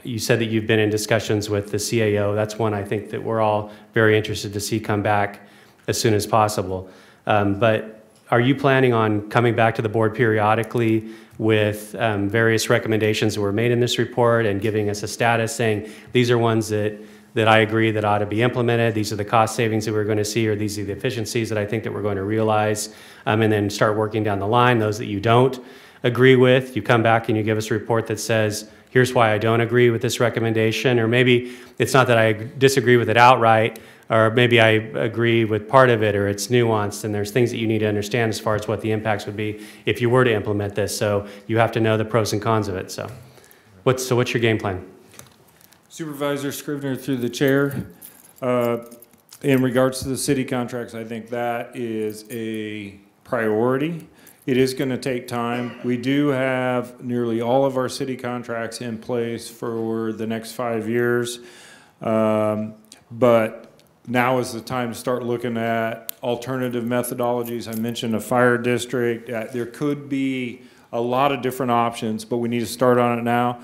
Speaker 8: you said that you've been in discussions with the CAO. That's one I think that we're all very interested to see come back as soon as possible. But are you planning on coming back to the board periodically with various recommendations that were made in this report and giving us a status saying, these are ones that I agree that ought to be implemented, these are the cost savings that we're going to see, or these are the efficiencies that I think that we're going to realize, and then start working down the line? Those that you don't agree with, you come back and you give us a report that says, here's why I don't agree with this recommendation, or maybe it's not that I disagree with it outright, or maybe I agree with part of it, or it's nuanced, and there's things that you need to understand as far as what the impacts would be if you were to implement this. So you have to know the pros and cons of it. So what's your game plan?
Speaker 12: Supervisor Scrivener, through the chair, in regards to the city contracts, I think that is a priority. It is going to take time. We do have nearly all of our city contracts in place for the next 5 years. But now is the time to start looking at alternative methodologies. I mentioned a fire district. There could be a lot of different options, but we need to start on it now.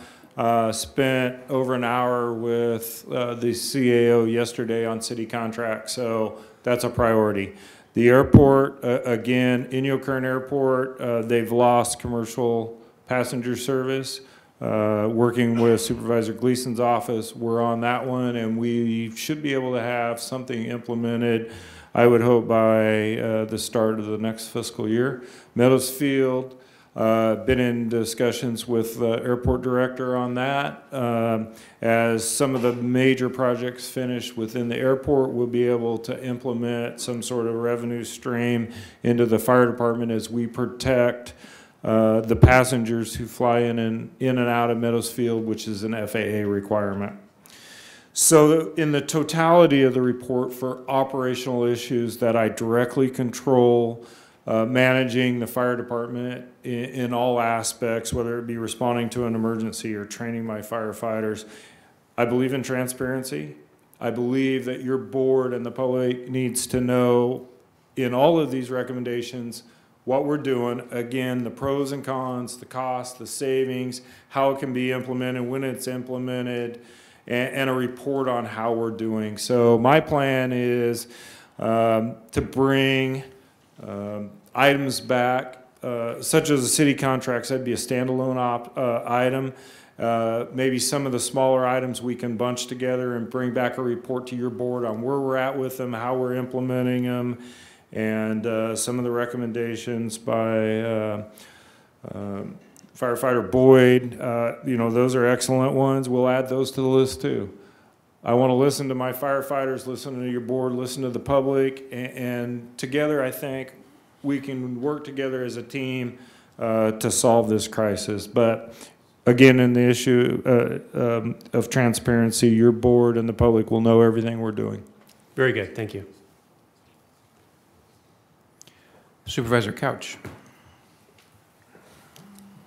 Speaker 12: Spent over an hour with the CAO yesterday on city contracts, so that's a priority. The airport, again, Inyo Kern Airport, they've lost commercial passenger service. Working with Supervisor Gleason's office, we're on that one, and we should be able to have something implemented, I would hope, by the start of the next fiscal year. Meadows Field, been in discussions with the airport director on that. As some of the major projects finish within the airport, we'll be able to implement some sort of revenue stream into the fire department as we protect the passengers who fly in and out of Meadows Field, which is an FAA requirement. So in the totality of the report for operational issues that I directly control, managing the fire department in all aspects, whether it be responding to an emergency or training my firefighters, I believe in transparency. I believe that your board and the public needs to know in all of these recommendations what we're doing, again, the pros and cons, the cost, the savings, how it can be implemented, when it's implemented, and a report on how we're doing. So my plan is to bring items back, such as the city contracts. That'd be a standalone item. Maybe some of the smaller items we can bunch together and bring back a report to your board on where we're at with them, how we're implementing them, and some of the recommendations by Firefighter Boyd. Those are excellent ones. We'll add those to the list too. I want to listen to my firefighters, listen to your board, listen to the public, and together I think we can work together as a team to solve this crisis. But again, in the issue of transparency, your board and the public will know everything we're doing.
Speaker 8: Very good. Thank you.
Speaker 2: Supervisor Couch.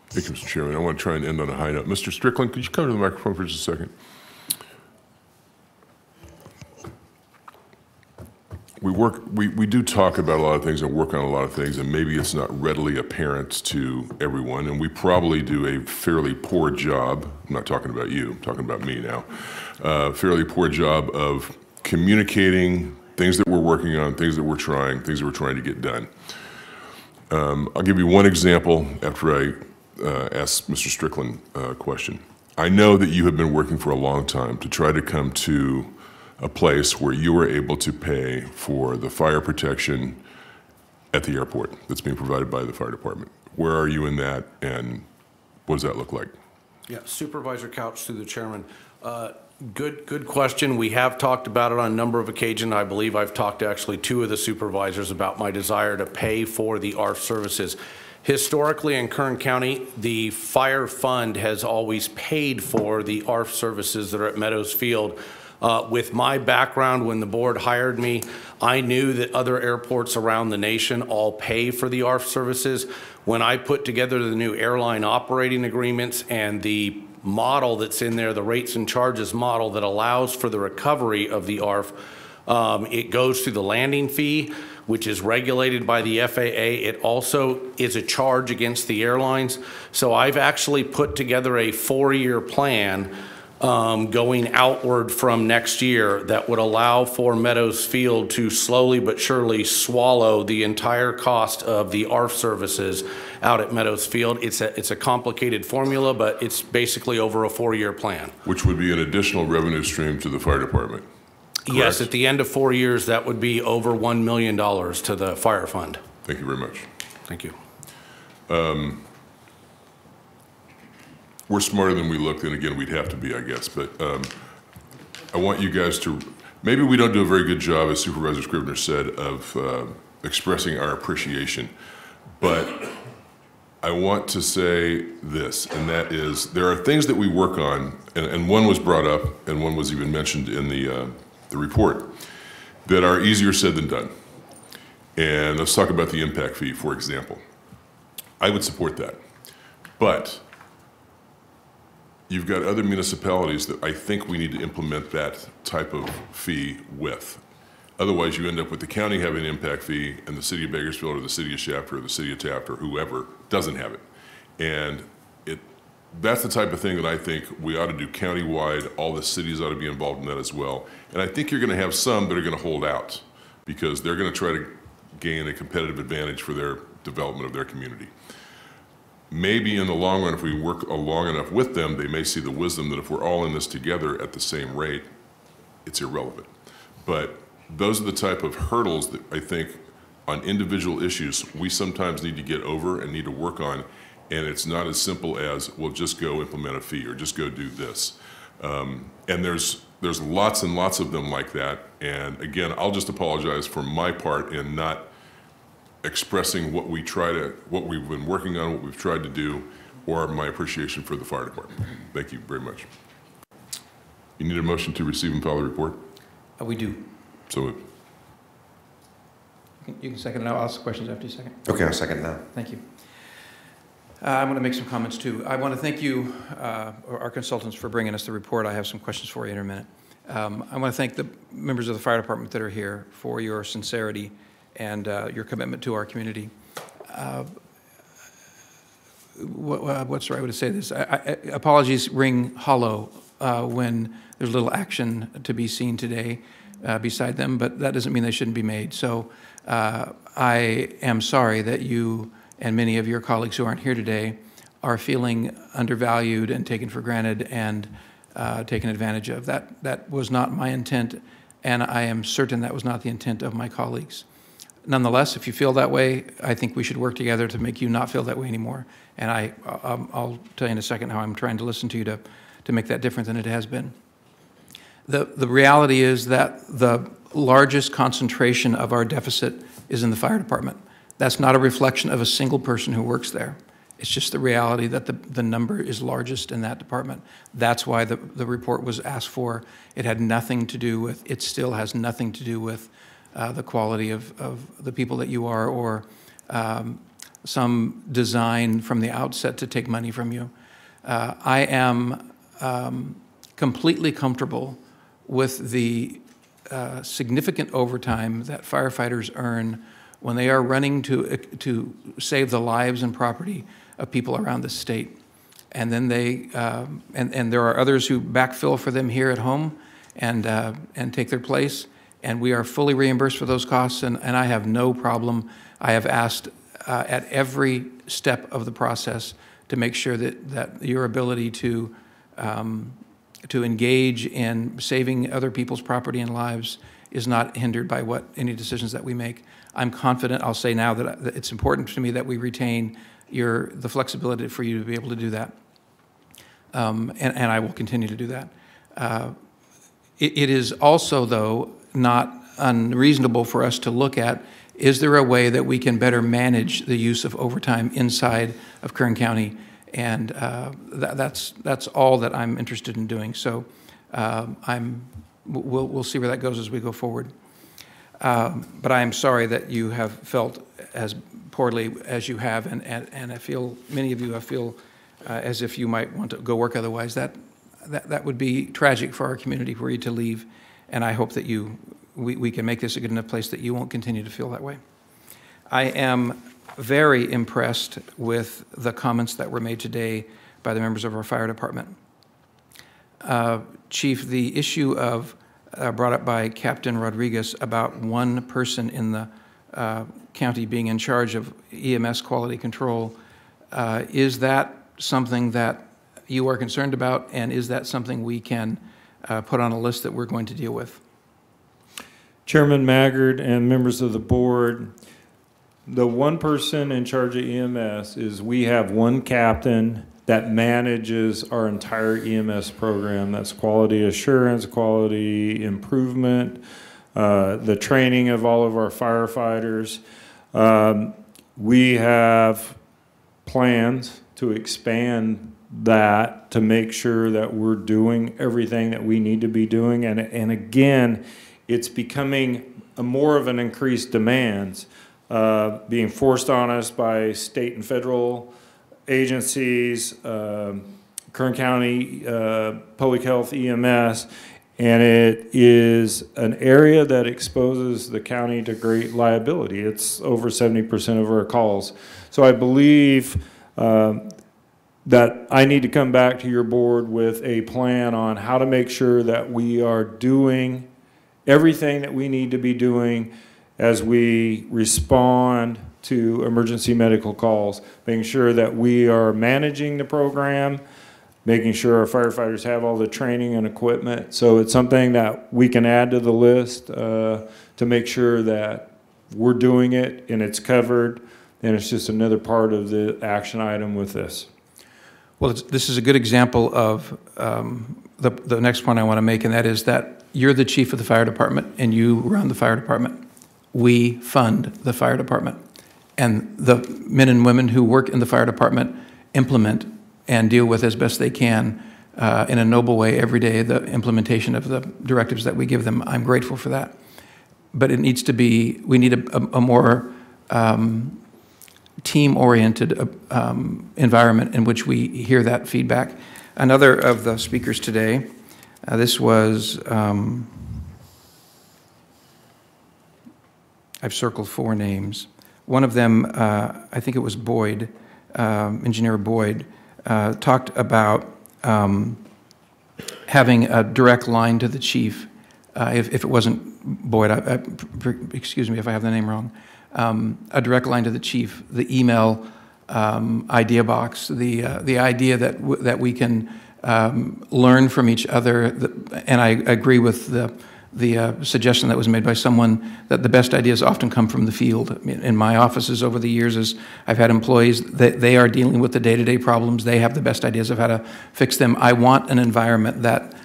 Speaker 9: Thank you, Mr. Chairman. I want to try and end on a high note. Mr. Strickland, could you come to the microphone for just a second? we do talk about a lot of things and work on a lot of things, and maybe it's not readily apparent to everyone, and we probably do a fairly poor job. I'm not talking about you, I'm talking about me now. Fairly poor job of communicating things that we're working on, things that we're trying to get done. I'll give you one example after I ask Mr. Strickland a question. I know that you have been working for a long time to try to come to a place where you are able to pay for the fire protection at the airport that's being provided by the fire department. Where are you in that, and what does that look like?
Speaker 10: Yeah, Supervisor Couch through the chairman. Good question. We have talked about it on a number of occasions. I believe I've talked to actually 2 of the supervisors about my desire to pay for the ARF services. Historically in Kern County, the fire fund has always paid for the ARF services that are at Meadows Field. With my background, when the board hired me, I knew that other airports around the nation all pay for the ARF services. When I put together the new airline operating agreements and the model that's in there, the rates and charges model that allows for the recovery of the ARF, it goes through the landing fee, which is regulated by the FAA. It also is a charge against the airlines. So I've actually put together a 4-year plan going outward from next year that would allow for Meadows Field to slowly but surely swallow the entire cost of the ARF services out at Meadows Field. It's a complicated formula, but it's basically over a 4-year plan.
Speaker 9: Which would be an additional revenue stream to the fire department. Correct?
Speaker 10: Yes, at the end of 4 years, that would be over $1 million to the fire fund.
Speaker 9: Thank you very much.
Speaker 10: Thank you.
Speaker 9: We're smarter than we look, and again, we'd have to be, I guess, but I want you guys to, maybe we don't do a very good job, as Supervisor Scrivener said, of expressing our appreciation, but I want to say this, and that is, there are things that we work on, and one was brought up, and one was even mentioned in the report, that are easier said than done. And let's talk about the impact fee, for example. I would support that, but you've got other municipalities that I think we need to implement that type of fee with. Otherwise, you end up with the county having an impact fee and the city of Bakersfield or the city of Shafter or the city of Taft or whoever doesn't have it. And that's the type of thing that I think we ought to do countywide. All the cities ought to be involved in that as well. And I think you're going to have some that are going to hold out because they're going to try to gain a competitive advantage for their development of their community. Maybe in the long run, if we work long enough with them, they may see the wisdom that if we're all in this together at the same rate, it's irrelevant. But those are the type of hurdles that I think on individual issues we sometimes need to get over and need to work on. And it's not as simple as, well, just go implement a fee or just go do this. And there's lots and lots of them like that. And again, I'll just apologize for my part in not expressing what we've been working on, what we've tried to do, or my appreciation for the fire department. Thank you very much. You need a motion to receive and file the report?
Speaker 2: We do.
Speaker 9: So moved.
Speaker 2: You can second it. I'll ask questions after you second.
Speaker 7: Okay, I'll second that.
Speaker 2: Thank you. I'm going to make some comments too. I want to thank you, our consultants, for bringing us the report. I have some questions for you in a minute. I want to thank the members of the fire department that are here for your sincerity and your commitment to our community. What's the right way to say this? Apologies ring hollow when there's little action to be seen today beside them, but that doesn't mean they shouldn't be made. So I am sorry that you and many of your colleagues who aren't here today are feeling undervalued and taken for granted and taken advantage of. That was not my intent, and I am certain that was not the intent of my colleagues. Nonetheless, if you feel that way, I think we should work together to make you not feel that way anymore. And I'll tell you in a second how I'm trying to listen to you to make that different than it has been. The reality is that the largest concentration of our deficit is in the fire department. That's not a reflection of a single person who works there. It's just the reality that the number is largest in that department. That's why the report was asked for. It had nothing to do with, it still has nothing to do with the quality of the people that you are, or some design from the outset to take money from you. I am completely comfortable with the significant overtime that firefighters earn when they are running to save the lives and property of people around the state. And then and there are others who backfill for them here at home and take their place. And we are fully reimbursed for those costs, and I have no problem. I have asked at every step of the process to make sure that your ability to engage in saving other people's property and lives is not hindered by any decisions that we make. I'm confident. I'll say now that it's important to me that we retain the flexibility for you to be able to do that, and I will continue to do that. It is also, though, not unreasonable for us to look at, is there a way that we can better manage the use of overtime inside of Kern County? And that's all that I'm interested in doing. So we'll see where that goes as we go forward. But I am sorry that you have felt as poorly as you have, and I feel many of you feel as if you might want to go work otherwise. That would be tragic for our community for you to leave, and I hope that we can make this a good enough place that you won't continue to feel that way. I am very impressed with the comments that were made today by the members of our fire department. Chief, the issue brought up by Captain Rodriguez about one person in the county being in charge of EMS quality control, is that something that you are concerned about, and is that something we can put on a list that we're going to deal with?
Speaker 12: Chairman Maggard and members of the board, the one person in charge of EMS is we have one captain that manages our entire EMS program. That's quality assurance, quality improvement, the training of all of our firefighters. We have plans to expand that to make sure that we're doing everything that we need to be doing. And again, it's becoming more of an increased demands being forced on us by state and federal agencies, Kern County Public Health EMS, and it is an area that exposes the county to great liability. It's over 70% of our calls. So I believe that I need to come back to your board with a plan on how to make sure that we are doing everything that we need to be doing as we respond to emergency medical calls, making sure that we are managing the program, making sure our firefighters have all the training and equipment. So it's something that we can add to the list to make sure that we're doing it and it's covered, and it's just another part of the action item with this.
Speaker 2: Well, this is a good example of the next point I want to make, and that is that you're the chief of the fire department and you run the fire department. We fund the fire department, and the men and women who work in the fire department implement and deal with as best they can in a noble way every day the implementation of the directives that we give them. I'm grateful for that. But it needs to be, we need a more team-oriented environment in which we hear that feedback. Another of the speakers today, this was, I've circled 4 names. One of them, I think it was Boyd, Engineer Boyd, talked about having a direct line to the chief. If it wasn't Boyd, excuse me if I have the name wrong, a direct line to the chief, the email idea box, the idea that we can learn from each other, and I agree with the suggestion that was made by someone that the best ideas often come from the field. In my offices over the years, as I've had employees, they are dealing with the day-to-day problems. They have the best ideas of how to fix them. I want an environment that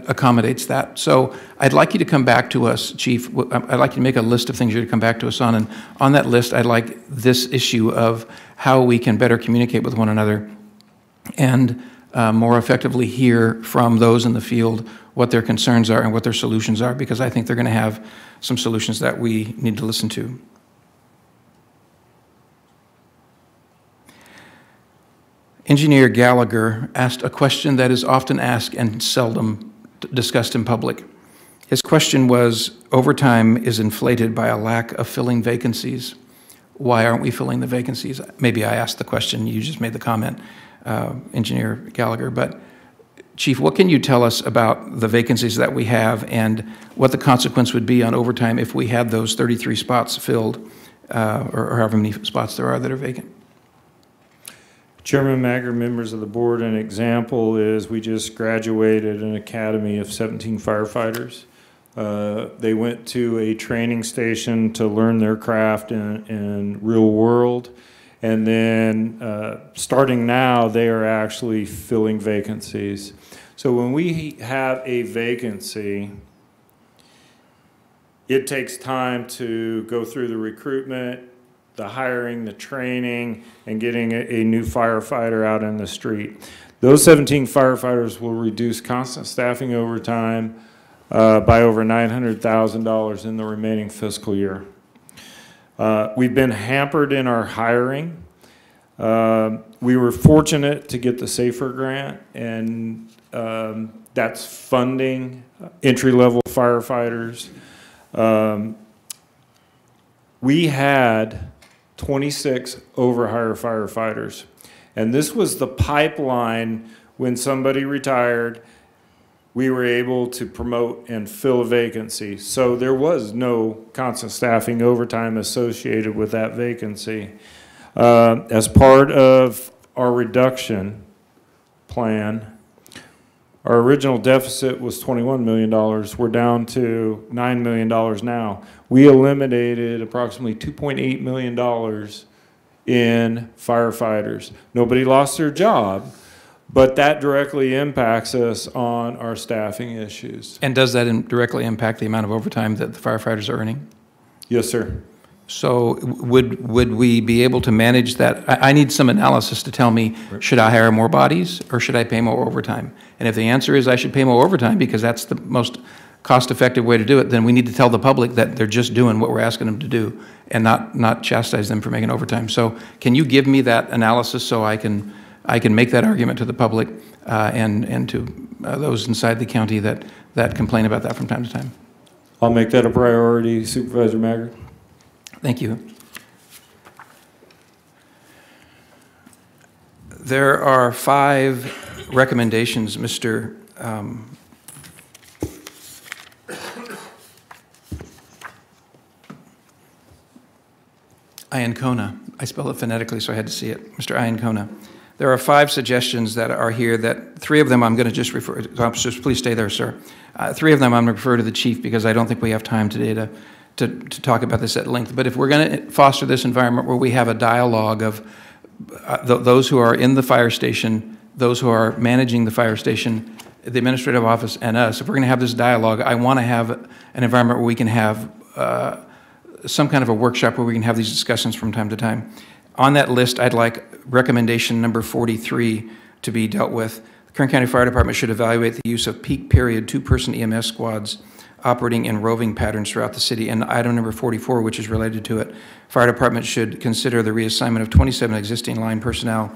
Speaker 2: accommodates that. So I'd like you to come back to us, Chief. I'd like you to make a list of things you're to come back to us on. And on that list, I'd like this issue of how we can better communicate with one another and more effectively hear from those in the field what their concerns are and what their solutions are, because I think they're going to have some solutions that we need to listen to. Engineer Gallagher asked a question that is often asked and seldom discussed in public. His question was, overtime is inflated by a lack of filling vacancies. Why aren't we filling the vacancies? Maybe I asked the question, you just made the comment, Engineer Gallagher, but Chief, what can you tell us about the vacancies that we have and what the consequence would be on overtime if we had those 33 spots filled, or however many spots there are that are vacant?
Speaker 12: Chairman Maggard, members of the board, an example is we just graduated an academy of 17 firefighters. They went to a training station to learn their craft in real world. And then starting now, they are actually filling vacancies. So when we have a vacancy, it takes time to go through the recruitment, the hiring, the training, and getting a new firefighter out in the street. Those 17 firefighters will reduce constant staffing overtime by over $900,000 in the remaining fiscal year. We've been hampered in our hiring. We were fortunate to get the SAFER grant, and that's funding entry-level firefighters. We had 26 overhire firefighters, and this was the pipeline. When somebody retired, we were able to promote and fill a vacancy. So there was no constant staffing overtime associated with that vacancy. As part of our reduction plan, our original deficit was $21 million. We're down to $9 million now. We eliminated approximately $2.8 million in firefighters. Nobody lost their job, but that directly impacts us on our staffing issues.
Speaker 2: And does that directly impact the amount of overtime that the firefighters are earning?
Speaker 12: Yes, sir.
Speaker 2: So would we be able to manage that? I need some analysis to tell me, should I hire more bodies or should I pay more overtime? And if the answer is I should pay more overtime because that's the most cost-effective way to do it, then we need to tell the public that they're just doing what we're asking them to do and not chastise them for making overtime. So can you give me that analysis so I can make that argument to the public and to those inside the county that complain about that from time to time?
Speaker 12: I'll make that a priority, Supervisor Maggard.
Speaker 2: Thank you. There are 5 recommendations, Mr. Iancona. I spelled it phonetically, so I had to see it. Mr. Iancona. There are 5 suggestions that are here that 3 of them I'm going to just refer to. Officers, please stay there, sir. 3 of them I'm going to refer to the chief because I don't think we have time today to talk about this at length. But if we're going to foster this environment where we have a dialogue of those who are in the fire station, those who are managing the fire station, the administrative office, and us, if we're going to have this dialogue, I want to have an environment where we can have some kind of a workshop where we can have these discussions from time to time. On that list, I'd like recommendation number 43 to be dealt with. The Kern County Fire Department should evaluate the use of peak period 2-person EMS squads operating in roving patterns throughout the city. And item number 44, which is related to it, fire department should consider the reassignment of 27 existing line personnel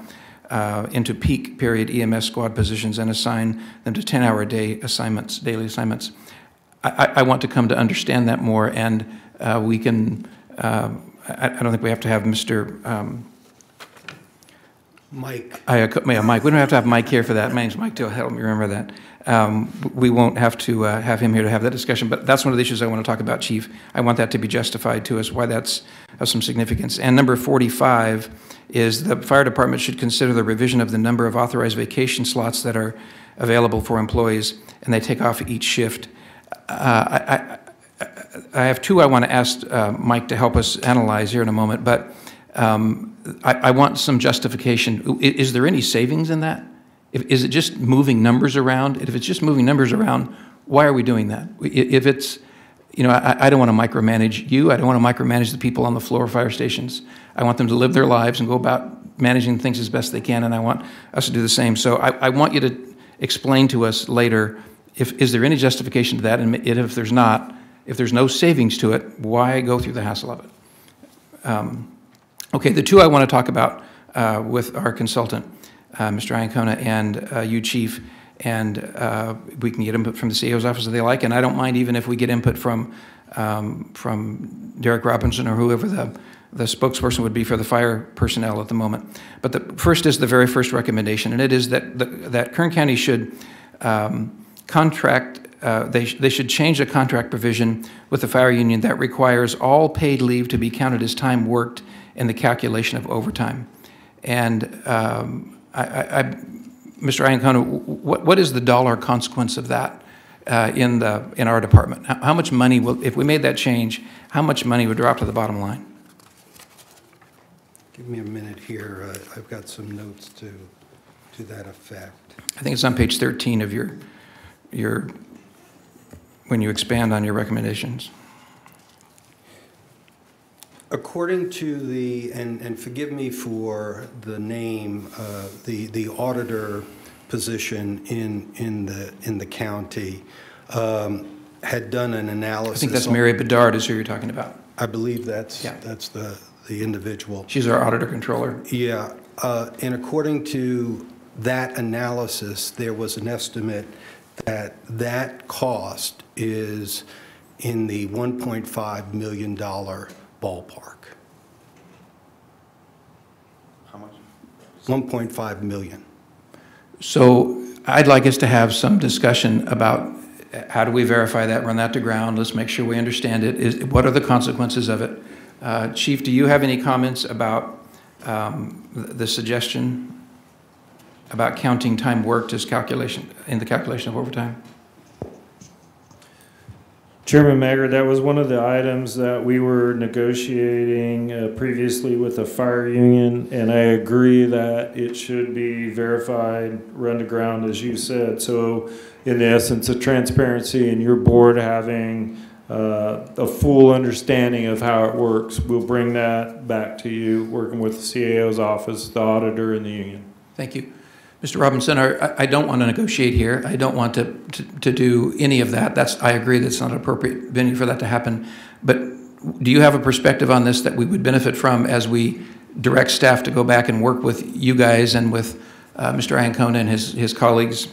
Speaker 2: into peak period EMS squad positions and assign them to 10-hour-a-day assignments, daily assignments. I want to come to understand that more, and we can, I don't think we have to have Mr.
Speaker 14: Mike.
Speaker 2: Mike. We don't have to have Mike here for that. My name's Mike too. Help me remember that. We won't have to have him here to have that discussion, but that's one of the issues I want to talk about, Chief. I want that to be justified to us, why that's of some significance. And number 45 is the fire department should consider the revision of the number of authorized vacation slots that are available for employees, and they take off each shift. I have 2 I want to ask Mike to help us analyze here in a moment, but I want some justification. Is there any savings in that? Is it just moving numbers around? If it's just moving numbers around, why are we doing that? If it's, you know, I don't want to micromanage you. I don't want to micromanage the people on the floor of fire stations. I want them to live their lives and go about managing things as best they can, and I want us to do the same. So I want you to explain to us later, is there any justification to that? And if there's not, if there's no savings to it, why go through the hassle of it? Okay, the 2 I want to talk about with our consultant, Mr. Iancona, and you, Chief, and we can get input from the CEO's office if they like, and I don't mind even if we get input from Derek Robinson or whoever the spokesperson would be for the fire personnel at the moment. But the first is the very first recommendation, and it is that Kern County should contract, they should change the contract provision with the fire union that requires all paid leave to be counted as time worked in the calculation of overtime. And Mr. Iacona, what is the dollar consequence of that in our department? How much money will, if we made that change, how much money would drop to the bottom line?
Speaker 14: Give me a minute here. I've got some notes to that effect.
Speaker 2: I think it's on page 13 of your when you expand on your recommendations.
Speaker 14: According to the, and forgive me for the name, the auditor position in the county had done an analysis.
Speaker 2: I think that's Mary Bedard is who you're talking about.
Speaker 14: I believe that's the individual.
Speaker 2: She's our auditor controller.
Speaker 14: Yeah, and according to that analysis, there was an estimate that cost is in the $1.5 million ballpark.
Speaker 2: How much?
Speaker 14: 1.5 million.
Speaker 2: So I'd like us to have some discussion about how do we verify that, run that to ground, let's make sure we understand it. What are the consequences of it? Chief, do you have any comments about the suggestion about counting time worked as calculation, in the calculation of overtime?
Speaker 12: Chairman Maggard, that was one of the items that we were negotiating previously with the fire union, and I agree that it should be verified, run to ground, as you said. So in essence, a transparency and your board having a full understanding of how it works. We'll bring that back to you, working with the CAO's office, the auditor, and the union.
Speaker 2: Thank you. Mr. Robinson, I don't want to negotiate here. I don't want to do any of that. I agree that's not an appropriate venue for that to happen. But do you have a perspective on this that we would benefit from as we direct staff to go back and work with you guys and with Mr. Iacona and his colleagues?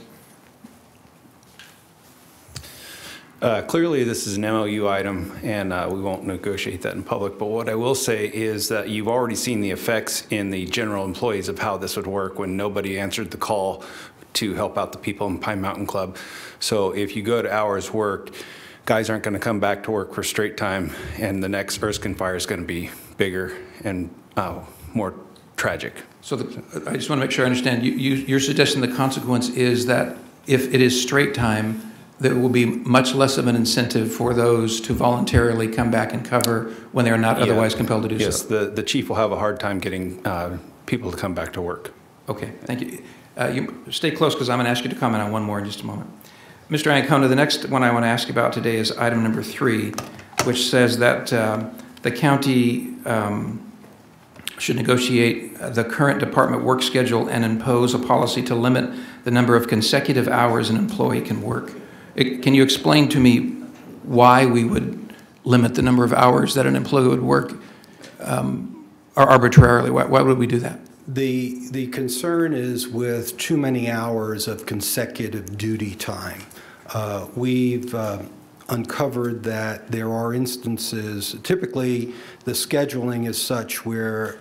Speaker 11: Clearly, this is an MOU item, and we won't negotiate that in public. But what I will say is that you've already seen the effects in the general employees of how this would work when nobody answered the call to help out the people in Pine Mountain Club. So if you go to hours worked, guys aren't going to come back to work for straight time, and the next Erskine fire is going to be bigger and more tragic.
Speaker 2: So I just want to make sure I understand. You're suggesting the consequence is that if it is straight time, there will be much less of an incentive for those to voluntarily come back and cover when they are not otherwise compelled to do so.
Speaker 11: Yes, the chief will have a hard time getting people to come back to work.
Speaker 2: Okay, thank you. You stay close because I'm going to ask you to comment on one more in just a moment. Mr. Iacona, the next one I want to ask you about today is item number 3, which says that the county should negotiate the current department work schedule and impose a policy to limit the number of consecutive hours an employee can work. Can you explain to me why we would limit the number of hours that an employee would work arbitrarily? Why would we do that?
Speaker 14: The concern is with too many hours of consecutive duty time. We've uncovered that there are instances, typically the scheduling is such where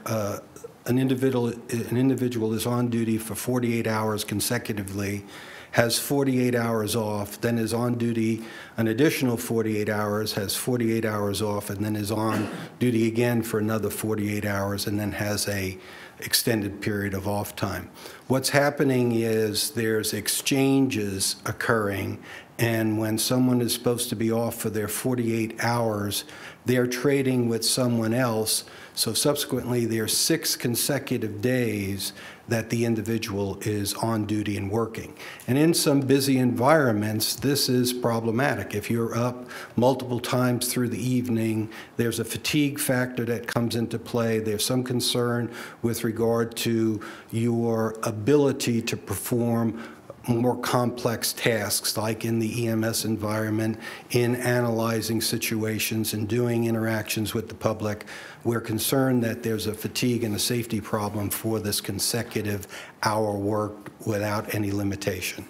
Speaker 14: an individual is on duty for 48 hours consecutively, has 48 hours off, then is on duty an additional 48 hours, has 48 hours off, and then is on duty again for another 48 hours, and then has a extended period of off time. What's happening is there's exchanges occurring, and when someone is supposed to be off for their 48 hours, they're trading with someone else, so subsequently there's 6 consecutive days that the individual is on duty and working. And in some busy environments, this is problematic. If you're up multiple times through the evening, there's a fatigue factor that comes into play. There's some concern with regard to your ability to perform more complex tasks, like in the EMS environment, in analyzing situations and doing interactions with the public. We're concerned that there's a fatigue and a safety problem for this consecutive hour work without any limitation.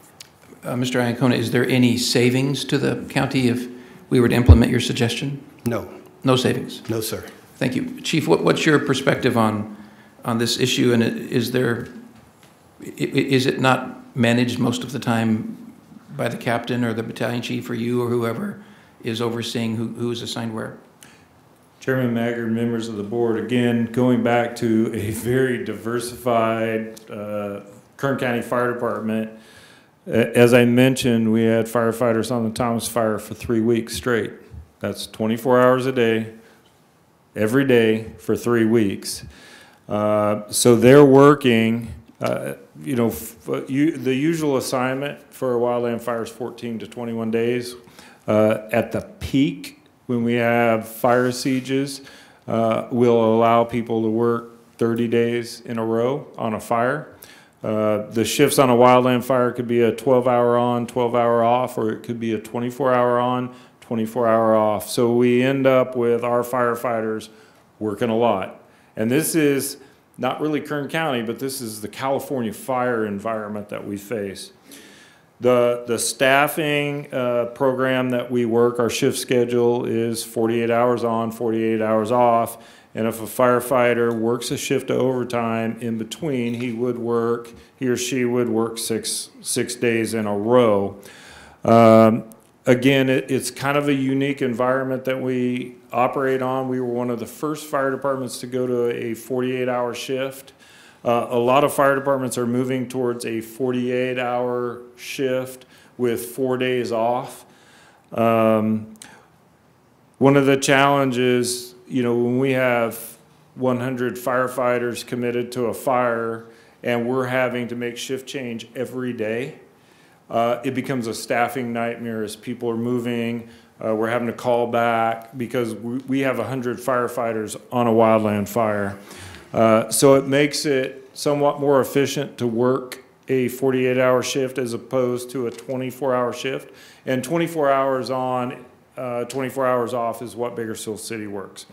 Speaker 2: Mr. Iacona, is there any savings to the county if we were to implement your suggestion?
Speaker 14: No.
Speaker 2: No savings?
Speaker 14: No, sir.
Speaker 2: Thank you. Chief, what's your perspective on this issue, and is it not managed most of the time by the captain or the battalion chief or you or whoever is overseeing who is assigned where?
Speaker 12: Chairman Maggard, members of the board, again, going back to a very diversified Kern County Fire Department. As I mentioned, we had firefighters on the Thomas Fire for 3 weeks straight. That's 24 hours a day, every day for 3 weeks. So they're working, the usual assignment for a wildland fire is 14 to 21 days. At the peak, when we have fire sieges, we'll allow people to work 30 days in a row on a fire. The shifts on a wildland fire could be a 12-hour on, 12-hour off, or it could be a 24-hour on, 24-hour off. So we end up with our firefighters working a lot. And this is not really Kern County, but this is the California fire environment that we face. The staffing program that we work, our shift schedule is 48 hours on, 48 hours off. And if a firefighter works a shift of overtime in between, he or she would work six days in a row. Again, it's kind of a unique environment that we operate on. We were one of the first fire departments to go to a 48-hour shift. A lot of fire departments are moving towards a 48-hour shift with 4 days off. One of the challenges, when we have 100 firefighters committed to a fire and we're having to make shift change every day, it becomes a staffing nightmare as people are moving. We're having to call back because we have 100 firefighters on a wildland fire. So it makes it somewhat more efficient to work a 48-hour shift as opposed to a 24-hour shift. And 24 hours on, 24 hours off is what Bakersfield City works.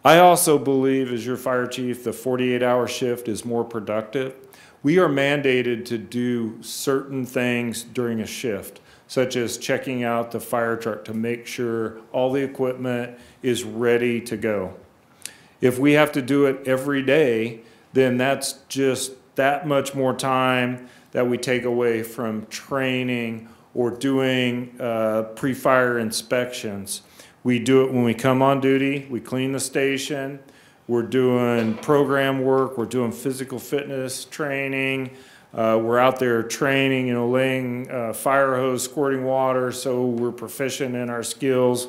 Speaker 12: I also believe, as your fire chief, the 48-hour shift is more productive. We are mandated to do certain things during a shift, such as checking out the fire truck to make sure all the equipment is ready to go. If we have to do it every day, then that's just that much more time that we take away from training or doing pre-fire inspections. We do it when we come on duty, we clean the station, we're doing program work, we're doing physical fitness training, we're out there training, laying fire hose, squirting water, so we're proficient in our skills.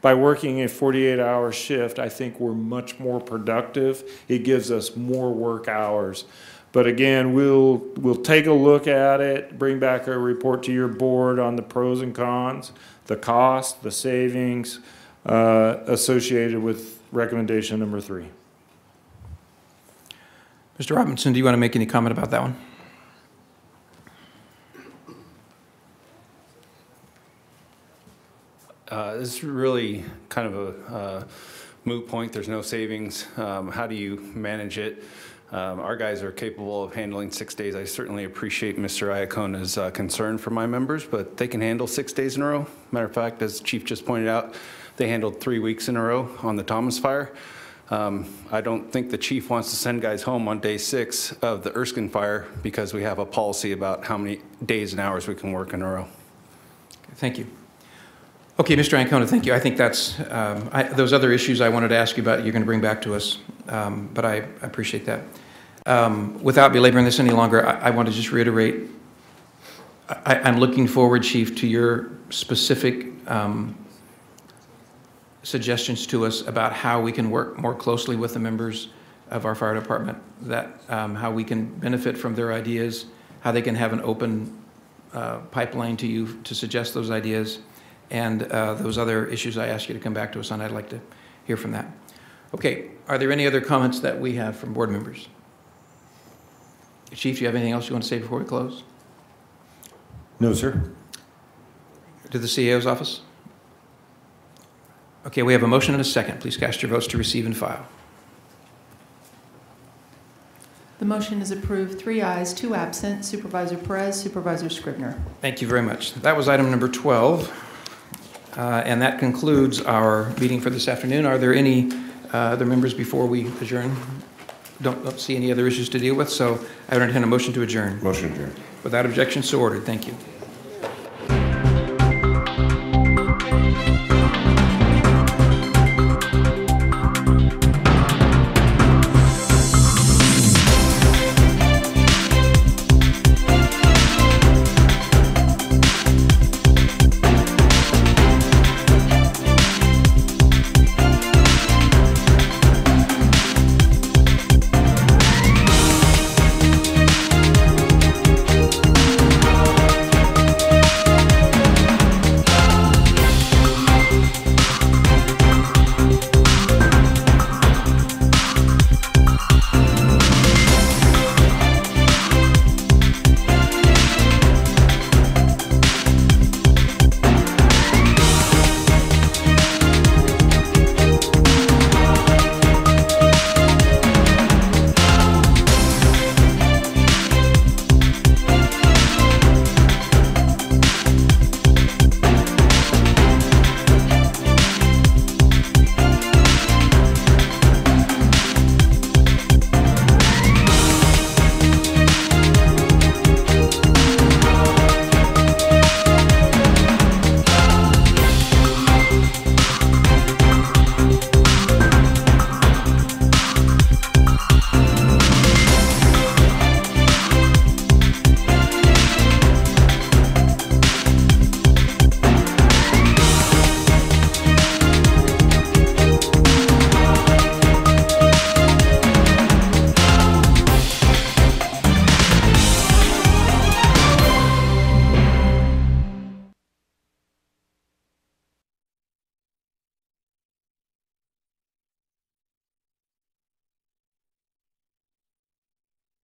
Speaker 12: By working a 48-hour shift, I think we're much more productive. It gives us more work hours. But again, we'll take a look at it, bring back a report to your board on the pros and cons, the cost, the savings associated with recommendation number 3.
Speaker 2: Mr. Robinson, do you want to make any comment about that one?
Speaker 11: This is really kind of a moot point. There's no savings. How do you manage it? Our guys are capable of handling 6 days. I certainly appreciate Mr. Iacona's concern for my members, but they can handle 6 days in a row. Matter of fact, as Chief just pointed out, they handled 3 weeks in a row on the Thomas Fire. I don't think the chief wants to send guys home on day 6 of the Erskine Fire because we have a policy about how many days and hours we can work in a row.
Speaker 2: Thank you. Okay, Mr. Iacona, thank you. I think that's, those other issues I wanted to ask you about, you're going to bring back to us, but I appreciate that. Without belaboring this any longer, I want to just reiterate, I'm looking forward, Chief, to your specific suggestions to us about how we can work more closely with the members of our fire department, that how we can benefit from their ideas, how they can have an open pipeline to you to suggest those ideas, and those other issues I asked you to come back to us on. I'd like to hear from that. Okay, are there any other comments that we have from board members? Chief, do you have anything else you want to say before we close?
Speaker 12: No, sir.
Speaker 2: To the CAO's office? Okay, we have a motion and a second. Please cast your votes to receive and file.
Speaker 13: The motion is approved, 3 ayes, 2 absent. Supervisor Perez, Supervisor Scribner.
Speaker 2: Thank you very much. That was item number 12, and that concludes our meeting for this afternoon. Are there any other members before we adjourn? Don't see any other issues to deal with, so I would entertain a motion to adjourn.
Speaker 7: Motion adjourned.
Speaker 2: Without objection, so ordered. Thank you.